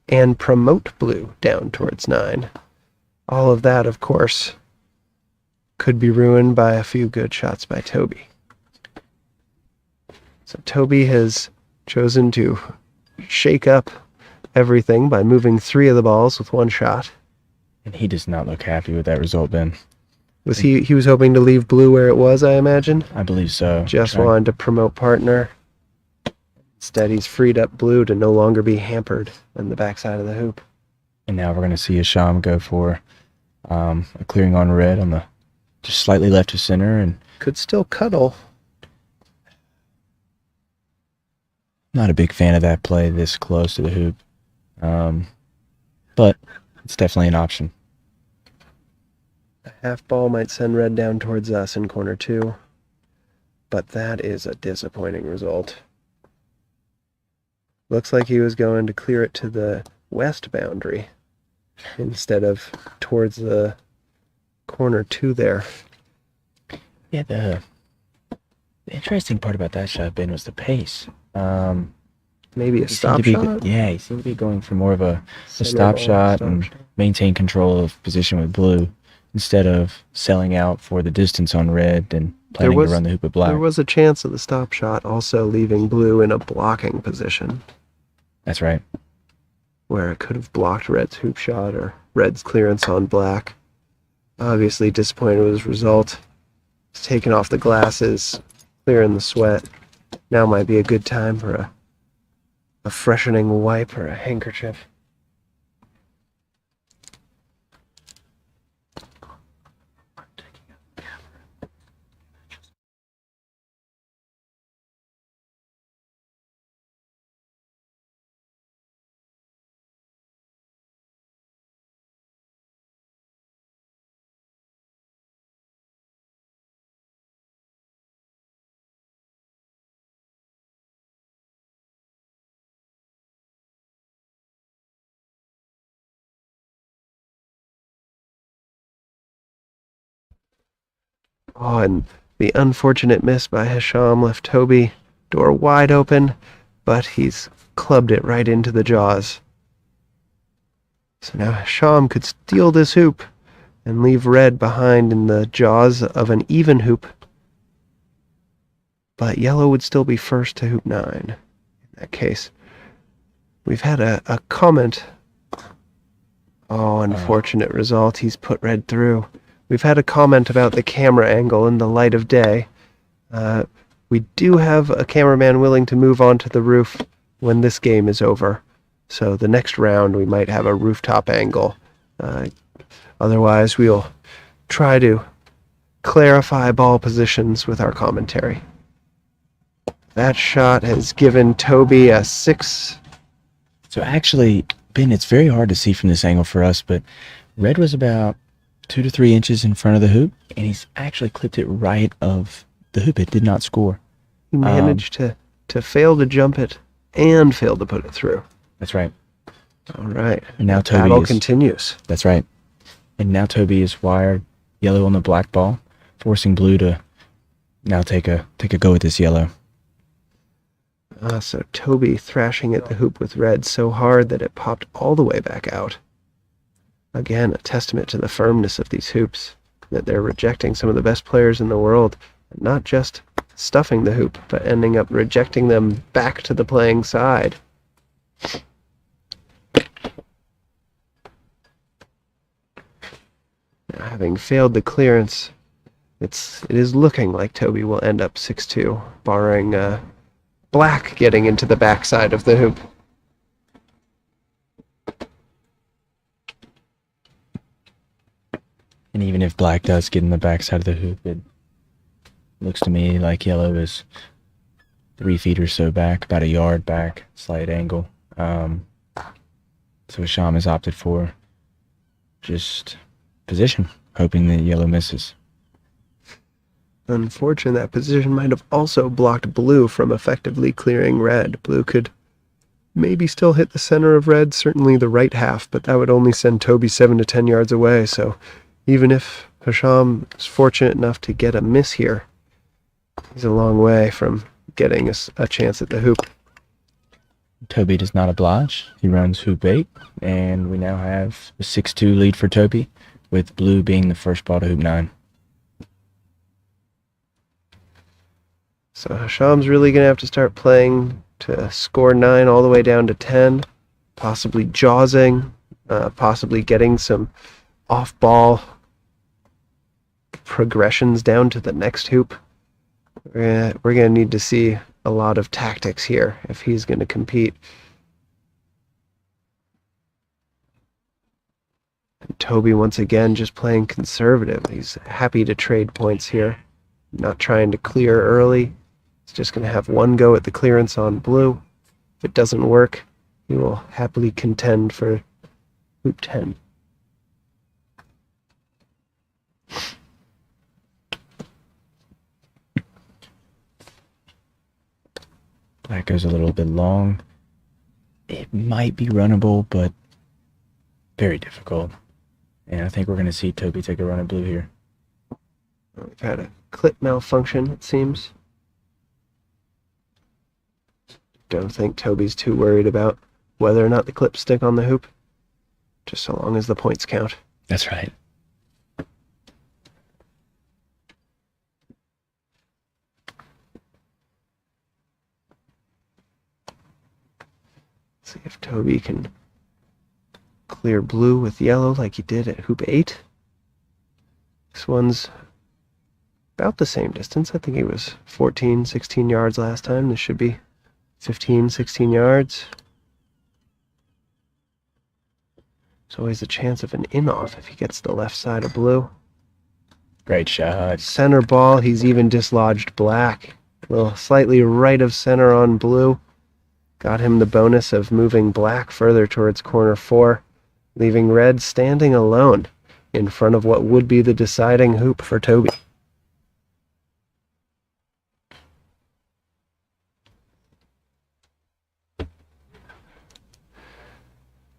and promote blue down towards 9. All of that, of course, could be ruined by a few good shots by Toby. So Toby has chosen to shake up everything by moving 3 of the balls with 1 shot. And he does not look happy with that result, Ben. Was he was hoping to leave blue where it was, I imagine? I believe so. Just wanted to promote partner. Instead, he's freed up blue to no longer be hampered on the backside of the hoop. And now we're going to see Hesham go for a clearing on red on the just slightly left of center, and could still cuddle. Not a big fan of that play this close to the hoop. But it's definitely an option. A half ball might send red down towards us in corner 2, but that is a disappointing result. Looks like he was going to clear it to the west boundary instead of towards the corner 2 there. Yeah, the interesting part about that shot, Ben, was the pace. Maybe a He seemed stop to be, shot? yeah, he seemed to be going for more of a Center stop ball, shot stop and shot. maintain control of position with blue instead of selling out for the distance on red and planning to run the hoop with black. There was a chance of the stop shot also leaving blue in a blocking position That's right. where it could have blocked red's hoop shot or red's clearance on black. Obviously disappointed with his result. He's taking off the glasses, clearing the sweat. Now might be a good time for a freshening wipe or a handkerchief. Oh, and the unfortunate miss by Hesham left Toby door wide open, but he's clubbed it right into the jaws. So now Hesham could steal this hoop and leave red behind in the jaws of an even hoop. But yellow would still be first to hoop 9 in that case. We've had a comment. Oh, unfortunate result. He's put red through. We've had a comment about the camera angle in the light of day. We do have a cameraman willing to move onto the roof when this game is over. So the next round we might have a rooftop angle. Otherwise we'll try to clarify ball positions with our commentary. That shot has given Toby a 6. So actually, Ben, it's very hard to see from this angle for us, but red was about 2 to 3 inches in front of the hoop, and he's actually clipped it right of the hoop. It did not score. He managed to fail to jump it and fail to put it through. That's right. All right. And now The battle Toby is, continues. That's right. And now Toby is wired yellow on the black ball, forcing blue to now take a go at this yellow. So Toby thrashing at the hoop with red so hard that it popped all the way back out. Again, a testament to the firmness of these hoops, that they're rejecting some of the best players in the world, not just stuffing the hoop, but ending up rejecting them back to the playing side. Now, having failed the clearance, it is looking like Toby will end up 6-2, barring black getting into the backside of the hoop. And even if black does get in the backside of the hoop, it looks to me like yellow is 3 feet or so back, about a yard back, slight angle. So Hesham has opted for just position, hoping that yellow misses. Unfortunately, that position might have also blocked blue from effectively clearing red. Blue could maybe still hit the center of red, certainly the right half, but that would only send Toby 7 to 10 yards away. So even if Hesham is fortunate enough to get a miss here, he's a long way from getting a chance at the hoop. Toby does not oblige. He runs hoop 8, and we now have a 6-2 lead for Toby, with blue being the first ball to hoop 9. So Hesham's really going to have to start playing to score 9 all the way down to 10, possibly jawsing, possibly getting some off-ball progressions down to the next hoop. We're going to need to see a lot of tactics here if he's going to compete. And Toby once again just playing conservative. He's happy to trade points here, not trying to clear early. He's just going to have one go at the clearance on blue. If it doesn't work, he will happily contend for hoop 10. Black goes a little bit long. It might be runnable, but very difficult. And I think we're going to see Toby take a run at blue here. We've had a clip malfunction, it seems. Don't think Toby's too worried about whether or not the clips stick on the hoop, just so long as the points count. That's right. See if Toby can clear blue with yellow like he did at hoop 8. This one's about the same distance. I think he was 14, 16 yards last time. This should be 15, 16 yards. There's always a chance of an in-off if he gets the left side of blue. Great shot. Center ball, he's even dislodged black. A little slightly right of center on blue. Got him the bonus of moving black further towards corner 4, leaving red standing alone in front of what would be the deciding hoop for Toby.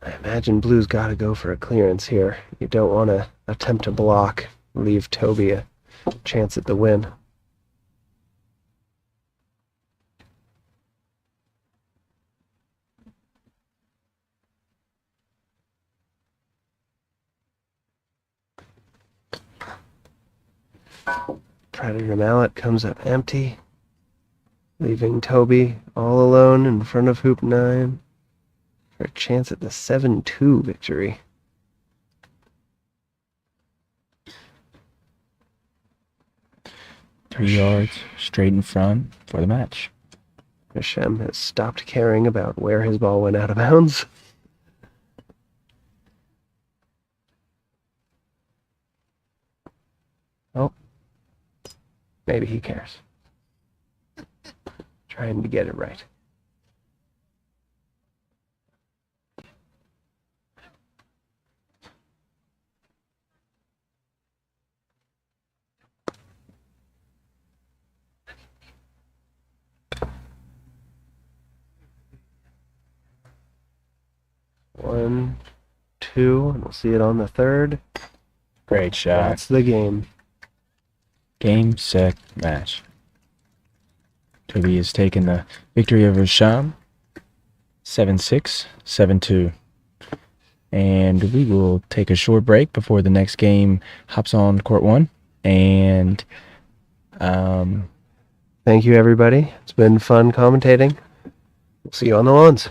I imagine blue's got to go for a clearance here. You don't want to attempt to block, leave Toby a chance at the win. Predator mallet comes up empty, leaving Toby all alone in front of hoop 9 for a chance at the 7-2 victory. Three yards straight in front for the match. Hesham has stopped caring about where his ball went out of bounds. Oh, maybe he cares. Trying to get it right. One, two, and we'll see it on the third. Great shot. That's the game. Game, set, match. Toby has taken the victory over Hesham. 7-6, 7-2. And we will take a short break before the next game hops on court 1. And Thank you, everybody. It's been fun commentating. We'll see you on the lawns.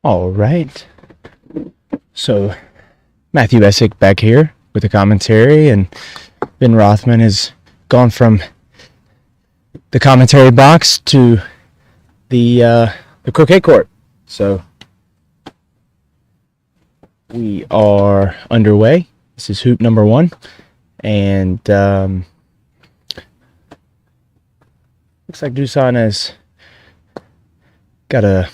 All right. So Matthew Essick back here with the commentary, and Ben Rothman has gone from the commentary box to the croquet court. So we are underway. This is hoop number 1, and looks like Dusan has got a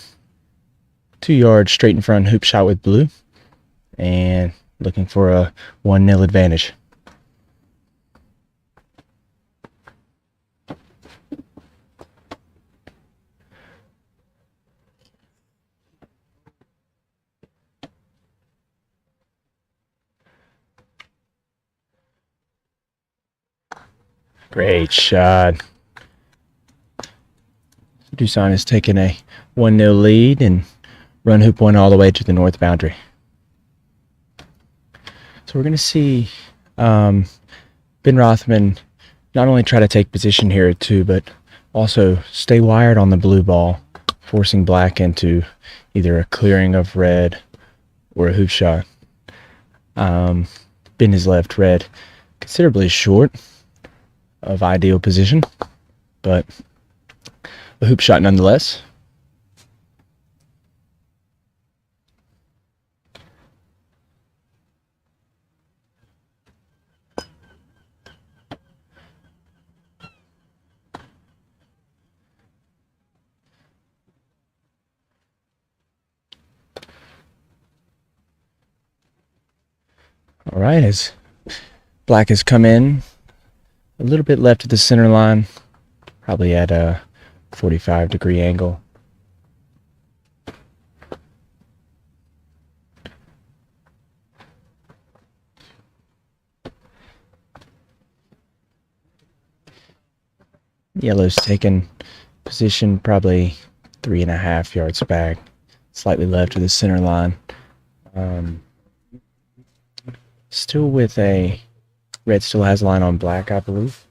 2-yard straight in front hoop shot with blue, and looking for a 1-0 advantage. Great shot. Dusan has taken a 1-0 lead and run hoop 1 all the way to the north boundary. So we're going to see Ben Rothman not only try to take position here at 2, but also stay wired on the blue ball, forcing black into either a clearing of red or a hoop shot. Ben has left red considerably short of ideal position, but a hoop shot nonetheless. All right, as black has come in a little bit left of the center line, probably at a 45-degree angle. Yellow's taken position probably 3.5 yards back, slightly left of the center line. Still with a red, still has a line on black, I believe.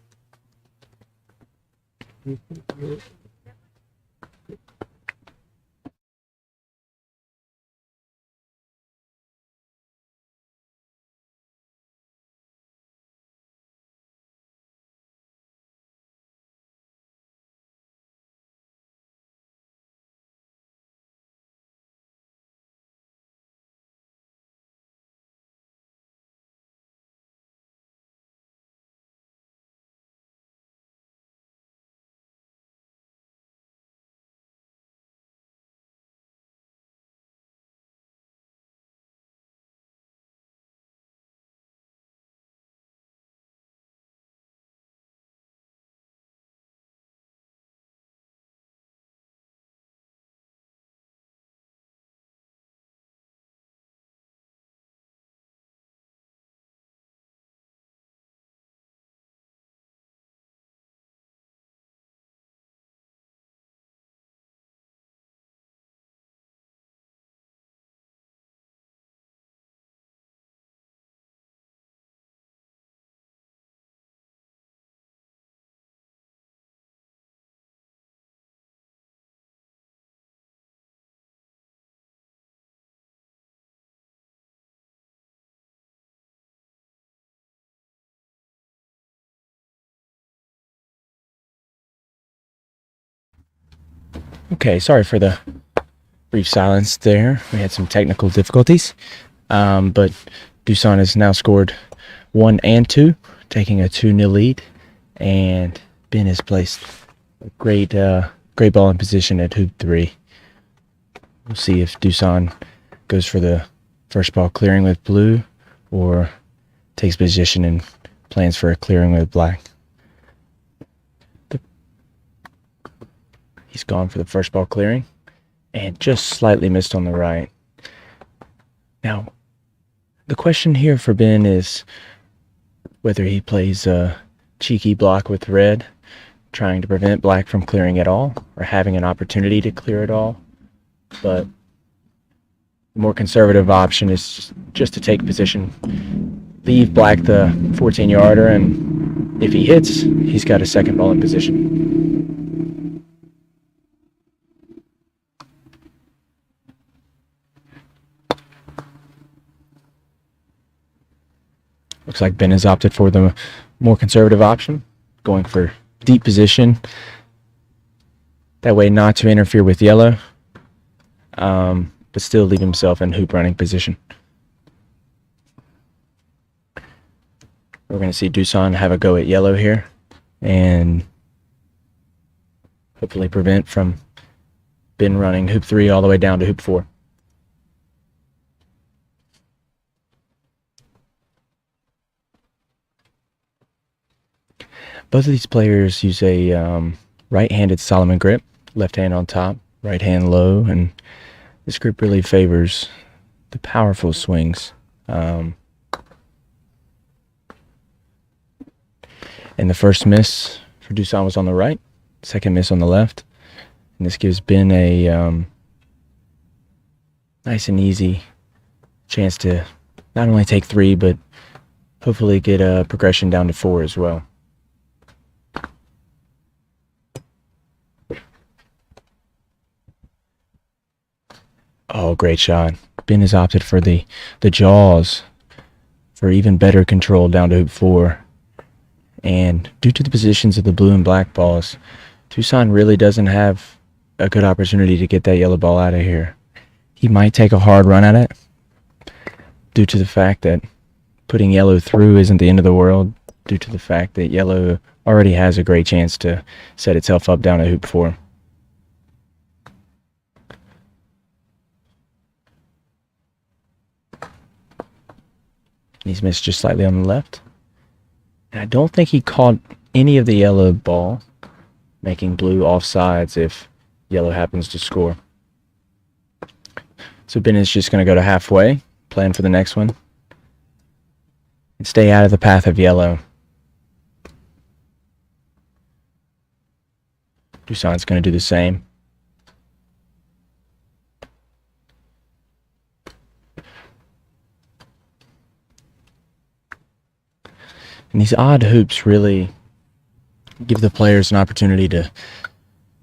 Okay, sorry for the brief silence there. We had some technical difficulties, but Dusan has now scored 1 and 2, taking a 2-0 lead, and Ben has placed a great ball in position at hoop 3. We'll see if Dusan goes for the first ball clearing with blue or takes position and plans for a clearing with black. He's gone for the first ball clearing and just slightly missed on the right. Now, the question here for Ben is whether he plays a cheeky block with red, trying to prevent black from clearing at all, or having an opportunity to clear it all. But the more conservative option is just to take position, leave black the 14-yarder, and if he hits, he's got a second ball in position. Looks like Ben has opted for the more conservative option, going for deep position. That way not to interfere with yellow, but still leave himself in hoop running position. We're going to see Dusan have a go at yellow here and hopefully prevent from Ben running hoop 3 all the way down to hoop 4. Both of these players use a right-handed Solomon grip, left hand on top, right hand low, and this grip really favors the powerful swings. And the first miss for Dusan was on the right, second miss on the left, and this gives Ben a nice and easy chance to not only take 3, but hopefully get a progression down to 4 as well. Oh, great shot. Ben has opted for the jaws for even better control down to hoop 4. And due to the positions of the blue and black balls, Dusan really doesn't have a good opportunity to get that yellow ball out of here. He might take a hard run at it due to the fact that putting yellow through isn't the end of the world, due to the fact that yellow already has a great chance to set itself up down at hoop 4. He's missed just slightly on the left. And I don't think he caught any of the yellow ball, making blue offsides if yellow happens to score. So Ben is just going to go to halfway, plan for the next one, and stay out of the path of yellow. Dusan's going to do the same. And these odd hoops really give the players an opportunity to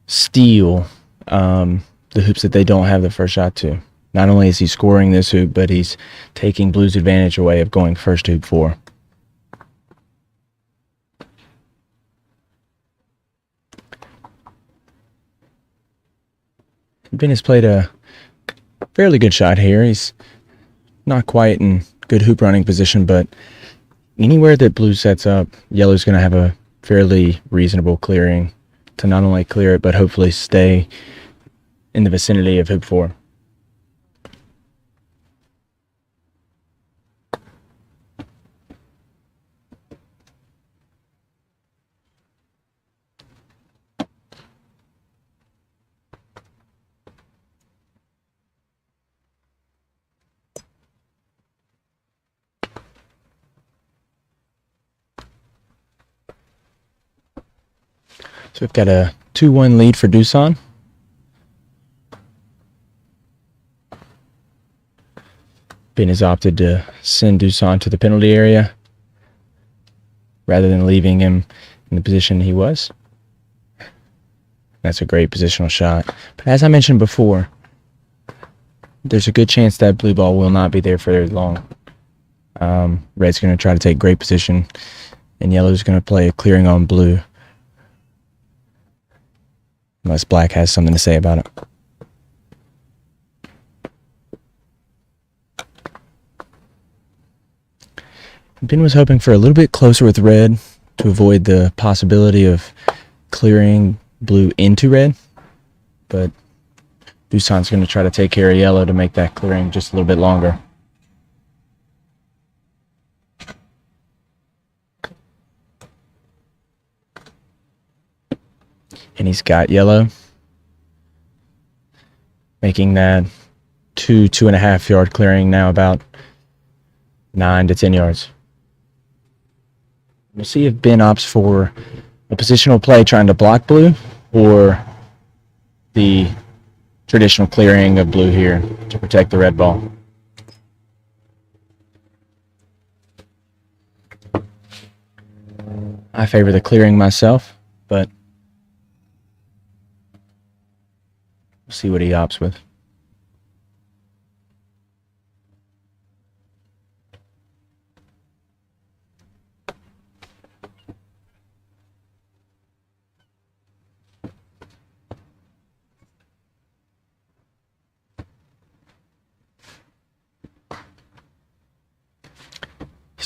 steal the hoops that they don't have the first shot to. Not only is he scoring this hoop, but he's taking blue's advantage away of going first to hoop 4. Ben has played a fairly good shot here. He's not quite in good hoop running position, but anywhere that blue sets up, yellow's going to have a fairly reasonable clearing to not only clear it, but hopefully stay in the vicinity of hoop 4. So we've got a 2-1 lead for Dusan. Ben has opted to send Dusan to the penalty area rather than leaving him in the position he was. That's a great positional shot. But as I mentioned before, there's a good chance that blue ball will not be there for very long. Red's going to try to take great position, and yellow's going to play a clearing on blue. Unless black has something to say about it. Ben was hoping for a little bit closer with red to avoid the possibility of clearing blue into red, but Dusan's going to try to take care of yellow to make that clearing just a little bit longer. And he's got yellow, making that 2.5 yard clearing now about 9 to 10 yards. We'll see if Ben opts for a positional play trying to block blue or the traditional clearing of blue here to protect the red ball. I favor the clearing myself, but we'll see what he opts with.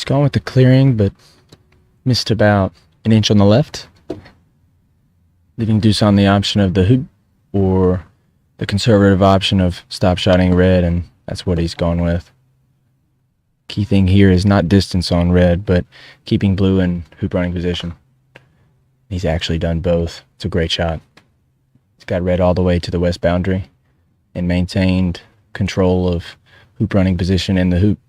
gone with the clearing, but missed about an inch on the left, leaving Dusan the option of the hoop or the conservative option of stop shotting red, and that's what he's gone with. Key thing here is not distance on red, but keeping blue in hoop running position. He's actually done both. It's a great shot. He's got red all the way to the west boundary and maintained control of hoop running position in the hoop.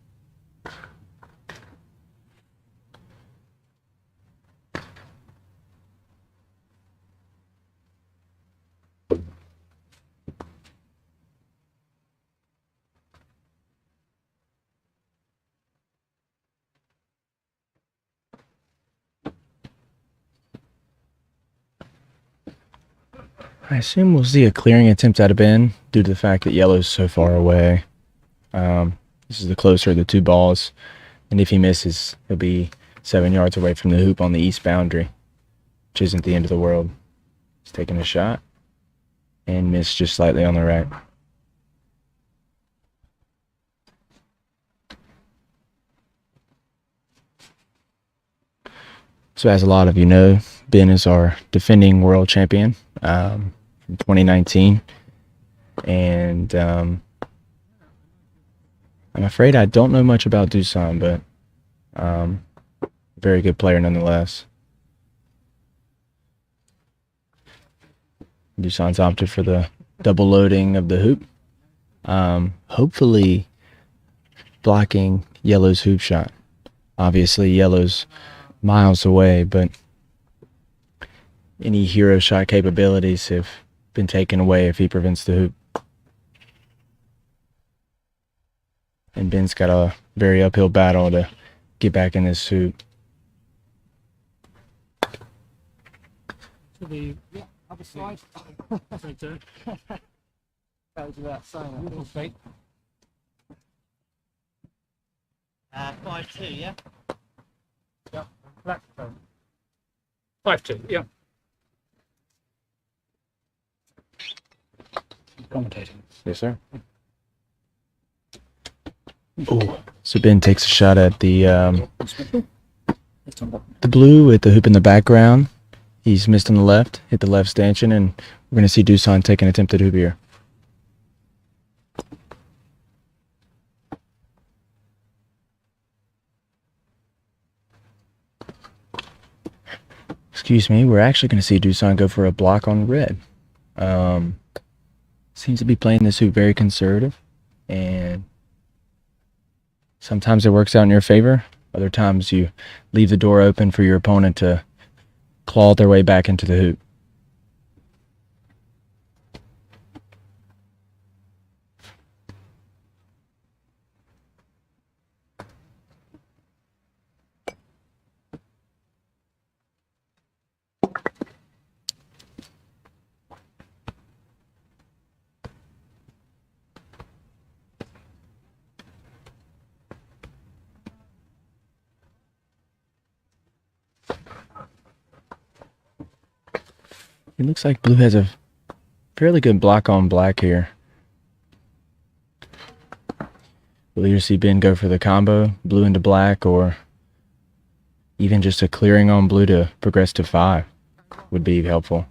I assume we'll see a clearing attempt out of Ben due to the fact that yellow's so far away. This is the closer of the two balls, and if he misses, he'll be 7 yards away from the hoop on the east boundary, which isn't the end of the world. He's taking a shot and missed just slightly on the right. So as a lot of you know, Ben is our defending world champion from 2019. And I'm afraid I don't know much about Dusan, but very good player nonetheless. Dusan's opted for the double loading of the hoop, hopefully blocking yellow's hoop shot. Obviously yellow's miles away, but any hero shot capabilities have been taken away if he prevents the hoop. And Ben's got a very uphill battle to get back in this hoop. To the other side. Sorry, Joe. That was without saying. We'll see. 5-2, yeah? Yeah. Black phone. 5-2, yeah. Commentating. Yes, sir. Oh, so Ben takes a shot at the blue with the hoop in the background. He's missed on the left, hit the left stanchion, and we're going to see Dusan take an attempt at hoop here. Excuse me, we're actually going to see Dusan go for a block on red. Seems to be playing this hoop very conservative, and sometimes it works out in your favor. Other times you leave the door open for your opponent to claw their way back into the hoop. It looks like blue has a fairly good block on black here. We'll either see Ben go for the combo, blue into black, or even just a clearing on blue to progress to 5 would be helpful.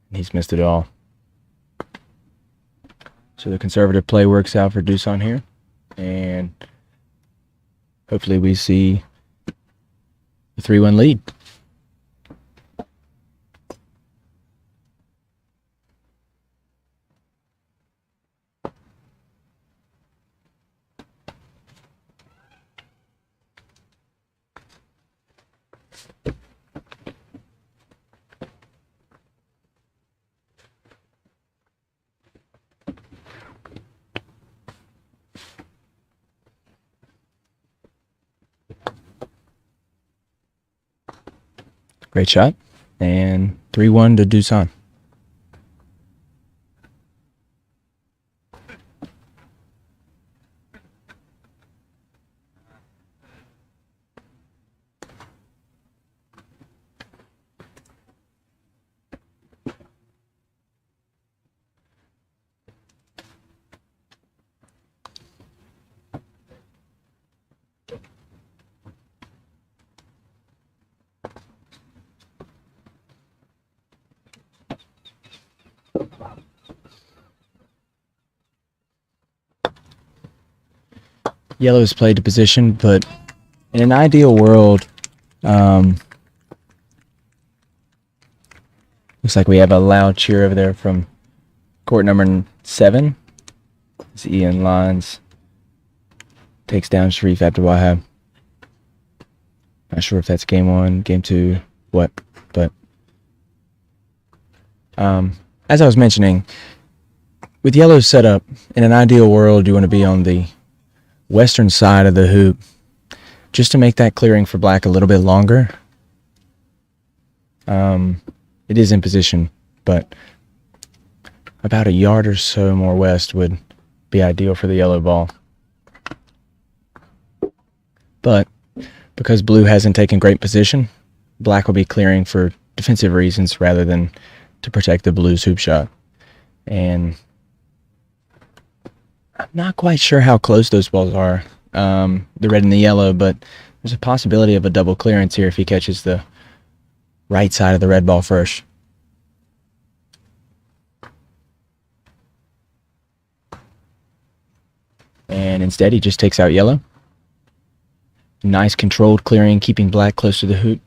And he's missed it all. So the conservative play works out for Dusan here, and hopefully we see the 3-1 lead. Great shot, and 3-1 to Dusan. Yellow is played to position, but in an ideal world, looks like we have a loud cheer over there from court number 7. As Ian Lines takes down Sharif Abdul Wahab. Not sure if that's game 1, game 2, what, but as I was mentioning, with yellow's setup, in an ideal world, you want to be on the western side of the hoop just to make that clearing for black a little bit longer. It is in position, but about a yard or so more west would be ideal for the yellow ball. But because blue hasn't taken great position, black will be clearing for defensive reasons rather than to protect the blue's hoop shot. And I'm not quite sure how close those balls are, the red and the yellow, but there's a possibility of a double clearance here if he catches the right side of the red ball first. And instead he just takes out yellow. Nice controlled clearing, keeping black close to the hoop.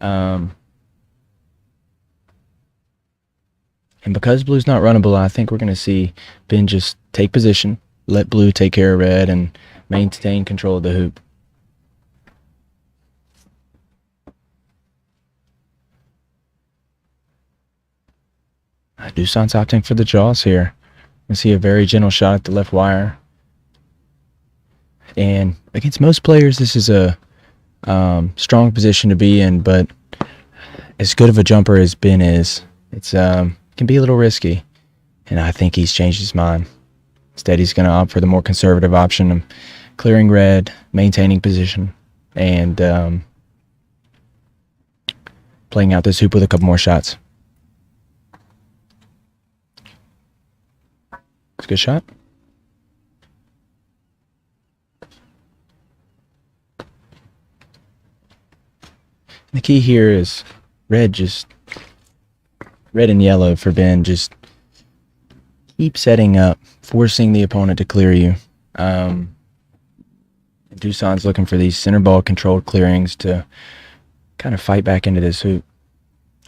And because blue's not runnable, I think we're going to see Ben just take position, let blue take care of red, and maintain control of the hoop. Dusan's opting for the jaws here. You see a very gentle shot at the left wire. And against most players, this is a strong position to be in, but as good of a jumper as Ben is, it's can be a little risky. And I think he's changed his mind. Instead, he's going to opt for the more conservative option of clearing red, maintaining position, and playing out this hoop with a couple more shots. It's a good shot. The key here is red and yellow for Ben. Just keep setting up, forcing the opponent to clear you. Dusan's looking for these center ball controlled clearings to kind of fight back into this hoop.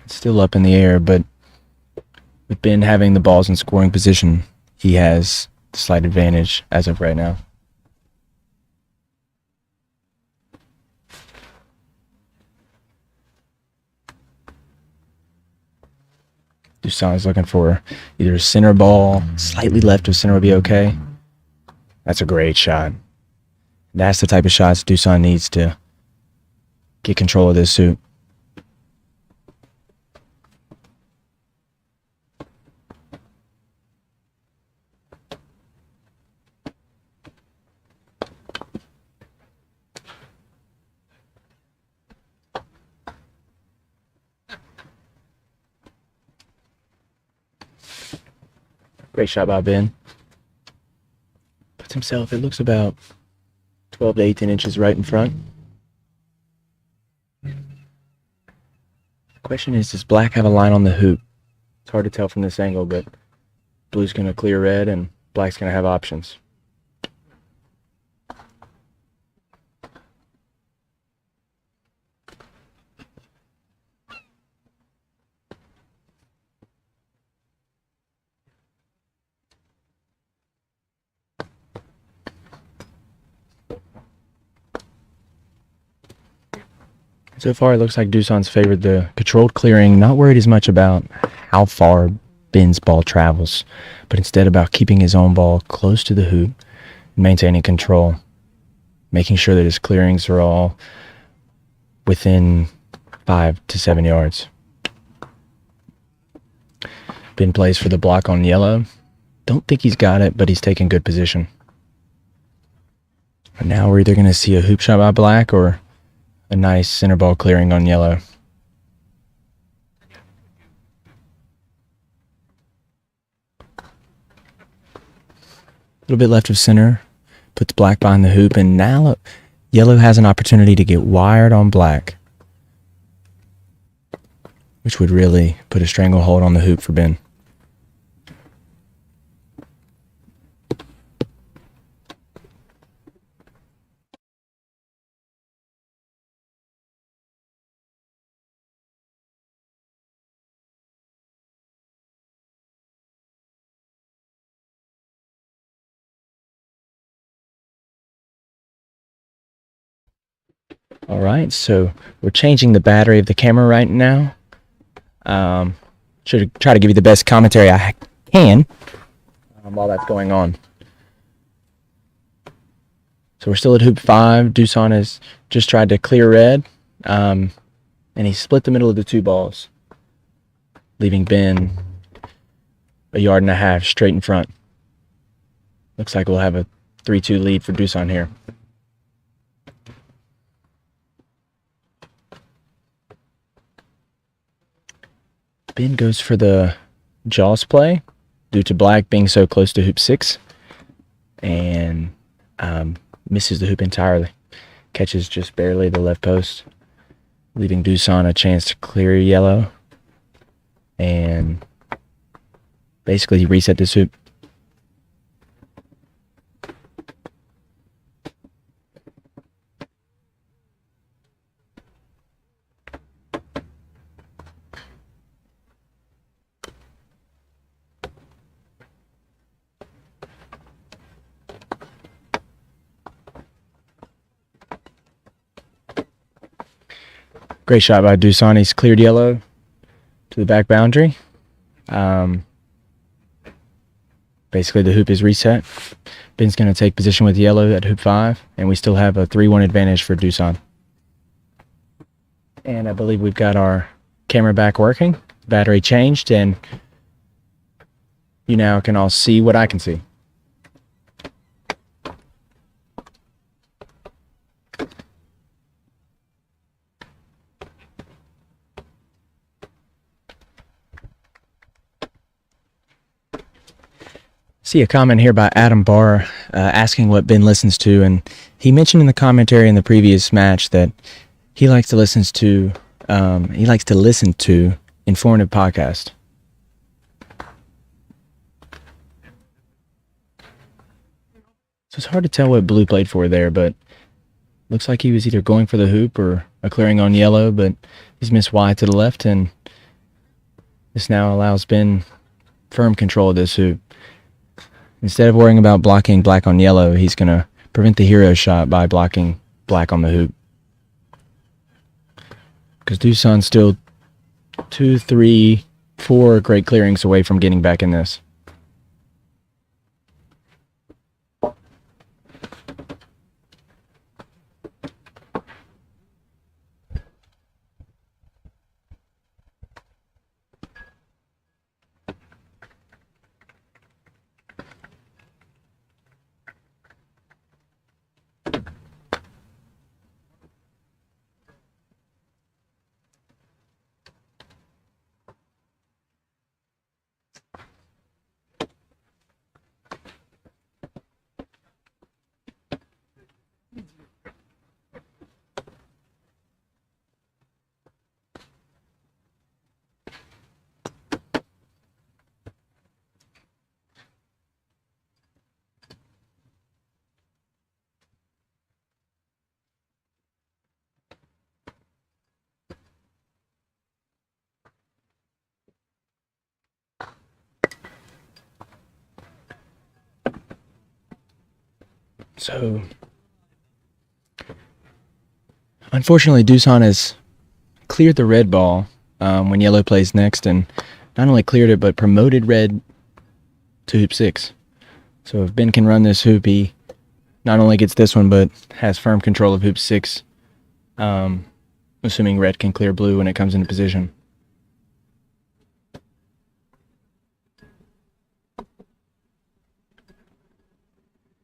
It's still up in the air, but with Ben having the balls in scoring position, he has the slight advantage as of right now. Dusan is looking for either a center ball, slightly left of center would be okay. That's a great shot. That's the type of shots Dusan needs to get control of this hoop. Great shot by Ben. Puts himself, it looks about 12 to 18 inches right in front. The question is, does black have a line on the hoop? It's hard to tell from this angle, but blue's going to clear red and black's going to have options. So far, it looks like Dusan's favored the controlled clearing, not worried as much about how far Ben's ball travels, but instead about keeping his own ball close to the hoop, maintaining control, making sure that his clearings are all within 5 to 7 yards. Ben plays for the block on yellow. Don't think he's got it, but he's taking good position. And now we're either going to see a hoop shot by black or a nice center ball clearing on yellow. A little bit left of center. Puts black behind the hoop, and now yellow has an opportunity to get wired on black, which would really put a stranglehold on the hoop for Ben. All right, so we're changing the battery of the camera right now. Should try to give you the best commentary I can while that's going on. So we're still at hoop 5. Dusan has just tried to clear red, and he split the middle of the 2 balls, leaving Ben a yard and a half straight in front. Looks like we'll have a 3-2 lead for Dusan here. Ben goes for the jaws play due to black being so close to hoop 6, and misses the hoop entirely. Catches just barely the left post, leaving Dusan a chance to clear yellow and basically reset this hoop. Great shot by Dusan. He's cleared yellow to the back boundary. Basically, the hoop is reset. Ben's going to take position with yellow at hoop 5, and we still have a 3-1 advantage for Dusan. And I believe we've got our camera back working. Battery changed, and you now can all see what I can see. See a comment here by Adam Barr asking what Ben listens to, and he mentioned in the commentary in the previous match that he likes to listen to informative podcasts. So it's hard to tell what Blue played for there, but looks like he was either going for the hoop or a clearing on yellow, but he's missed wide to the left, and this now allows Ben firm control of this hoop. Instead of worrying about blocking black on yellow, he's going to prevent the hero shot by blocking black on the hoop. Because Dusan's still 2, 3, 4 great clearings away from getting back in this. So, unfortunately, Dusan has cleared the red ball when yellow plays next, and not only cleared it, but promoted red to hoop 6. So if Ben can run this hoop, he not only gets this one, but has firm control of hoop 6, assuming red can clear blue when it comes into position.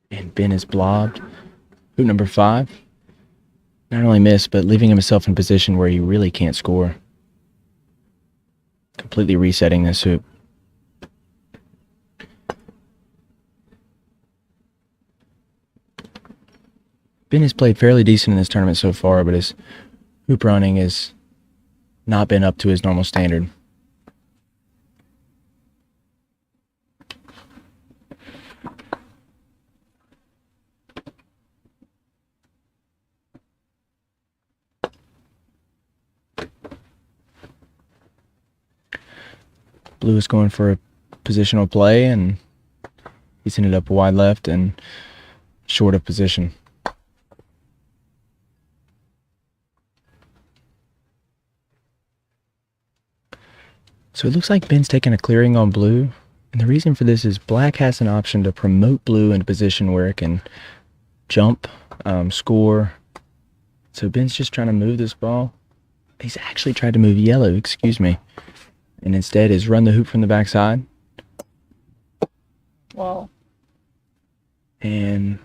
And Ben is blobbed. Hoop number 5. Not only missed, but leaving himself in position where he really can't score. Completely resetting this hoop. Ben has played fairly decent in this tournament so far, but his hoop running has not been up to his normal standard. Blue is going for a positional play, and he's ended up wide left and short of position. So it looks like Ben's taking a clearing on blue. And the reason for this is black has an option to promote blue into position where it can jump, score. So Ben's just trying to move this ball. He's actually tried to move yellow, excuse me. And instead is run the hoop from the backside. Wow. And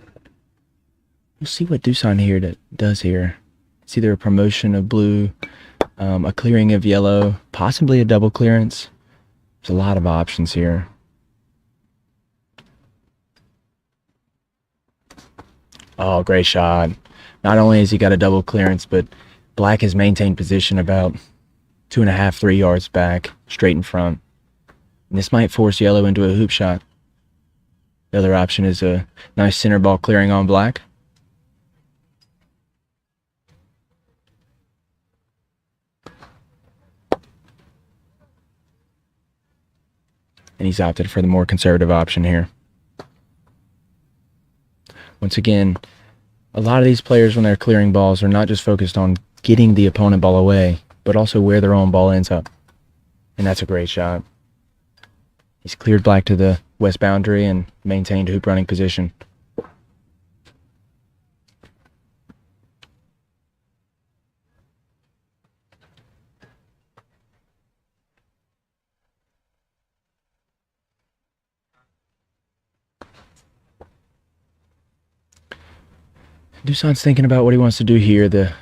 we'll see what Dusan here does here. It's either a promotion of blue, a clearing of yellow, possibly a double clearance. There's a lot of options here. Oh, great shot. Not only has he got a double clearance, but black has maintained position about 2.5, 3 yards back, straight in front. And this might force yellow into a hoop shot. The other option is a nice center ball clearing on black. And he's opted for the more conservative option here. Once again, a lot of these players, when they're clearing balls, are not just focused on getting the opponent ball away, but also where their own ball ends up. And that's a great shot. He's cleared black to the west boundary and maintained hoop running position. Dusan's thinking about what he wants to do here. The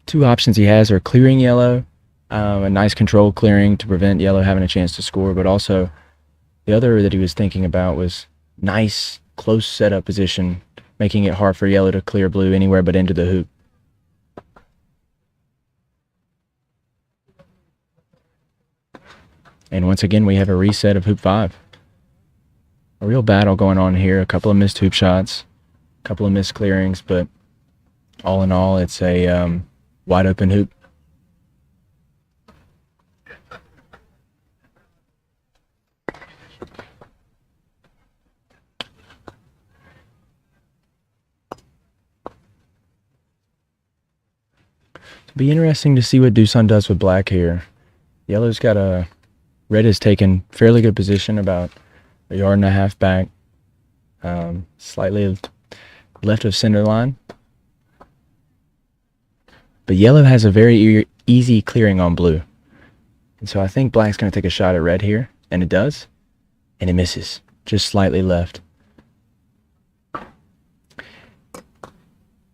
two options he has are clearing yellow, a nice controlled clearing to prevent yellow having a chance to score, but also the other that he was thinking about was nice close setup position, making it hard for yellow to clear blue anywhere but into the hoop. And once again, we have a reset of hoop 5. A real battle going on here. A couple of missed hoop shots, a couple of missed clearings, but all in all, it's a wide open hoop. It'll be interesting to see what Dusan does with black here. Yellow's got a... Red has taken fairly good position, about 1.5 yards back, slightly left of center line. But yellow has a very easy clearing on blue. And so I think black's going to take a shot at red here, and it does, and it misses, just slightly left.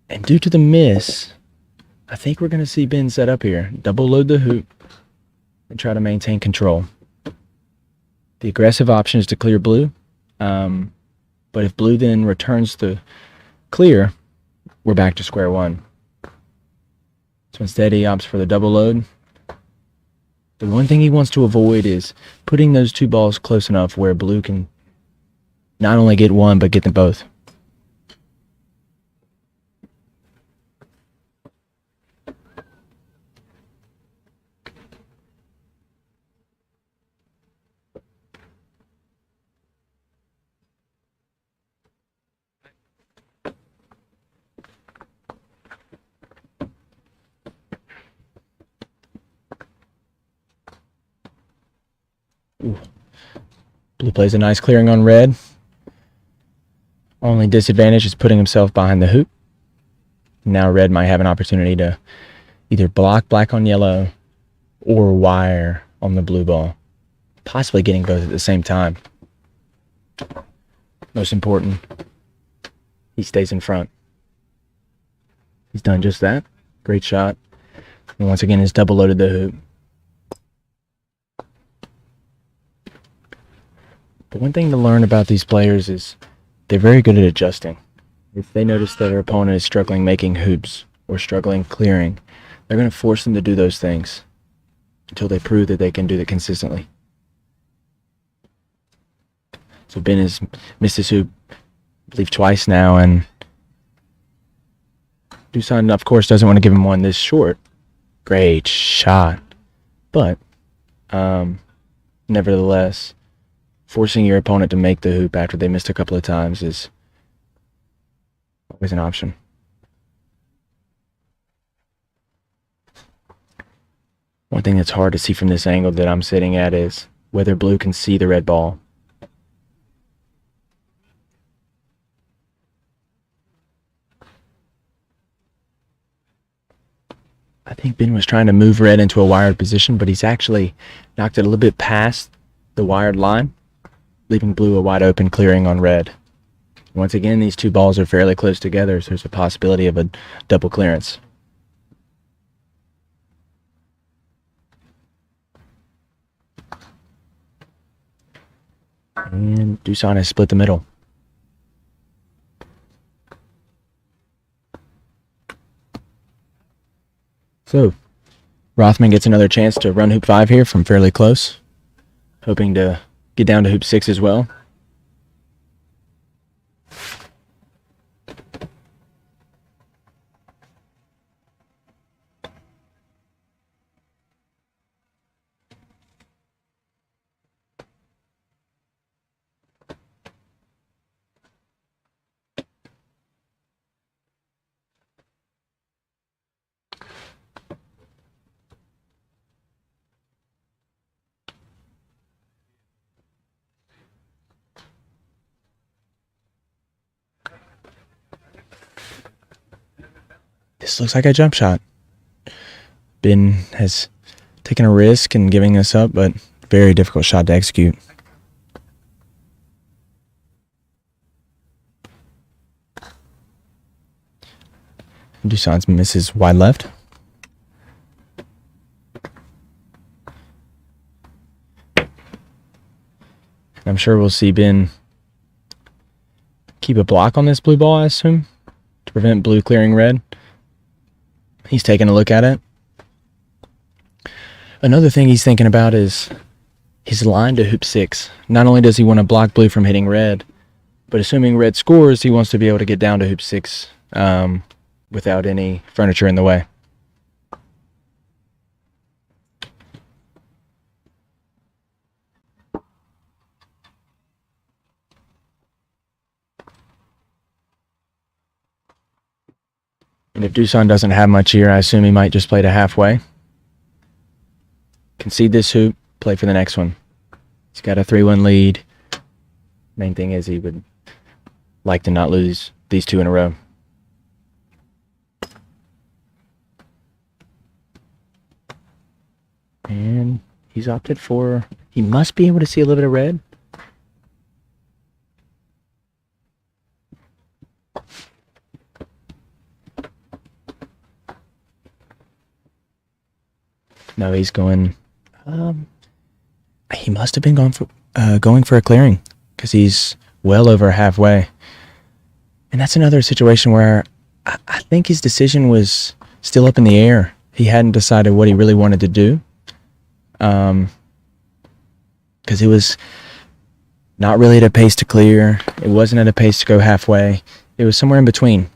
And due to the miss, I think we're going to see Ben set up here, double load the hoop, and try to maintain control. The aggressive option is to clear blue, but if blue then returns the clear, we're back to square one. So instead he opts for the double load. The one thing he wants to avoid is putting those two balls close enough where blue can not only get one, but get them both. Ooh. Blue plays a nice clearing on red. Only disadvantage is putting himself behind the hoop. Now red might have an opportunity to either block black on yellow or wire on the blue ball. Possibly getting both at the same time. Most important, he stays in front. He's done just that. Great shot. And once again, he's double loaded the hoop. But one thing to learn about these players is they're very good at adjusting. If they notice that their opponent is struggling making hoops or struggling clearing, they're going to force them to do those things until they prove that they can do it consistently. So Ben has missed his hoop, I believe, twice now, and Dusan, of course, doesn't want to give him one this short. Great shot. But, nevertheless, forcing your opponent to make the hoop after they missed a couple of times is always an option. One thing that's hard to see from this angle that I'm sitting at is whether blue can see the red ball. I think Ben was trying to move red into a wired position, but he's actually knocked it a little bit past the wired line, leaving blue a wide open clearing on red. Once again, these two balls are fairly close together, so there's a possibility of a double clearance. And Dusan has split the middle. So, Rothman gets another chance to run hoop 5 here from fairly close, hoping to get down to hoop 6 as well. This looks like a jump shot. Ben has taken a risk in giving this up, but very difficult shot to execute. Dusan's misses wide left. I'm sure we'll see Ben keep a block on this blue ball, I assume, to prevent blue clearing red. He's taking a look at it. Another thing he's thinking about is his line to hoop 6. Not only does he want to block blue from hitting red, but assuming red scores, he wants to be able to get down to hoop 6 without any furniture in the way. And if Dusan doesn't have much here, I assume he might just play to halfway. Concede this hoop, play for the next one. He's got a 3-1 lead. Main thing is he would like to not lose these 2 in a row. And he's opted for, he must be able to see a little bit of red. No, he's going. He must have been going for a clearing because he's well over halfway. And that's another situation where I think his decision was still up in the air. He hadn't decided what he really wanted to do. Because it was not really at a pace to clear. It wasn't at a pace to go halfway. It was somewhere in between.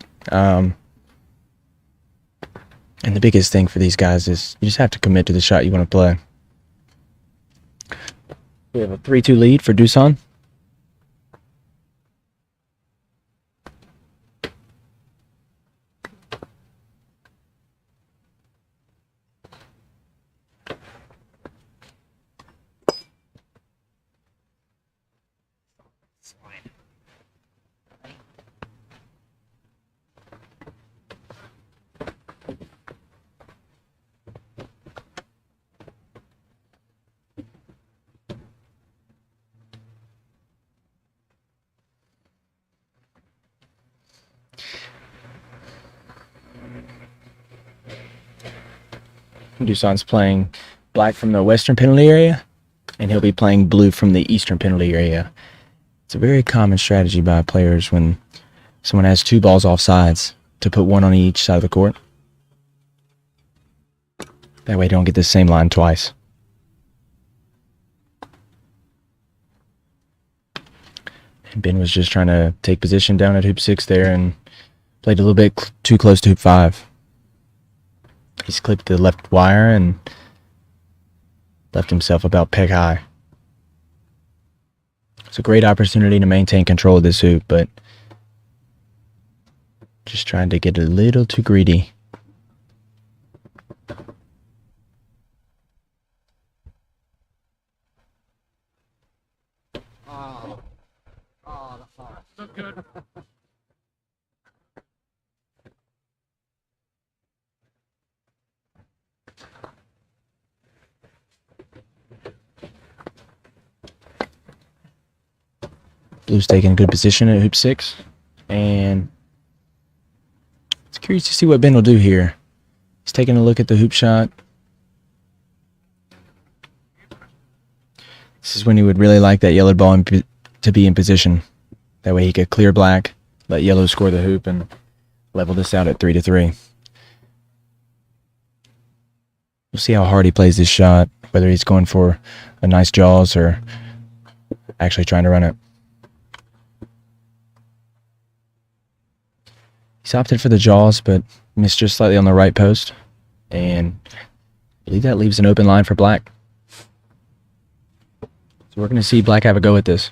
And the biggest thing for these guys is you just have to commit to the shot you want to play. We have a 3-2 lead for Dusan. Dusan's playing black from the western penalty area, and he'll be playing blue from the eastern penalty area. It's a very common strategy by players when someone has 2 balls off sides to put 1 on each side of the court. That way you don't get the same line twice. And Ben was just trying to take position down at hoop 6 there and played a little bit too close to hoop 5. He's clipped the left wire and left himself about peg high. It's a great opportunity to maintain control of this hoop, but just trying to get a little too greedy. good. Blue's taking a good position at hoop 6. And it's curious to see what Ben will do here. He's taking a look at the hoop shot. This is when he would really like that yellow ball to be in position. That way he could clear black, let yellow score the hoop, and level this out at 3-3. We'll see how hard he plays this shot, whether he's going for a nice jaws or actually trying to run it. He's opted for the jaws, but missed just slightly on the right post. And I believe that leaves an open line for black. So we're going to see black have a go at this.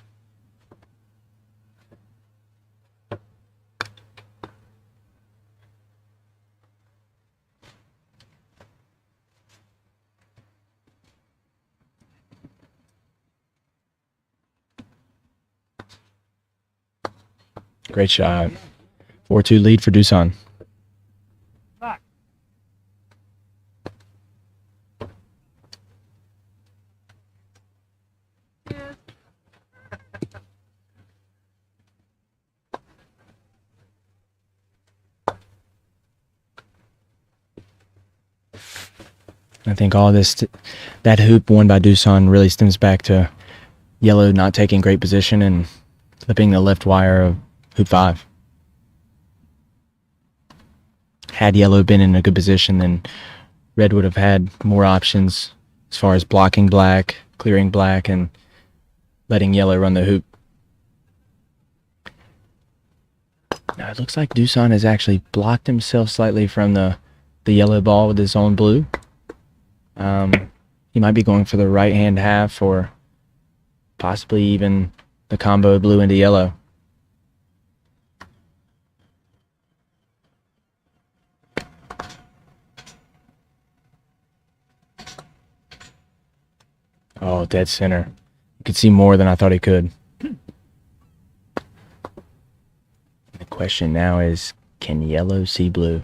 Great shot. 4-2 lead for Dusan. Back. I think all this, that hoop won by Dusan really stems back to yellow not taking great position and clipping the left wire of hoop 5. Had yellow been in a good position, then red would have had more options as far as blocking black, clearing black, and letting yellow run the hoop. Now it looks like Dusan has actually blocked himself slightly from the yellow ball with his own blue. He might be going for the right hand half or possibly even the combo blue into yellow. Oh, dead center. You could see more than I thought he could. The question now is, can yellow see blue?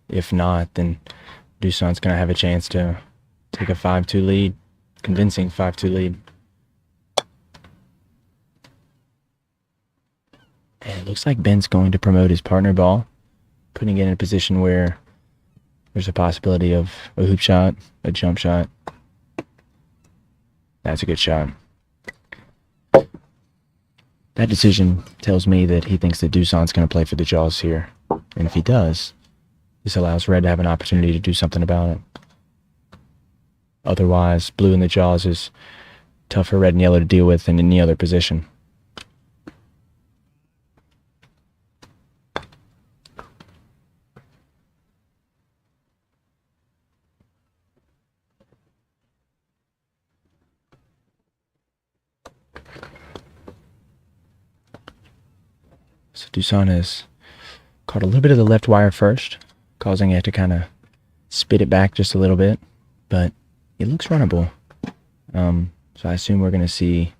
If not, then Dusan's going to have a chance to take a 5-2 lead, convincing 5-2 lead. And it looks like Ben's going to promote his partner ball, putting it in a position where there's a possibility of a hoop shot, a jump shot. That's a good shot. That decision tells me that he thinks that Dusan's going to play for the jaws here. And if he does, this allows red to have an opportunity to do something about it. Otherwise, blue in the jaws is tough for red and yellow to deal with in any other position. So Dusan has caught a little bit of the left wire first, causing it to kind of spit it back just a little bit, but it looks runnable. So I assume we're going to see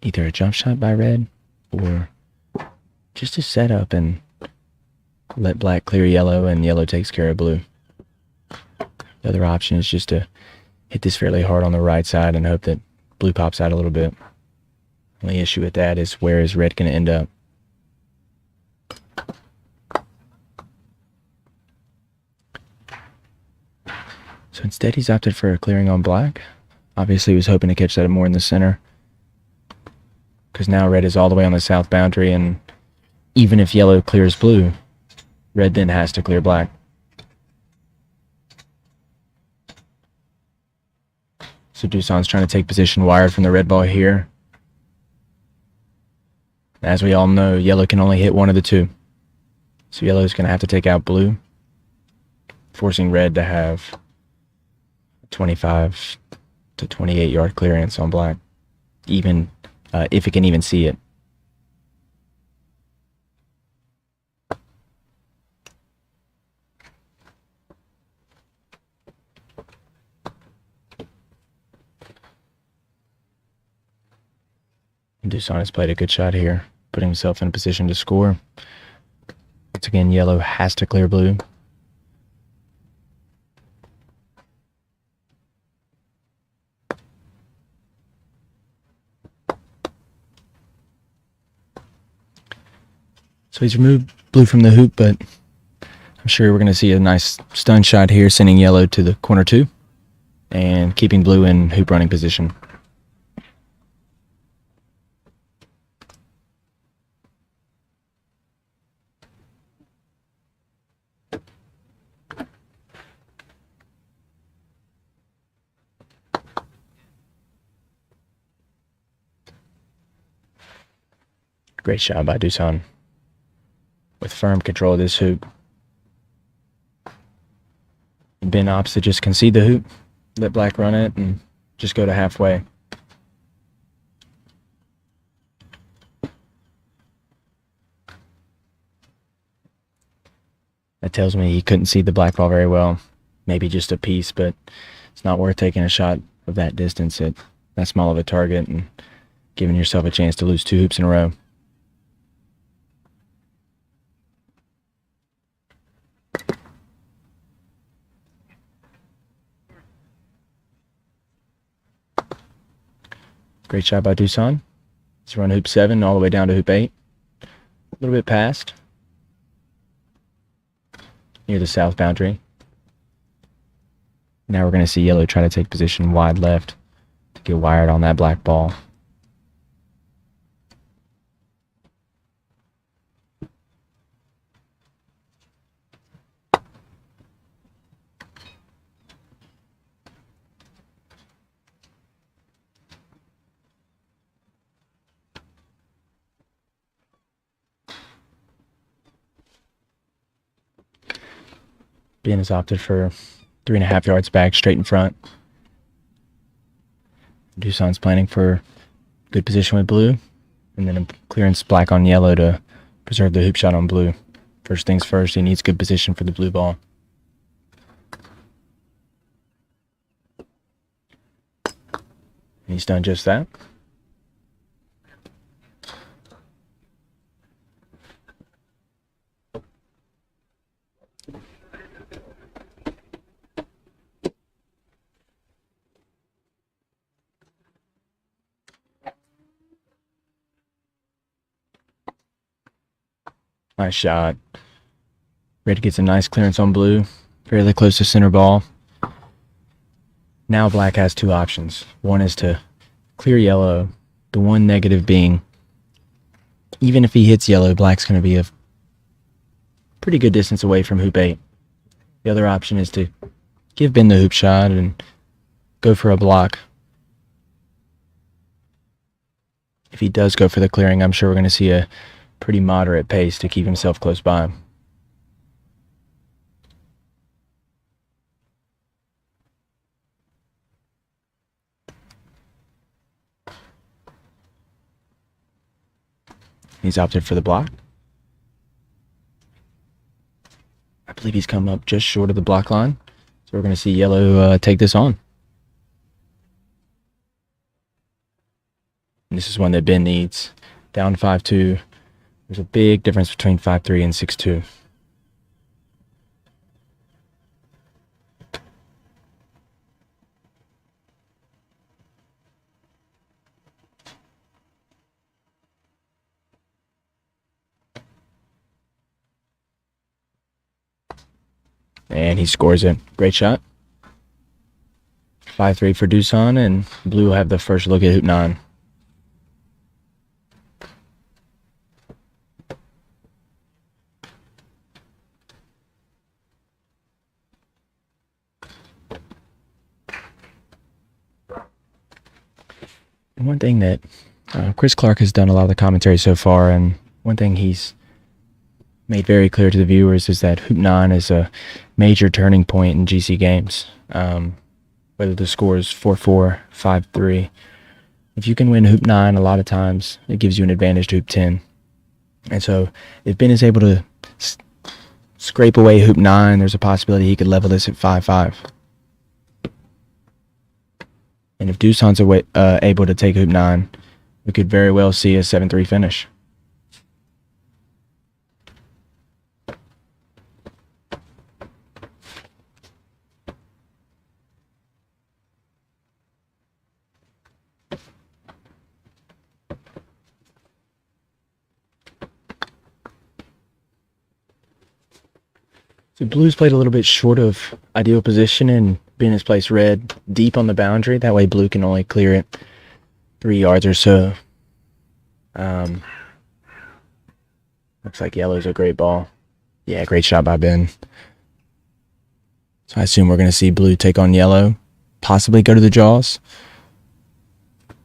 either a jump shot by red or just a setup and let black clear yellow and yellow takes care of blue. The other option is just to hit this fairly hard on the right side and hope that blue pops out a little bit. Only issue with that is where is red going to end up? So instead he's opted for a clearing on black. Obviously he was hoping to catch that more in the center, because now red is all the way on the south boundary, and even if yellow clears blue, red then has to clear black. So Dusan's trying to take position wired from the red ball here. As we all know, yellow can only hit one of the two. So yellow's going to have to take out blue, forcing red to have 25 to 28 yard clearance on black, even if it can even see it. Dusan has played a good shot here, putting himself in a position to score. Once again, yellow has to clear blue. So he's removed blue from the hoop, but I'm sure we're going to see a nice stun shot here, sending yellow to the corner 2 and keeping blue in hoop running position. Great shot by Dusan with firm control of this hoop. Ben opts to just concede the hoop, let black run it, and just go to halfway. That tells me he couldn't see the black ball very well. Maybe just a piece, but it's not worth taking a shot of that distance at that small of a target and giving yourself a chance to lose 2 hoops in a row. Great shot by Dusan. He's run hoop 7 all the way down to hoop 8. A little bit past. Near the south boundary. Now we're going to see yellow try to take position wide left to get wired on that black ball. Ben has opted for 3.5 yards back, straight in front. Dusan's planning for good position with blue, and then a clearance black on yellow to preserve the hoop shot on blue. First things first, he needs good position for the blue ball. And he's done just that. Nice shot. Red gets a nice clearance on blue. Fairly close to center ball. Now black has 2 options. One is to clear yellow. The one negative being, even if he hits yellow, black's going to be a pretty good distance away from hoop 8. The other option is to give Ben the hoop shot and go for a block. If he does go for the clearing, I'm sure we're going to see a pretty moderate pace to keep himself close by. He's opted for the block. I believe he's come up just short of the block line. So we're going to see yellow take this on. And this is one that Ben needs. Down 5-2. There's a big difference between 5-3 and 6-2. And he scores it. Great shot. 5-3 for Dusan, and blue will have the first look at hoop 9. One thing that Chris Clark has done a lot of the commentary so far, and one thing he's made very clear to the viewers is that hoop 9 is a major turning point in GC games. Whether the score is 4-4, 5-3. If you can win hoop 9, a lot of times it gives you an advantage to hoop 10. And so if Ben is able to scrape away hoop 9, there's a possibility he could level this at 5-5. And if Dusan's able to take hoop 9, we could very well see a 7-3 finish. So blue's played a little bit short of ideal position and Ben has placed red deep on the boundary. That way blue can only clear it 3 yards or so. Looks like yellow's a great ball. Yeah, great shot by Ben. So I assume we're going to see blue take on yellow, possibly go to the jaws.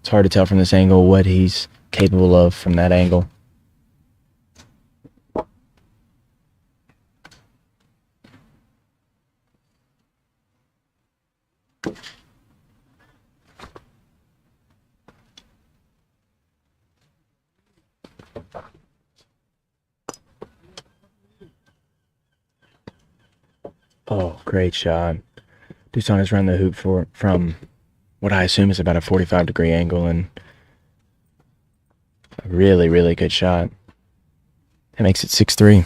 It's hard to tell from this angle what he's capable of from that angle. Oh, great shot. Dusan has run the hoop from what I assume is about a 45-degree angle, and a really, really good shot. That makes it 6-3.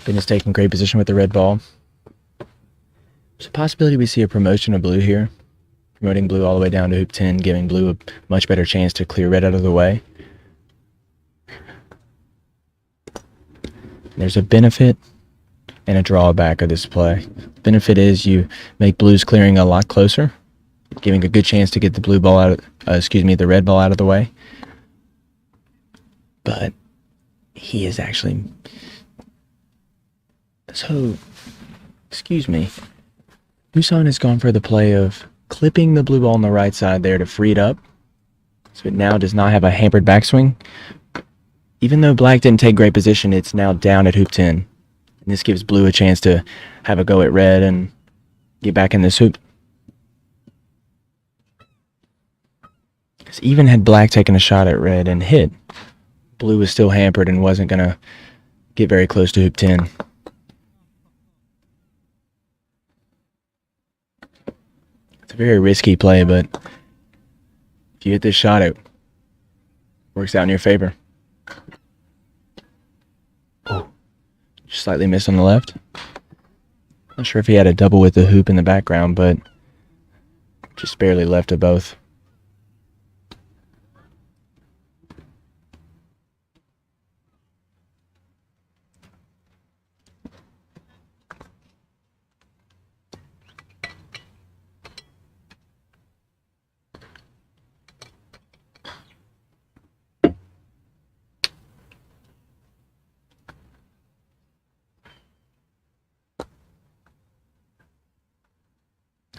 Ben is taking great position with the red ball. There's a possibility we see a promotion of blue here. Promoting blue all the way down to hoop 10, giving blue a much better chance to clear red out of the way. There's a benefit and a drawback of this play. Benefit is you make blue's clearing a lot closer, giving a good chance to get the blue ball out of, the red ball out of the way. But he is actually... So, Dusan has gone for the play of clipping the blue ball on the right side there to free it up. So it now does not have a hampered backswing. Even though black didn't take great position, it's now down at hoop 10. And this gives blue a chance to have a go at red and get back in this hoop. Because even had black taken a shot at red and hit, blue was still hampered and wasn't going to get very close to hoop 10. It's a very risky play, but if you hit this shot, it works out in your favor. Oh, just slightly missed on the left. Not sure if he had a double with the hoop in the background, but just barely left of both.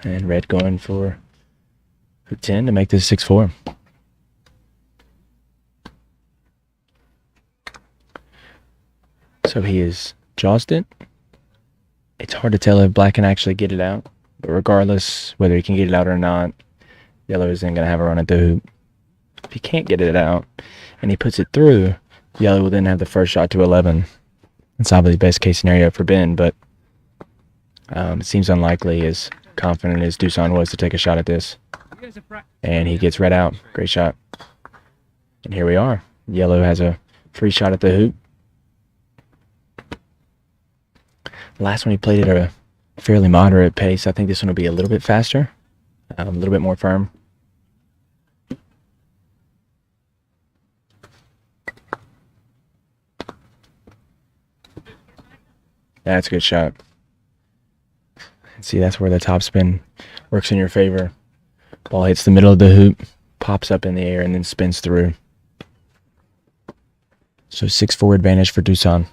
And red going for hoop 10 to make this 6-4. So he is jawsed it. It's hard to tell if black can actually get it out. But regardless, whether he can get it out or not, yellow is then going to have a run at the hoop. If he can't get it out and he puts it through, yellow will then have the first shot to 11. That's obviously the best case scenario for Ben, but it seems unlikely as confident as Dusan was to take a shot at this. And he gets red out. Great shot. And here we are. Yellow has a free shot at the hoop. Last one he played at a fairly moderate pace. I think this one will be a little bit faster, a little bit more firm. That's a good shot. See, that's where the topspin works in your favor. Ball hits the middle of the hoop, pops up in the air, and then spins through. So 6-4 advantage for Dusan.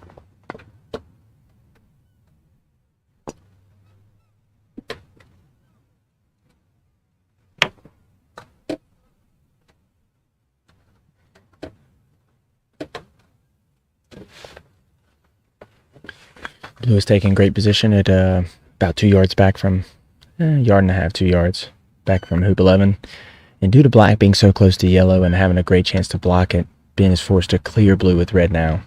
Blue is taking great position at about 2 yards back from, yard and a half, 2 yards back from hoop 11. And due to black being so close to yellow and having a great chance to block it, Ben is forced to clear blue with red now.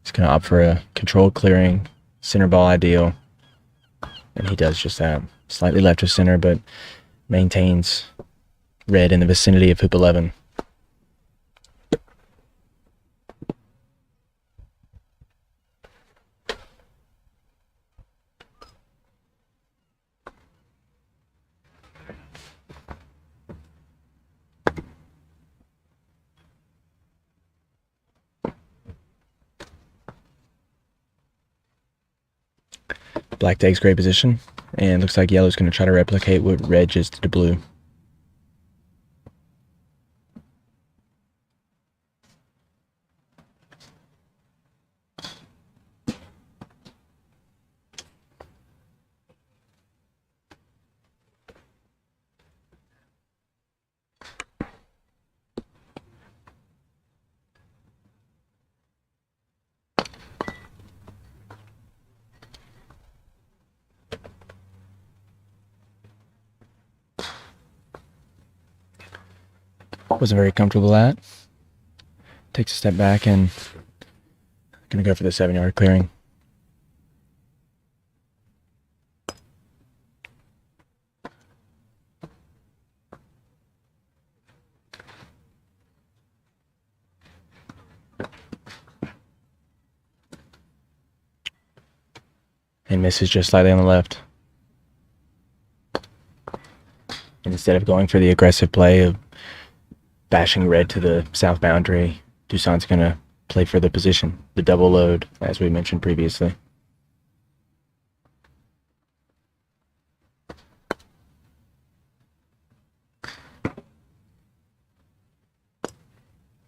He's going to opt for a controlled clearing, center ball ideal. And he does just that. Slightly left of center, but maintains red in the vicinity of hoop 11. Black takes great position, and looks like yellow's going to try to replicate what red just did to blue. Wasn't very comfortable at. Takes a step back and gonna go for the 7-yard clearing. And misses just slightly on the left. And instead of going for the aggressive play of bashing red to the south boundary, Dusan's going to play for the position, the double load, as we mentioned previously.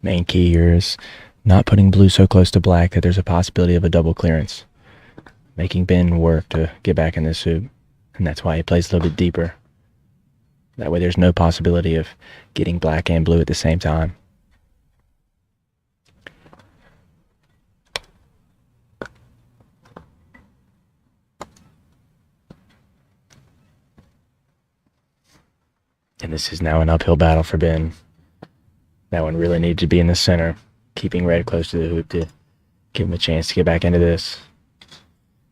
Main key here is not putting blue so close to black that there's a possibility of a double clearance, making Ben work to get back in this hoop, and that's why he plays a little bit deeper. That way there's no possibility of getting black and blue at the same time. And this is now an uphill battle for Ben. That one really needed to be in the center, keeping red close to the hoop to give him a chance to get back into this.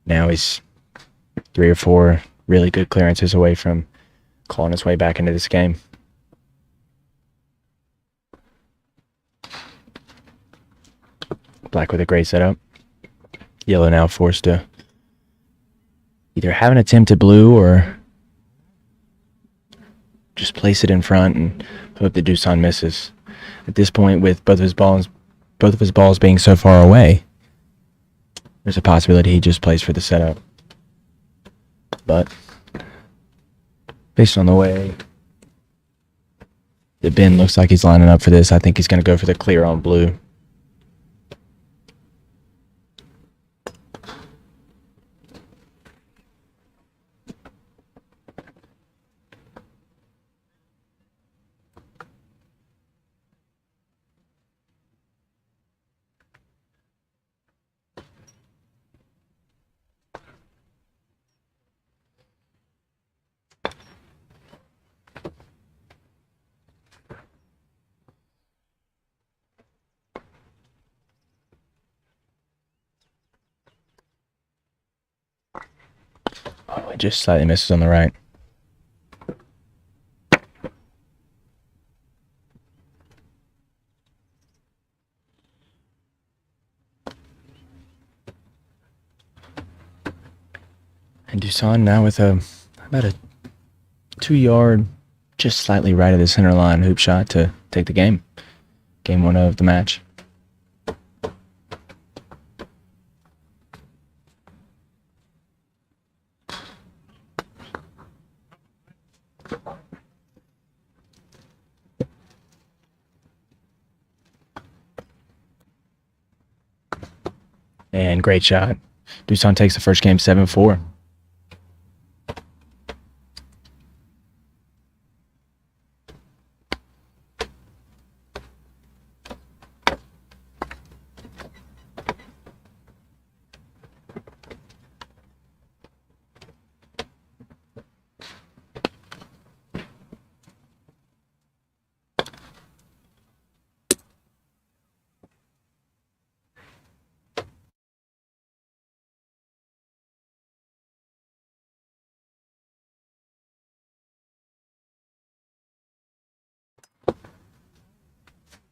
Now he's 3 or 4 really good clearances away from clawing his way back into this game. Black with a great setup. Yellow now forced to either have an attempt at blue or just place it in front and hope that Dusan misses. At this point, with both of his balls being so far away, there's a possibility he just plays for the setup. But based on the way that Ben looks like he's lining up for this, I think he's going to go for the clear on blue. Oh, it just slightly misses on the right. And Dusan now with about a 2-yard, just slightly right of the center line hoop shot to take the game. Game 1 of the match. And great shot. Dusan takes the first game 7-4.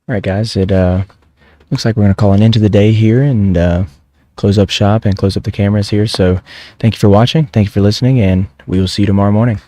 All right, guys. It looks like we're going to call an end to the day here and close up shop and close up the cameras here. So thank you for watching. Thank you for listening, and we will see you tomorrow morning.